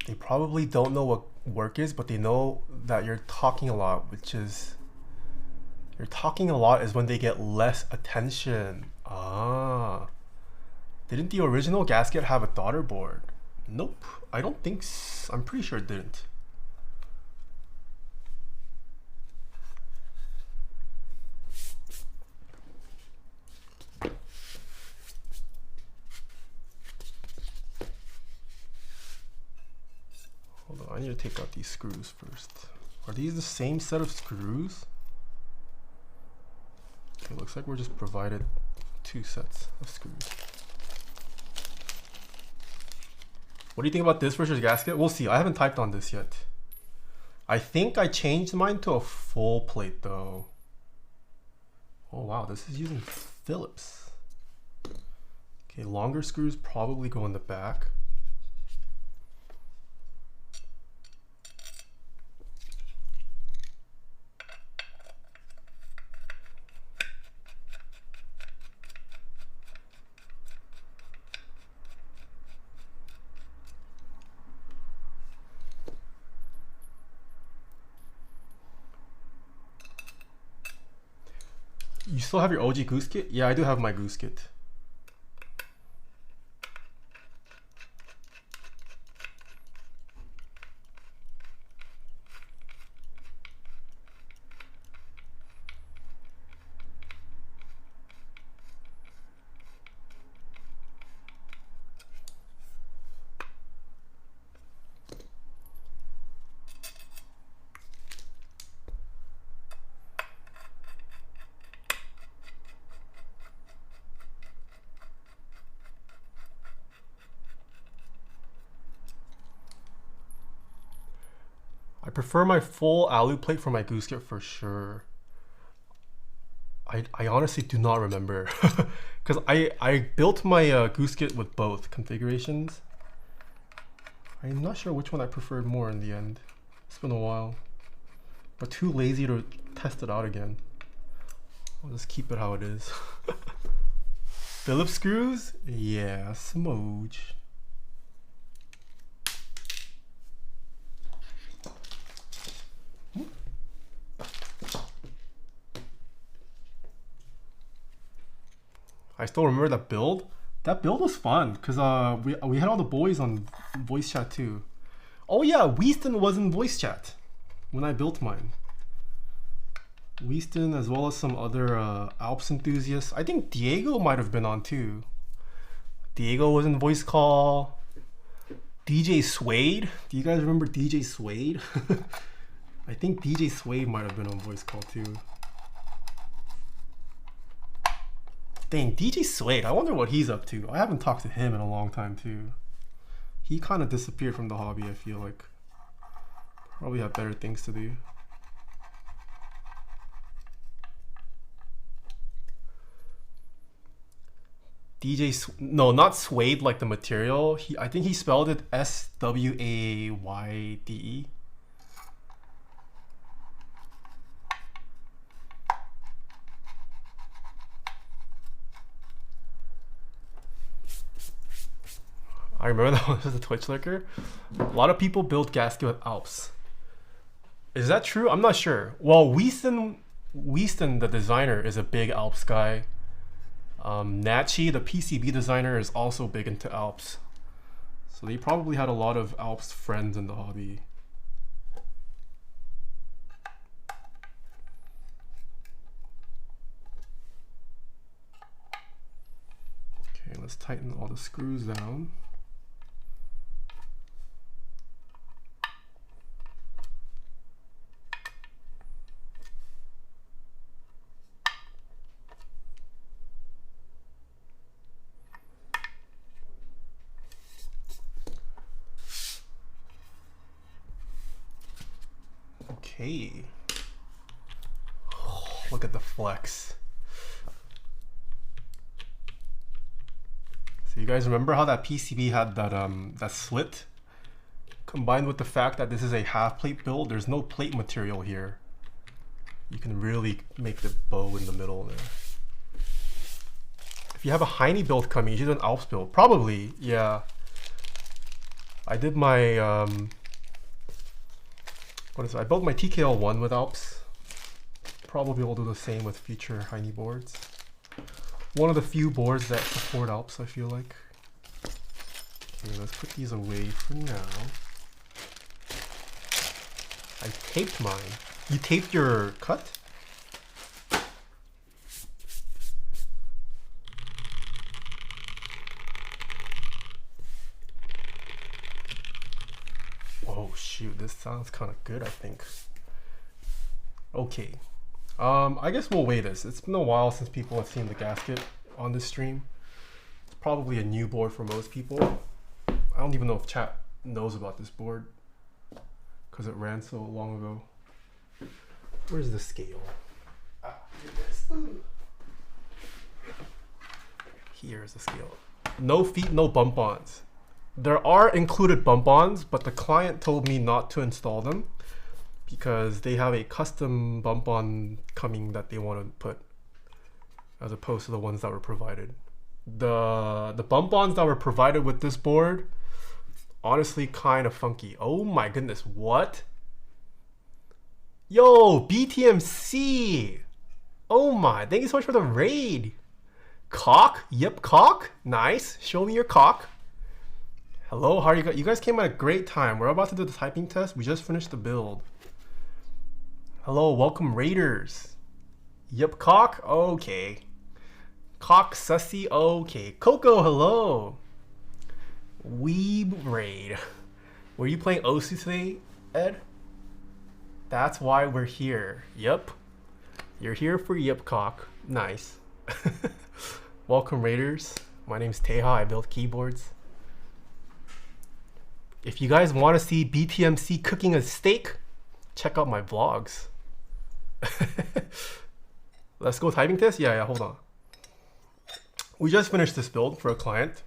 Speaker 1: They probably don't know what work is, but they know that you're talking a lot, which is, you're talking a lot is when they get less attention. Ah. Didn't the original gasket have a daughter board? Nope, I don't think so. I'm pretty sure it didn't. Hold on, I need to take out these screws first. Are these the same set of screws? Okay, looks like we're just provided 2 sets of screws. What do you think about this versus gasket? We'll see. I haven't typed on this yet. I think I changed mine to a full plate though. Oh wow, this is using Phillips. Okay, longer screws probably go in the back. You still have your OG goose kit? Yeah, I do have my goose kit. I prefer my full alu plate for my goose kit for sure. I honestly do not remember because I built my goose kit with both configurations. I'm not sure which one I preferred more in the end. It's been a while, but too lazy to test it out again. I'll just keep it how it is. Phillips screws? Yeah, smooch. I still remember that build. That build was fun because we had all the boys on voice chat too. Oh yeah, Weaston was in voice chat when I built mine. Weaston as well as some other Alps enthusiasts. I think Diego might have been on too. Diego was in voice call. DJ Suede. Do you guys remember DJ Suede? I think DJ Suede might have been on voice call too. Dang, DJ Suede, I wonder what he's up to. I haven't talked to him in a long time too. He kind of disappeared from the hobby, I feel like. Probably have better things to do. No, not Suede like the material. I think he spelled it S-W-A-Y-D-E. I remember that was a Twitch lurker. A lot of people build gasket with Alps. Is that true? I'm not sure. Well, Weaston, the designer, is a big Alps guy. Nachi, the PCB designer, is also big into Alps. So they probably had a lot of Alps friends in the hobby. Okay, let's tighten all the screws down. Okay. Oh, look at the flex. So you guys remember how that PCB had that that slit? Combined with the fact that this is a half plate build, there's no plate material here. You can really make the bow in the middle there. If you have a Heine build coming, you should do an Alps build. Probably, yeah. I did my what is it? I built my TKL1 with Alps. Probably will do the same with future Heine boards. One of the few boards that support Alps, I feel like. Okay, let's put these away for now. I taped mine. You taped your cut? Oh shoot, this sounds kind of good, I think. Okay. I guess we'll weigh this. It's been a while since people have seen the gasket on this stream. It's probably a new board for most people. I don't even know if chat knows about this board because it ran so long ago. Where's the scale? Ah, goodness. Here's the scale. No feet, no bump-ons. There are included bump-ons, but the client told me not to install them because they have a custom bump-on coming that they want to put, as opposed to the ones that were provided. The bump-ons that were provided with this board, honestly, kind of funky. Oh my goodness, what? Yo, BTMC! Oh my, thank you so much for the raid. Cock? Yep, cock. Nice. Show me your cock. Hello, how are you guys? You guys came at a great time. We're about to do the typing test. We just finished the build. Hello, welcome raiders. Yep, cock. Okay. Cock, sussy. Okay. Coco, hello. Weeb raid. Were you playing OSU today, Ed? That's why we're here. Yep. You're here for Yep Cock. Nice. Welcome raiders. My name's Taeha. I build keyboards. If you guys want to see BTMC cooking a steak, check out my vlogs. Let's go typing test? Yeah, hold on. We just finished this build for a client.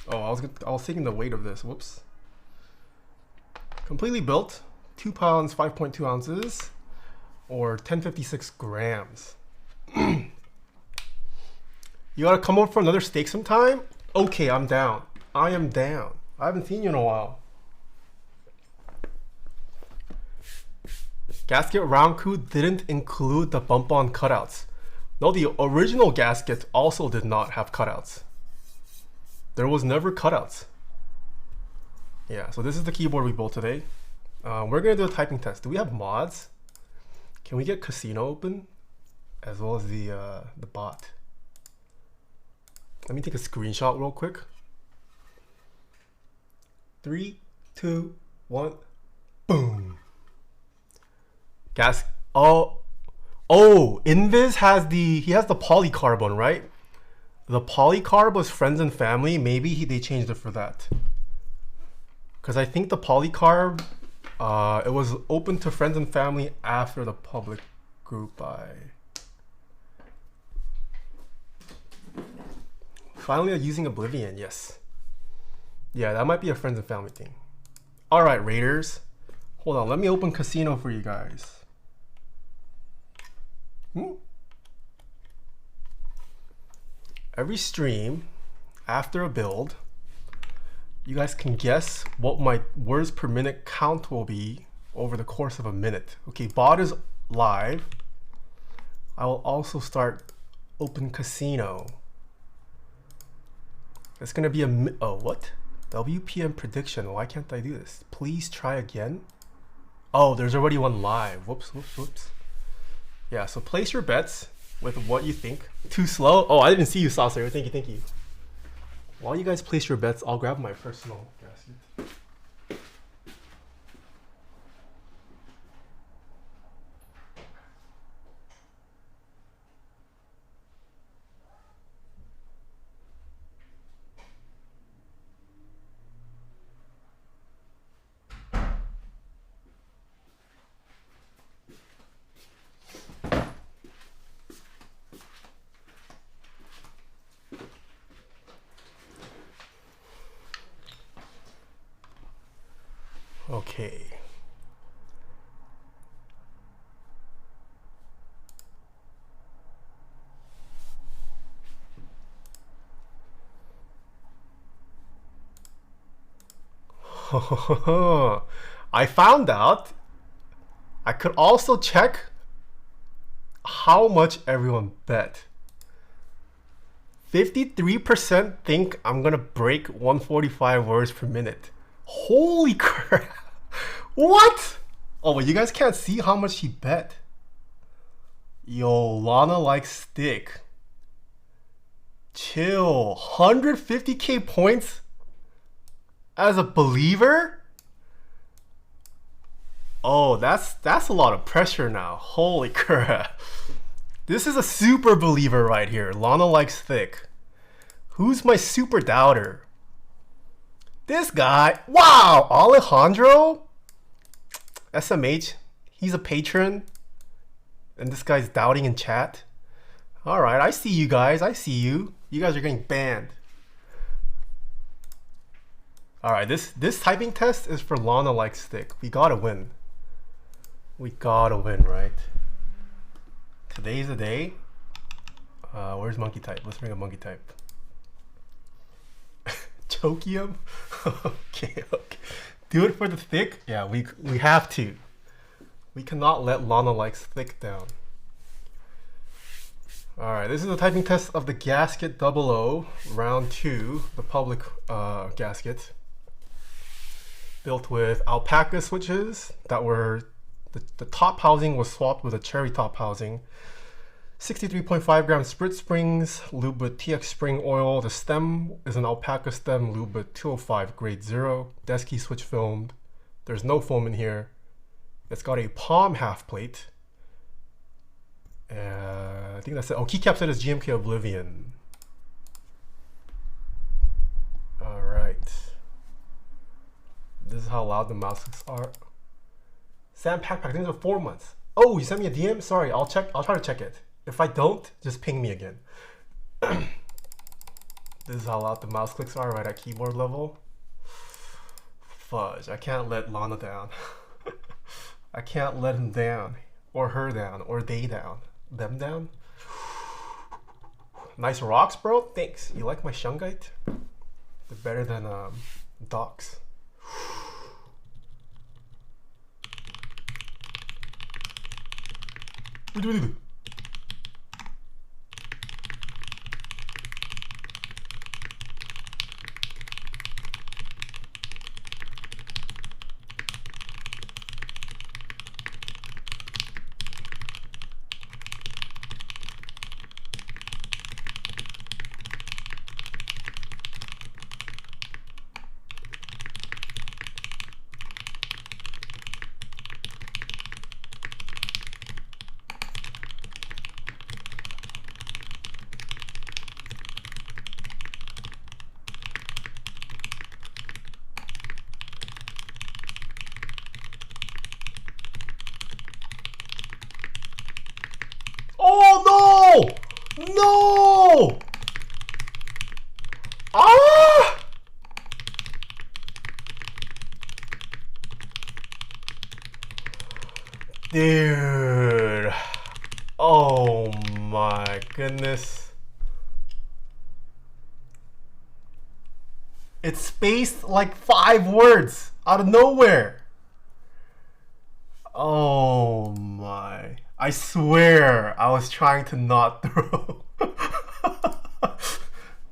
Speaker 1: Oh, I was taking the weight of this. Whoops. Completely built. 2 pounds, 5.2 ounces, or 1056 grams. You gotta come over for another steak sometime? Okay, I'm down. I am down. I haven't seen you in a while. Gasket round coup didn't include the bump-on cutouts. No, the original gaskets also did not have cutouts. There was never cutouts. Yeah, so this is the keyboard we built today. We're gonna do a typing test. Do we have mods? Can we get Casino open? As well as the bot. Let me take a screenshot real quick. 3, 2, 1, boom. Oh, Invis has he has the polycarb one, right? The polycarb was friends and family. Maybe they changed it for that. Because I think the polycarb, it was open to friends and family after the public group buy. Finally using Oblivion, yes. Yeah, that might be a friends and family thing. All right, raiders. Hold on, let me open Casino for you guys. Every stream, after a build, you guys can guess what my words per minute count will be over the course of a minute. Okay, bot is live. I will also start open Casino. It's gonna be what? WPM prediction. Why can't I do this? Please try again. Oh, there's already one live. Whoops. Yeah, so place your bets with what you think. Too slow? Oh, I didn't see you, Saucer. Thank you. While you guys place your bets, I'll grab my personal gasket. Okay. I found out I could also check how much everyone bet. 53% think I'm gonna break 145 words per minute. Holy crap. What? Oh, but you guys can't see how much he bet. Yo, Lana likes stick. Chill. 150k points as a believer? Oh, that's a lot of pressure now. Holy crap. This is a super believer right here. Lana likes thick. Who's my super doubter? This guy. Wow, Alejandro? SMH, he's a patron. And this guy's doubting in chat. Alright, I see you guys. I see you. You guys are getting banned. Alright, this typing test is for Lana like stick. We gotta win. We gotta win, right? Today's the day. Where's monkey type? Let's bring a monkey type. Chokium? Okay. Do it for the thick? Yeah, we have to. We cannot let Lana likes thick down. Alright, this is the typing test of the GSKT-00 round 2, the public gasket. Built with alpaca switches that were, the top housing was swapped with a cherry top housing. 63.5 gram SPRiT springs, lube with TX spring oil. The stem is an alpaca stem, lube with 205 grade 0. Deskey switch filmed. There's no foam in here. It's got a palm half plate. I think that's it. Oh, Keycaps said it's GMK Oblivion. Alright. This is how loud the mouse clicks are. Sam Pack, I think these are 4 months. Oh, you sent me a DM? Sorry, I'll check. I'll try to check it. If I don't, just ping me again. This is how loud the mouse clicks are right at keyboard level. Fudge, I can't let Lana down. I can't let him down, or her down, or they down. Them down. Nice rocks, bro. Thanks. You like my shungite? They're better than docks. Oh no! No! Ah! Dude. Oh my goodness. It spaced like 5 words out of nowhere. Oh my. I swear I was trying to not throw.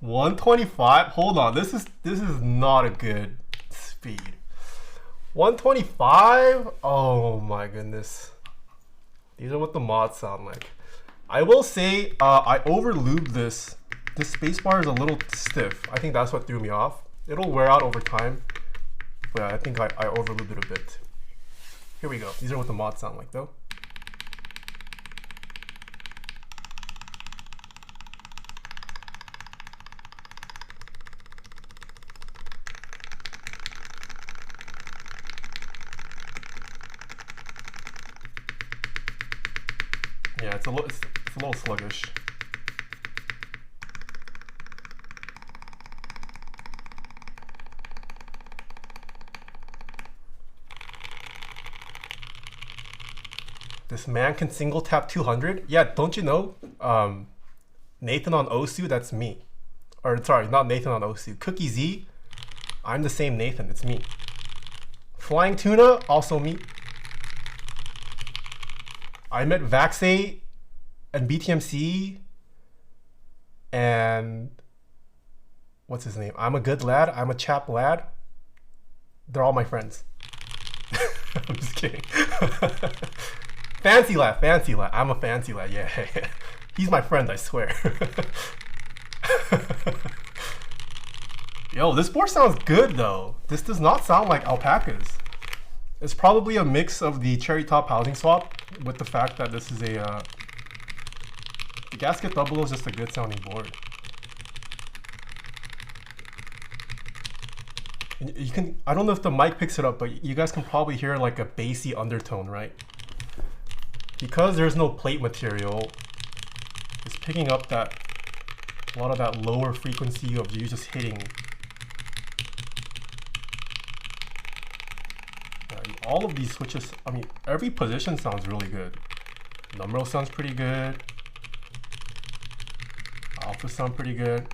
Speaker 1: 125? Hold on, this is not a good speed. 125? Oh my goodness. These are what the mods sound like. I will say I over lubed this. This spacebar is a little stiff. I think that's what threw me off. It'll wear out over time. But I think I over lubed it a bit. Here we go. These are what the mods sound like though. Yeah, it's a little sluggish. This man can single tap 200. Yeah, don't you know? Nathan on Osu, that's me. Or sorry, not Nathan on Osu. Cookie Z, I'm the same Nathan. It's me. Flying Tuna, also me. I met Vaxay and BTMC and what's his name? I'm a good lad. I'm a chap lad. They're all my friends. I'm just kidding. Fancy lad, fancy lad. I'm a fancy lad. Yeah, he's my friend. I swear. Yo, this board sounds good though. This does not sound like alpacas. It's probably a mix of the cherry top housing swap with the fact that this is a the GSKT-00 is just a good sounding board. And you can, I don't know if the mic picks it up, but you guys can probably hear like a bassy undertone, right? Because there's no plate material, it's picking up that A lot of that lower frequency of you just hitting. All of these switches, I mean, every position sounds really good. Numeral sounds pretty good. Alpha sound pretty good.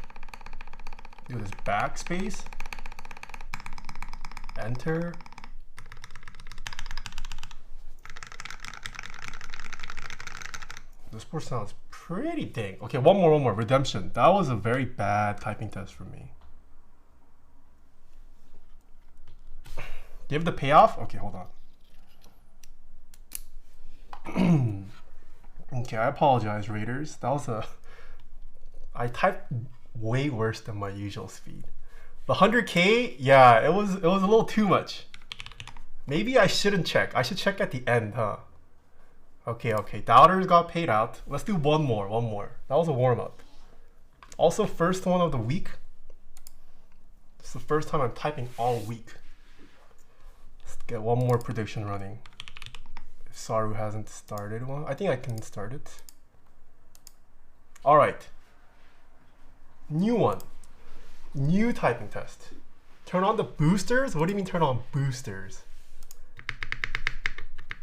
Speaker 1: Look at this backspace. Enter. This part sounds pretty dang. Okay, one more. Redemption. That was a very bad typing test for me. Give the payoff? Okay, hold on. Okay, I apologize, Raiders. That was I typed way worse than my usual speed. The 100K, yeah, it was a little too much. Maybe I shouldn't check. I should check at the end, huh? Okay. Doubters got paid out. Let's do one more. That was a warm-up. Also, first one of the week. It's the first time I'm typing all week. Let's get one more prediction running. If Saru hasn't started one, I think I can start it. All right. New one. New typing test. Turn on the boosters? What do you mean turn on boosters?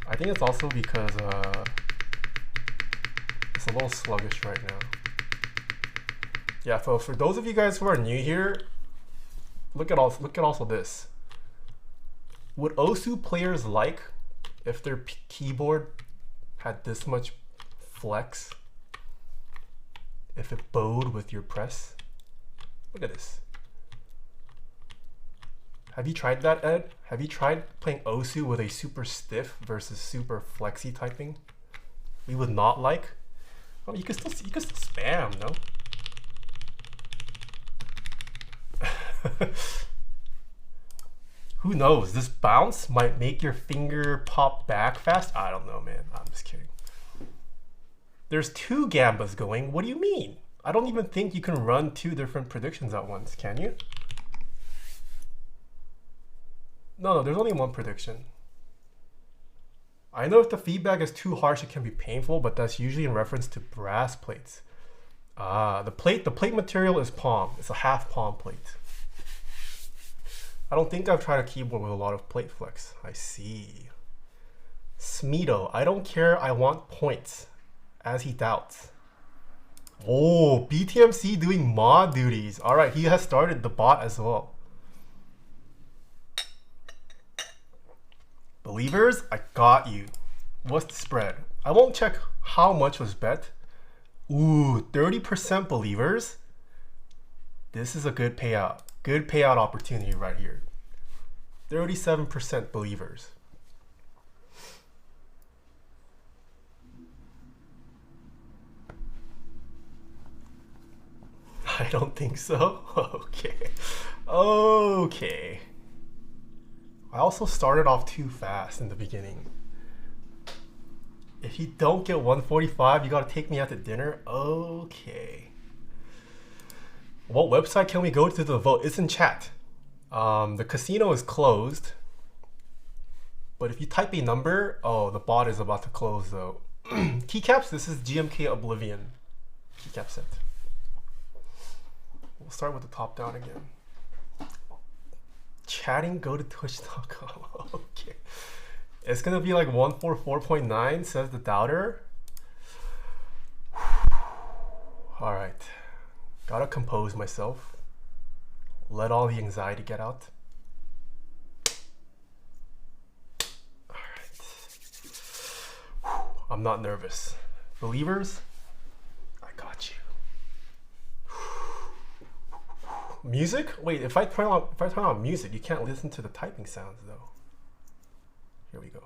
Speaker 1: I think it's also because it's a little sluggish right now. Yeah, so for those of you guys who are new here, look at also this. Would OSU players like if their keyboard had this much flex? If it bowed with your press? Look at this. Have you tried that, Ed? Have you tried playing OSU with a super stiff versus super flexy typing? We would not like. Oh, you can still spam, no? Who knows? This bounce might make your finger pop back fast. I don't know, man. I'm just kidding. There's 2 gambas going. What do you mean? I don't even think you can run 2 different predictions at once, can you? No, there's only 1 prediction. I know if the feedback is too harsh, it can be painful, but that's usually in reference to brass plates. The plate material is palm. It's a half palm plate. I don't think I've tried a keyboard with a lot of plate flex. I see. Smeedo, I don't care, I want points. As he doubts. Oh, BTMC doing mod duties. All right, he has started the bot as well. Believers, I got you. What's the spread? I won't check how much was bet. Ooh, 30% believers. This is a good payout. Good payout opportunity right here. 37% believers. I don't think so. Okay. I also started off too fast in the beginning. If you don't get 145, you gotta take me out to dinner. Okay. What website can we go to vote? It's in chat. The casino is closed. But if you type a number, oh, the bot is about to close though. Keycaps, this is GMK Oblivion. Keycap set. We'll start with the top down again. Chatting, go to twitch.com. Okay. It's gonna be like 144.9, says the doubter. All right. Gotta compose myself. Let all the anxiety get out. All right. I'm not nervous. Believers, I got you. Music? Wait, if I turn on music, you can't listen to the typing sounds though. Here we go.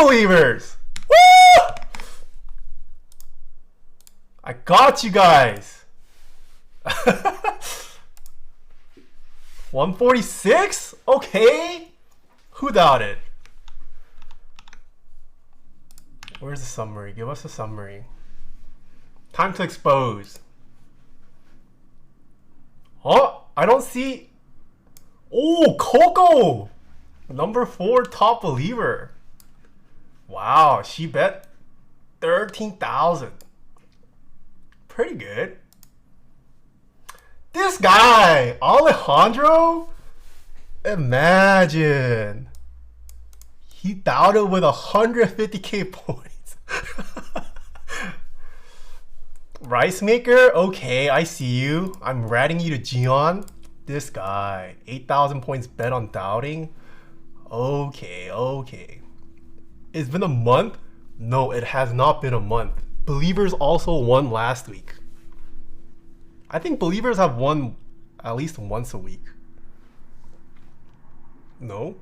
Speaker 1: believers! Woo! I got you guys. 146? Okay. Who doubted? Where's the summary? Give us a summary. Time to expose. Oh, I don't see. Oh, Coco! Number 4 top believer. Wow, she bet 13,000. Pretty good. This guy, Alejandro, imagine. He doubted with 150k points. Rice maker, okay, I see you. I'm ratting you to Gion. This guy, 8,000 points bet on doubting. Okay, okay. It's been a month? No, it has not been a month. Believers also won last week. I think believers have won at least once a week. No?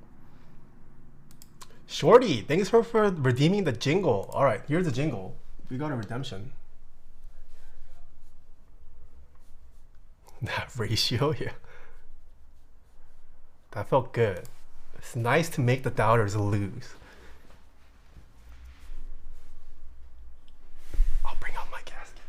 Speaker 1: Shorty, thanks for redeeming the jingle. Alright, here's the jingle. We got a redemption. That ratio, yeah. That felt good. It's nice to make the doubters lose. I'll bring out my casket.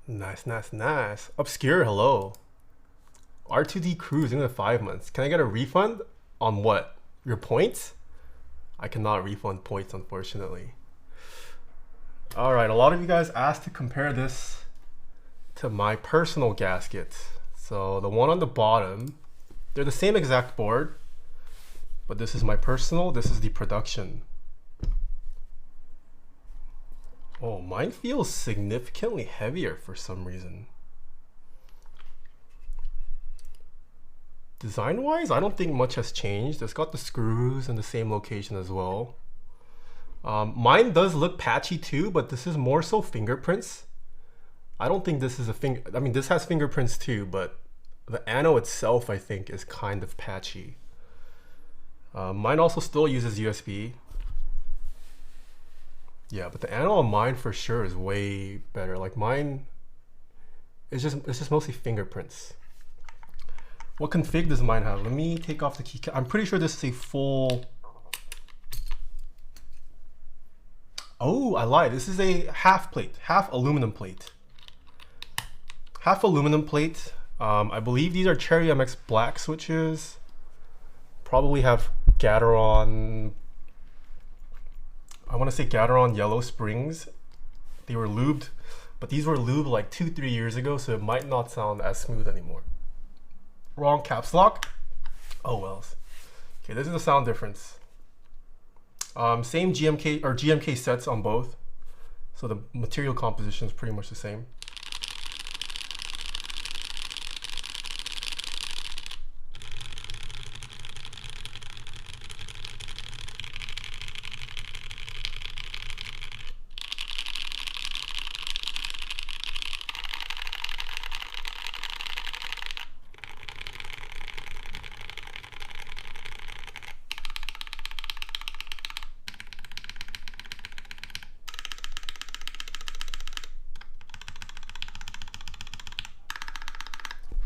Speaker 1: Nice, nice, nice. Obscure, hello. R2D cruise in the 5 months. Can I get a refund on what? Your points? I cannot refund points, unfortunately. All right, a lot of you guys asked to compare this to my personal gasket. So the one on the bottom, they're the same exact board, but this is my personal, this is the production. Oh, mine feels significantly heavier for some reason. Design-wise, I don't think much has changed. It's got the screws in the same location as well. Mine does look patchy too, but this is more so fingerprints. I don't think this is a finger. I mean, this has fingerprints too, but the ano itself, I think, is kind of patchy. Mine also still uses USB. Yeah, but the ano on mine for sure is way better. Like mine, it's just mostly fingerprints. What config does mine have? Let me take off the keycap. I'm pretty sure this is a full. Oh, I lied. This is a half plate, half aluminum plate. Half aluminum plate. I believe these are Cherry MX black switches. Probably have Gateron. I want to say Gateron yellow springs. They were lubed, but these were lubed like 2-3 years ago, so it might not sound as smooth anymore. Wrong caps lock. Oh wells. Okay, this is the sound difference. Same GMK sets on both, so the material composition is pretty much the same.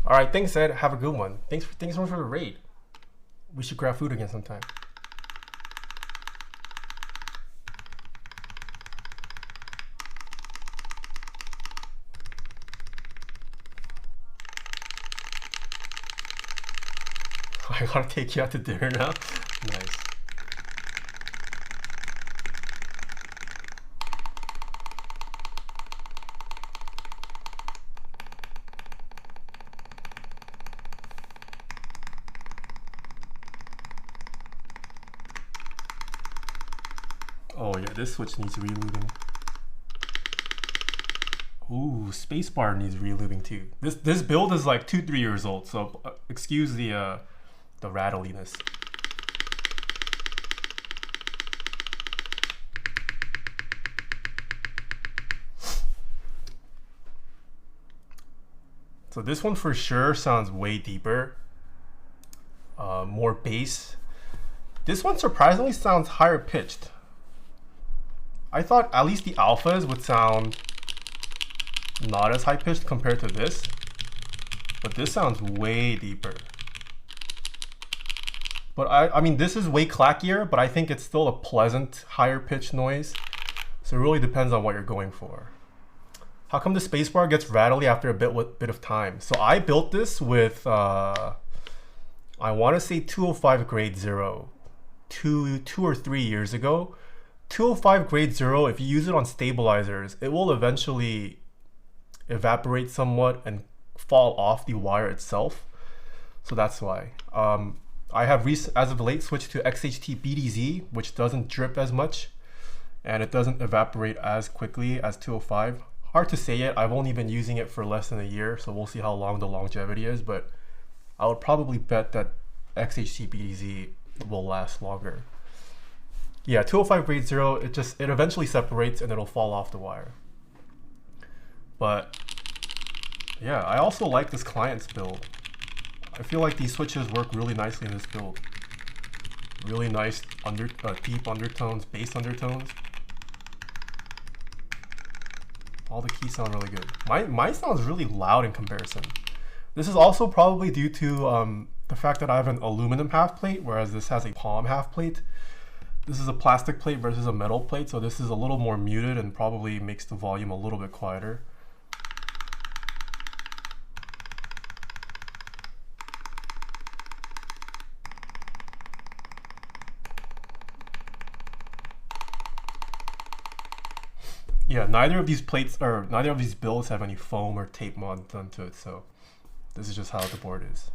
Speaker 1: All right, thanks Ed. Have a good one. Thanks for the raid. We should grab food again sometime. I gotta take you out to dinner now. Nice. Oh yeah, this switch needs rebooting. Ooh, spacebar needs relubing too. This build is like 2-3 years old, so excuse the rattliness. So this one for sure sounds way deeper, more bass. This one surprisingly sounds higher pitched. I thought at least the alphas would sound not as high pitched compared to this, but this sounds way deeper. But I mean, this is way clackier, but I think it's still a pleasant higher pitched noise. So it really depends on what you're going for. How come the spacebar gets rattly after a bit of time? So I built this with, I want to say 205 grade 0, two or 3 years ago. 205 grade 0, if you use it on stabilizers, it will eventually evaporate somewhat and fall off the wire itself. So that's why. I have as of late switched to XHT BDZ, which doesn't drip as much and it doesn't evaporate as quickly as 205. Hard to say yet. I've only been using it for less than a year, so we'll see how long the longevity is, but I would probably bet that XHT BDZ will last longer. Yeah, 205 grade 0, it eventually separates and it'll fall off the wire. But yeah, I also like this client's build. I feel like these switches work really nicely in this build. Really nice deep undertones, bass undertones. All the keys sound really good. Mine sounds really loud in comparison. This is also probably due to the fact that I have an aluminum half plate, whereas this has a palm half plate. This is a plastic plate versus a metal plate, so this is a little more muted and probably makes the volume a little bit quieter. Yeah, neither of these builds have any foam or tape mod done to it, so this is just how the board is.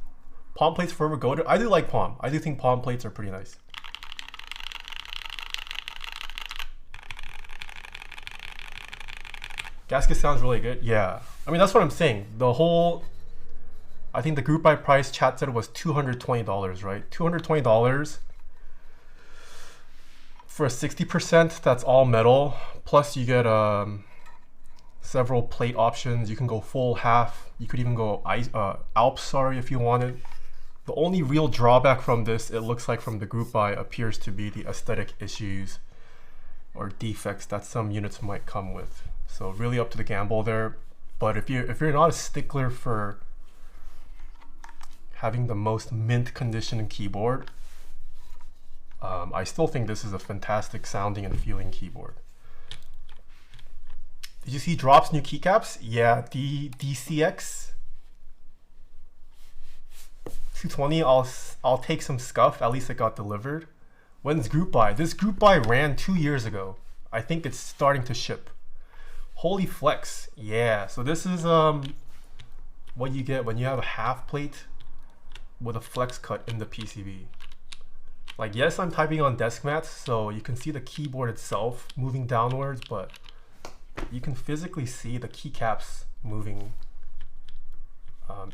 Speaker 1: Palm plates forever goated. I do like palm. I do think palm plates are pretty nice. Gasket sounds really good. Yeah, I mean that's what I'm saying. I think the group buy price chat said was $220, right? $220 for a 60%. That's all metal. Plus you get several plate options. You can go full, half. You could even go Alps, sorry, if you wanted. The only real drawback from this, it looks like from the group buy, appears to be the aesthetic issues or defects that some units might come with. So really up to the gamble there. But if you're not a stickler for having the most mint condition keyboard, I still think this is a fantastic sounding and feeling keyboard. Did you see Drop's new keycaps? Yeah, DCX 220. I'll take some scuff. At least it got delivered. When's group buy? This group buy ran 2 years ago. I think it's starting to ship. Holy flex. Yeah, so this is what you get when you have a half plate with a flex cut in the PCB. Like, yes, I'm typing on desk mats, so you can see the keyboard itself moving downwards, but you can physically see the keycaps moving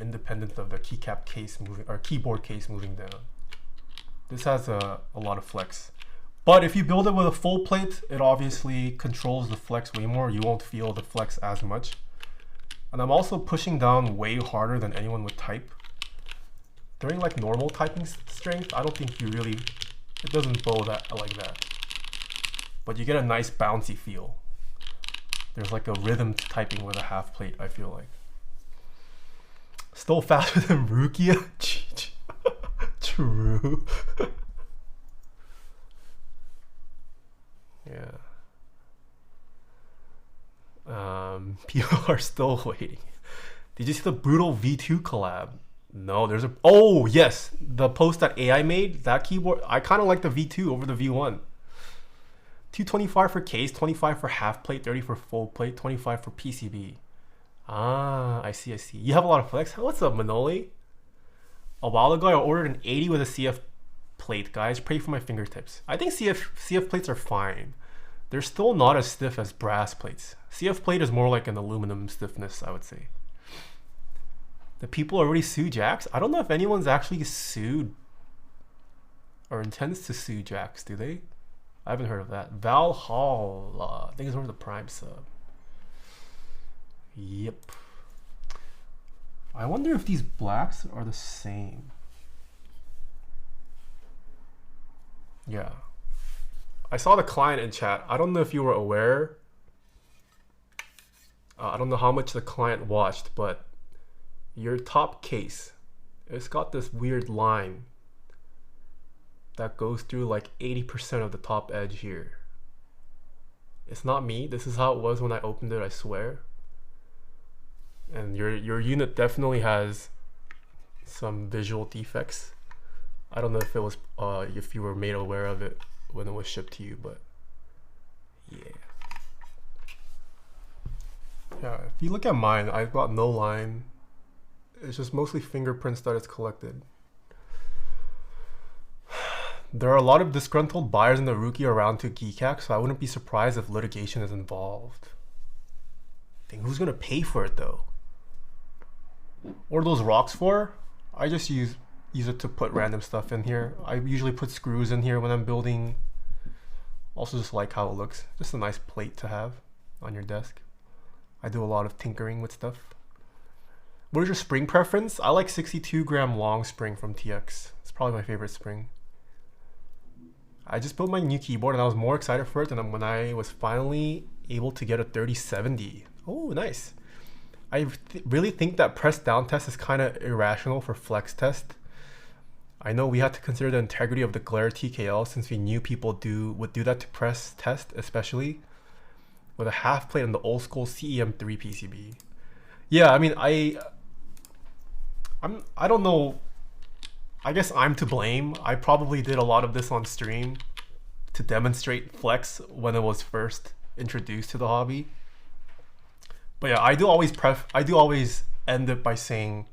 Speaker 1: independent of the keycap case moving, or keyboard case moving down. This has a lot of flex. But if you build it with a full plate, it obviously controls the flex way more. You won't feel the flex as much. And I'm also pushing down way harder than anyone would type. During like normal typing strength, I don't think it doesn't bow that like that. But you get a nice bouncy feel. There's like a rhythm to typing with a half plate, I feel like. Still faster than Rukia? True. Yeah. People are still waiting. Did you see the Brutal V2 collab? No, there's oh yes, the post that AI made, that keyboard, I kind of like the V2 over the V1. 225 for case, 25 for half plate, 30 for full plate, 25 for PCB. Ah, I see. You have a lot of flex. What's up, Manoli? A while ago, I ordered an 80 with a CF plate, guys. Pray for my fingertips. I think CF plates are fine. they're still not as stiff as brass plates. CF plate is more like an aluminum stiffness, I would say. The people already sue Jax? I don't know if anyone's actually sued or intends to sue Jax, do they? I haven't heard of that. Valhalla, I think it's one of the Prime sub. Yep. I wonder if these blacks are the same. Yeah. I saw the client in chat. I don't know if you were aware. I don't know how much the client watched, but your top case, it's got this weird line that goes through like 80% of the top edge here. It's not me. This is how it was when I opened it, I swear. And your unit definitely has some visual defects. I don't know if it was if you were made aware of it when it was shipped to you, but yeah. Yeah, if you look at mine, I've got no line. It's just mostly fingerprints that it's collected. There are a lot of disgruntled buyers in the rookie around to Keycaps, so I wouldn't be surprised if litigation is involved. Dang, who's gonna pay for it though? What are those rocks for? I just use it to put random stuff in here. I usually put screws in here when I'm building. Also just like how it looks. Just a nice plate to have on your desk. I do a lot of tinkering with stuff. What is your spring preference? I like 62 gram long spring from TX. It's probably my favorite spring. I just built my new keyboard and I was more excited for it than when I was finally able to get a 3070. Oh, nice. I really think that press down test is kind of irrational for flex test. I know we had to consider the integrity of the glare TKL since we knew people would do that to press test, especially with a half plate on the old school CEM3 PCB. Yeah, I mean, I don't know. I guess I'm to blame. I probably did a lot of this on stream to demonstrate flex when it was first introduced to the hobby. But yeah, I do always end it by saying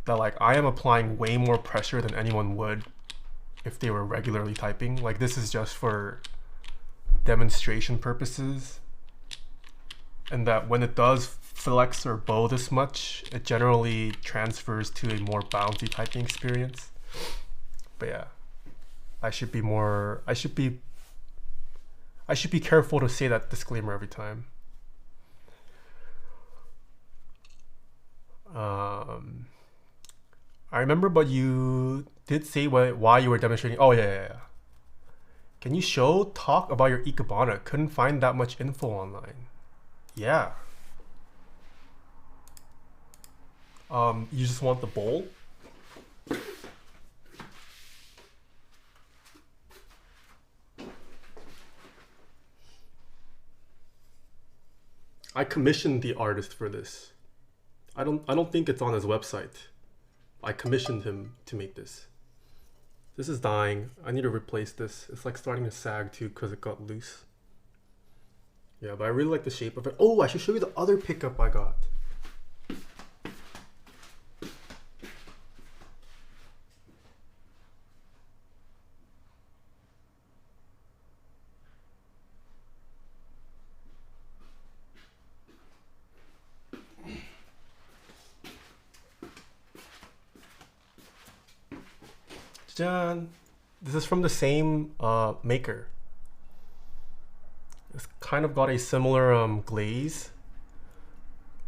Speaker 1: that like I am applying way more pressure than anyone would if they were regularly typing. Like this is just for demonstration purposes, and that when it does flex or bow this much, it generally transfers to a more bouncy typing experience. But yeah, I should be careful to say that disclaimer every time. I remember, but you did say why you were demonstrating. Oh yeah. Can you talk about your Ikebana? Couldn't find that much info online. Yeah. You just want the bowl? I commissioned the artist for this. I don't think it's on his website. I commissioned him to make this. This is dying. I need to replace this. It's like starting to sag too because it got loose. Yeah, but I really like the shape of it. Oh, I should show you the other pickup I got. John, this is from the same maker. It's kind of got a similar glaze,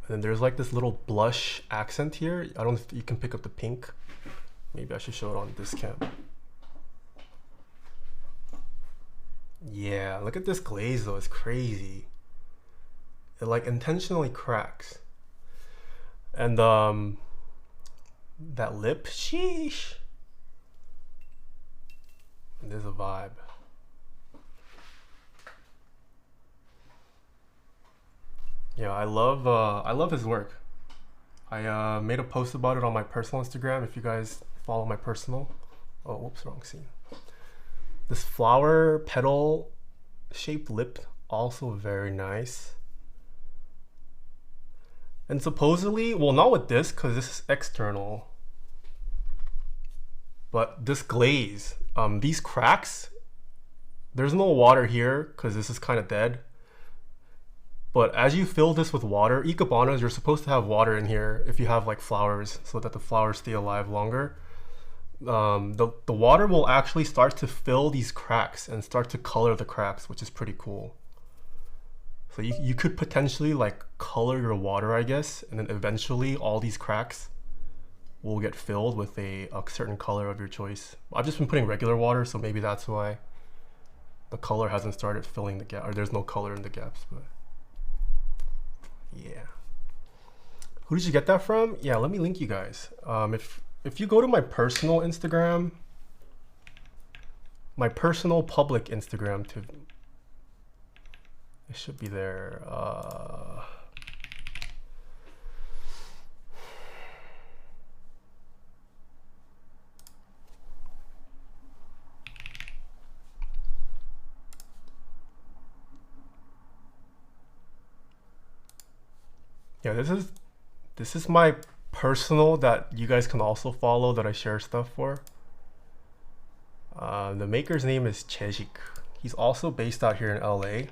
Speaker 1: and then there's like this little blush accent here. I don't know if you can pick up the pink. Maybe I should show it on this cam. Yeah, look at this glaze though, it's crazy. It like intentionally cracks. And that lip, sheesh. There's a vibe. Yeah, I love his work. I made a post about it on my personal Instagram. If you guys follow my personal. Oh, whoops, wrong scene. This flower petal shaped lip, also very nice. And supposedly, well, not with this because this is external, but this glaze, these cracks, There's no water here because this is kind of dead. But as you fill this with water, ikebanas, you're supposed to have water in here if you have like flowers so that the flowers stay alive longer. The water will actually start to fill these cracks and start to color the cracks, which is pretty cool. So you could potentially like color your water, I guess, and then eventually all these cracks will get filled with a certain color of your choice. I've just been putting regular water, so maybe that's why the color hasn't started filling the gap, or there's no color in the gaps. But yeah. Who did you get that from? Yeah, let me link you guys. If you go to my personal Instagram, my personal public Instagram, to it should be there. Yeah, this is my personal that you guys can also follow, that I share stuff for. The maker's name is Chejik. He's also based out here in LA.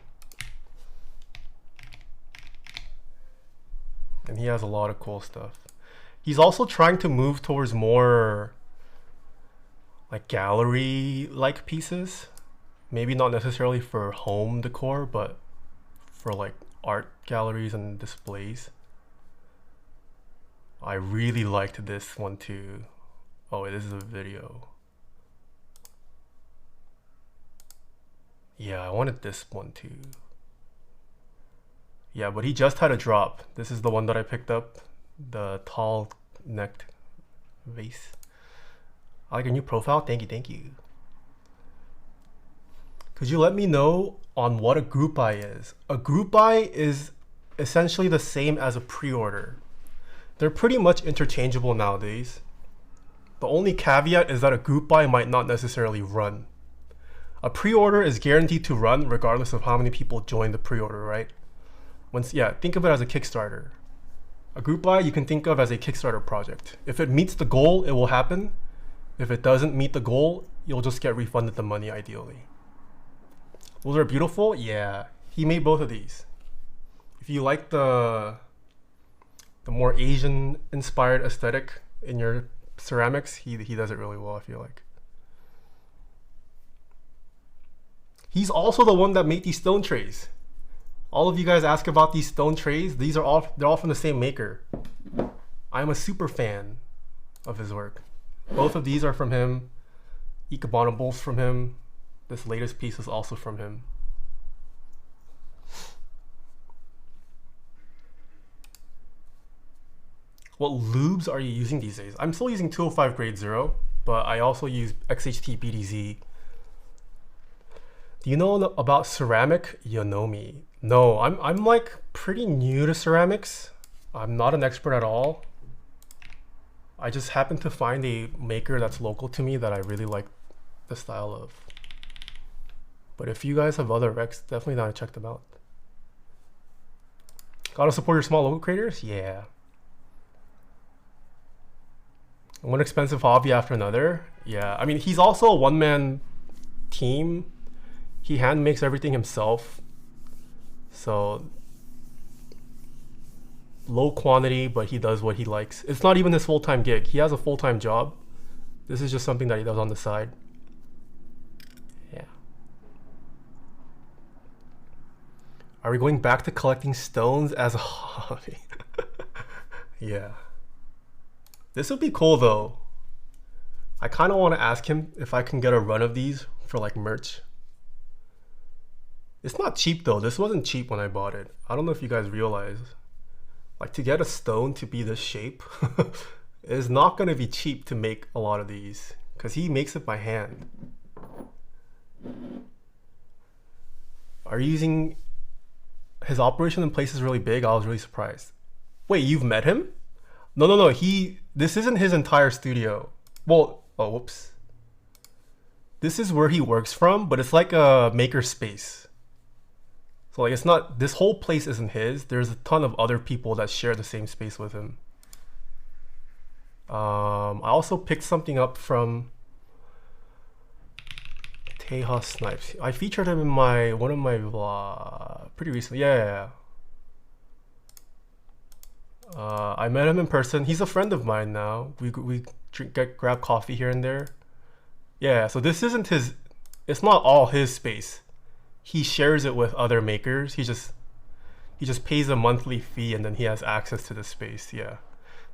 Speaker 1: And he has a lot of cool stuff. He's also trying to move towards more like gallery-like pieces. Maybe not necessarily for home decor, but for like art galleries and displays. I really liked this one too. Oh wait, this is a video. Yeah, I wanted this one too. Yeah, but he just had a drop. This is the one that I picked up. The tall necked vase. I like your new profile. Thank you, thank you. Could you let me know on what a group buy is? A group buy is essentially the same as a pre-order. They're pretty much interchangeable nowadays. The only caveat is that a group buy might not necessarily run. A pre-order is guaranteed to run regardless of how many people join the pre-order, right? Think of it as a Kickstarter. A group buy you can think of as a Kickstarter project. If it meets the goal, it will happen. If it doesn't meet the goal, you'll just get refunded the money ideally. Those are beautiful? Yeah, he made both of these. If you like the more Asian inspired aesthetic in your ceramics, he does it really well, I feel like. He's also the one that made these stone trays. All of you guys ask about these stone trays. They're all from the same maker. I'm a super fan of his work. Both of these are from him. Ikebana bowls from him. This latest piece is also from him. What lubes are you using these days? I'm still using 205 grade 0, but I also use XHT BDZ. Do you know about ceramic? You know me. No, I'm like pretty new to ceramics. I'm not an expert at all. I just happened to find a maker that's local to me that I really like the style of. But if you guys have other recs, definitely down to check them out. Gotta support your small local creators? Yeah. One expensive hobby after another? Yeah, I mean, he's also a one-man team. He hand makes everything himself. So low quantity, but he does what he likes. It's not even his full-time gig. He has a full-time job. This is just something that he does on the side. Yeah. Are we going back to collecting stones as a hobby? Yeah. This would be cool though. I kind of want to ask him if I can get a run of these for like merch. It's not cheap though. This wasn't cheap when I bought it. I don't know if you guys realize. Like to get a stone to be this shape is not going to be cheap to make a lot of these because he makes it by hand. Are you using his operation in place is really big? I was really surprised. Wait, you've met him? No. This isn't his entire studio. Well, oh, whoops. This is where he works from, but it's like a maker space. So like it's not, this whole place isn't his. There's a ton of other people that share the same space with him. I also picked something up from Taeha Snipes. I featured him in one of my vlogs pretty recently. Yeah. I met him in person. He's a friend of mine now. We grab coffee here and there. Yeah, so this isn't his. It's not all his space. He shares it with other makers. He just pays a monthly fee and then he has access to the space. Yeah,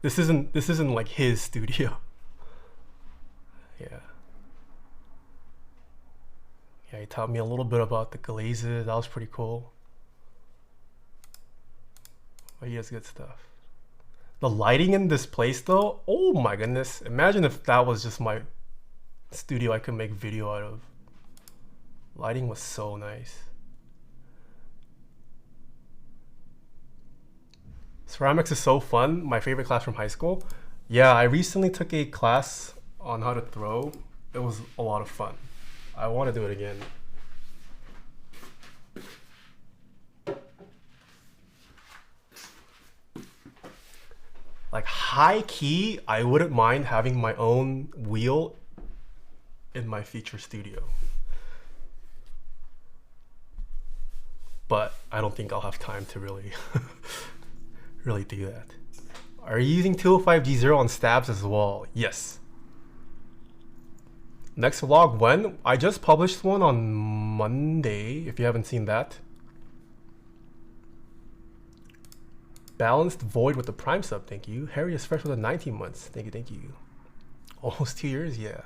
Speaker 1: this isn't like his studio. Yeah. Yeah, he taught me a little bit about the glazes. That was pretty cool. But he has good stuff. The lighting in this place though, oh my goodness. Imagine if that was just my studio I could make video out of. Lighting was so nice. Ceramics is so fun. My favorite class from high school. Yeah, I recently took a class on how to throw. It was a lot of fun. I want to do it again. Like high key, I wouldn't mind having my own wheel in my feature studio. But I don't think I'll have time to really really do that. Are you using 205G0 on stabs as well? Yes. Next vlog when? I just published one on Monday, if you haven't seen that. Balanced Void with the Prime sub, thank you. Harry is fresh with the 19 months, thank you. Almost 2 years, yeah.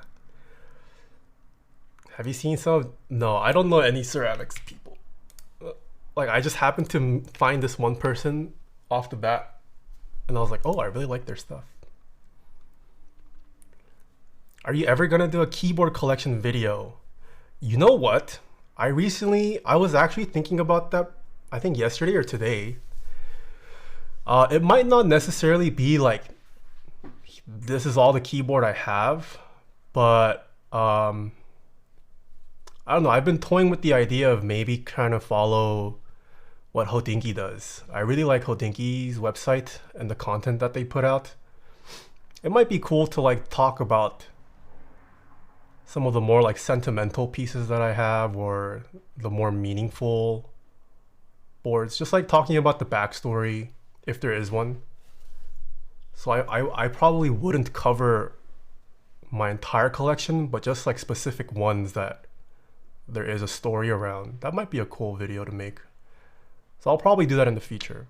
Speaker 1: Have you seen some? No, I don't know any ceramics people. Like I just happened to find this one person off the bat and I was like, oh, I really like their stuff. Are you ever gonna do a keyboard collection video? You know what? I was actually thinking about that, I think yesterday or today. It might not necessarily be like, this is all the keyboard I have, but I don't know, I've been toying with the idea of maybe kind of follow what Hodinkee does. I really like Hodinkee's website and the content that they put out. It might be cool to like talk about some of the more like sentimental pieces that I have or the more meaningful boards, just like talking about the backstory if there is one. So I probably wouldn't cover my entire collection, but just like specific ones that there is a story around. That might be a cool video to make. So I'll probably do that in the future.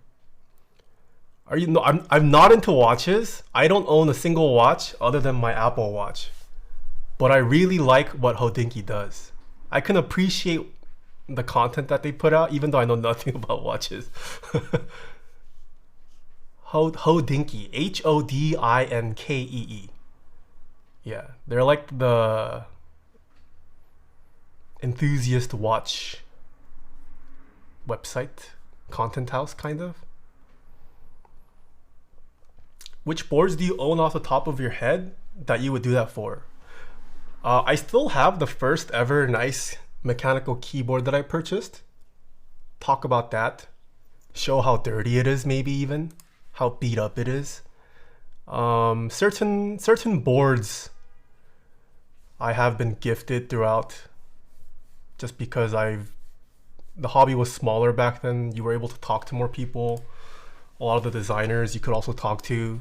Speaker 1: Are you? No, I'm not into watches. I don't own a single watch other than my Apple Watch. But I really like what Hodinkee does. I can appreciate the content that they put out, even though I know nothing about watches. Hodinkee, Hodinkee. Yeah, they're like the enthusiast watch website, content house kind of. Which boards do you own off the top of your head that you would do that for? I still have the first ever nice mechanical keyboard that I purchased. Talk about that. Show how dirty it is, maybe even. How beat up it is. Certain boards I have been gifted throughout just because the hobby was smaller back then. You were able to talk to more people. A lot of the designers you could also talk to.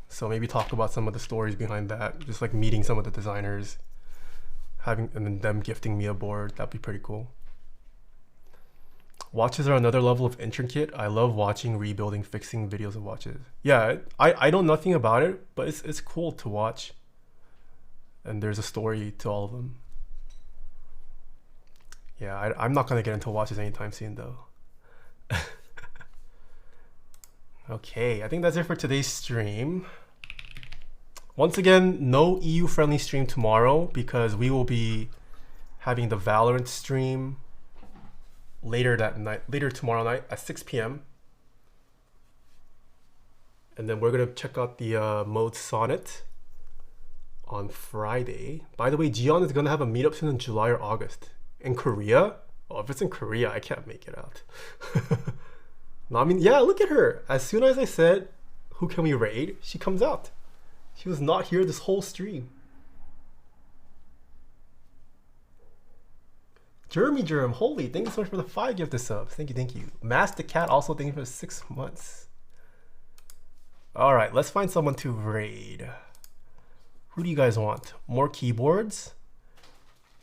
Speaker 1: So maybe talk about some of the stories behind that. Just like meeting some of the designers. And then them gifting me a board. That'd be pretty cool. Watches are another level of intricate. I love watching, rebuilding, fixing videos of watches. Yeah, I know nothing about it, but it's cool to watch. And there's a story to all of them. Yeah, I'm not gonna get into watches anytime soon though. Okay, I think that's it for today's stream. Once again, no EU friendly stream tomorrow because we will be having the Valorant stream later tomorrow night at 6 p.m. And then we're gonna check out the Mode Sonnet on Friday. By the way, Gion is gonna have a meetup soon in July or August. In Korea? Oh, if it's in Korea, I can't make it out. No, I mean, yeah, look at her. As soon as I said, who can we raid? She comes out. She was not here this whole stream. Jeremy Germ, holy, thank you so much for the 5 gifted subs. Thank you, thank you. Master Cat, also thank you for the 6 months. All right, let's find someone to raid. Who do you guys want? More keyboards?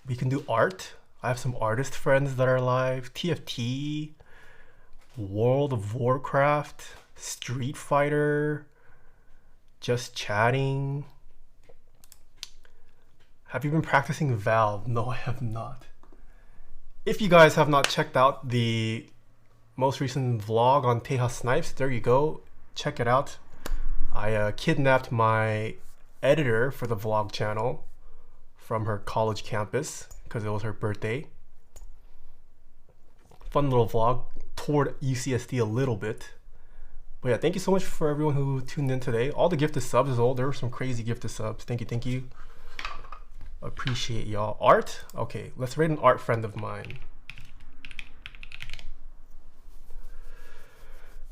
Speaker 1: We can do art. I have some artist friends that are live. TFT, World of Warcraft, Street Fighter, Just Chatting. Have you been practicing Valve? No, I have not. If you guys have not checked out the most recent vlog on Taeha Snipes, there you go. Check it out. I kidnapped my editor for the vlog channel from her college campus because it was her birthday. Fun little vlog. Toured UCSD a little bit. But yeah, thank you so much for everyone who tuned in today. All the gifted subs as well. There were some crazy gifted subs. Thank you, thank you. Appreciate y'all. Art? Okay, let's rate an art friend of mine.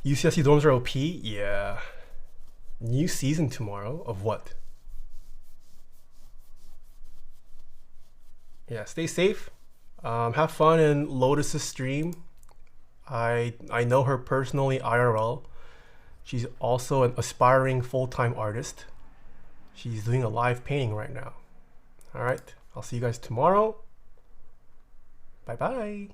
Speaker 1: UCSD dorms are OP? Yeah. New season tomorrow of what? Yeah, stay safe. Have fun in Lotus's stream. I know her personally IRL. She's also an aspiring full-time artist. She's doing a live painting right now. All right, I'll see you guys tomorrow. Bye-bye.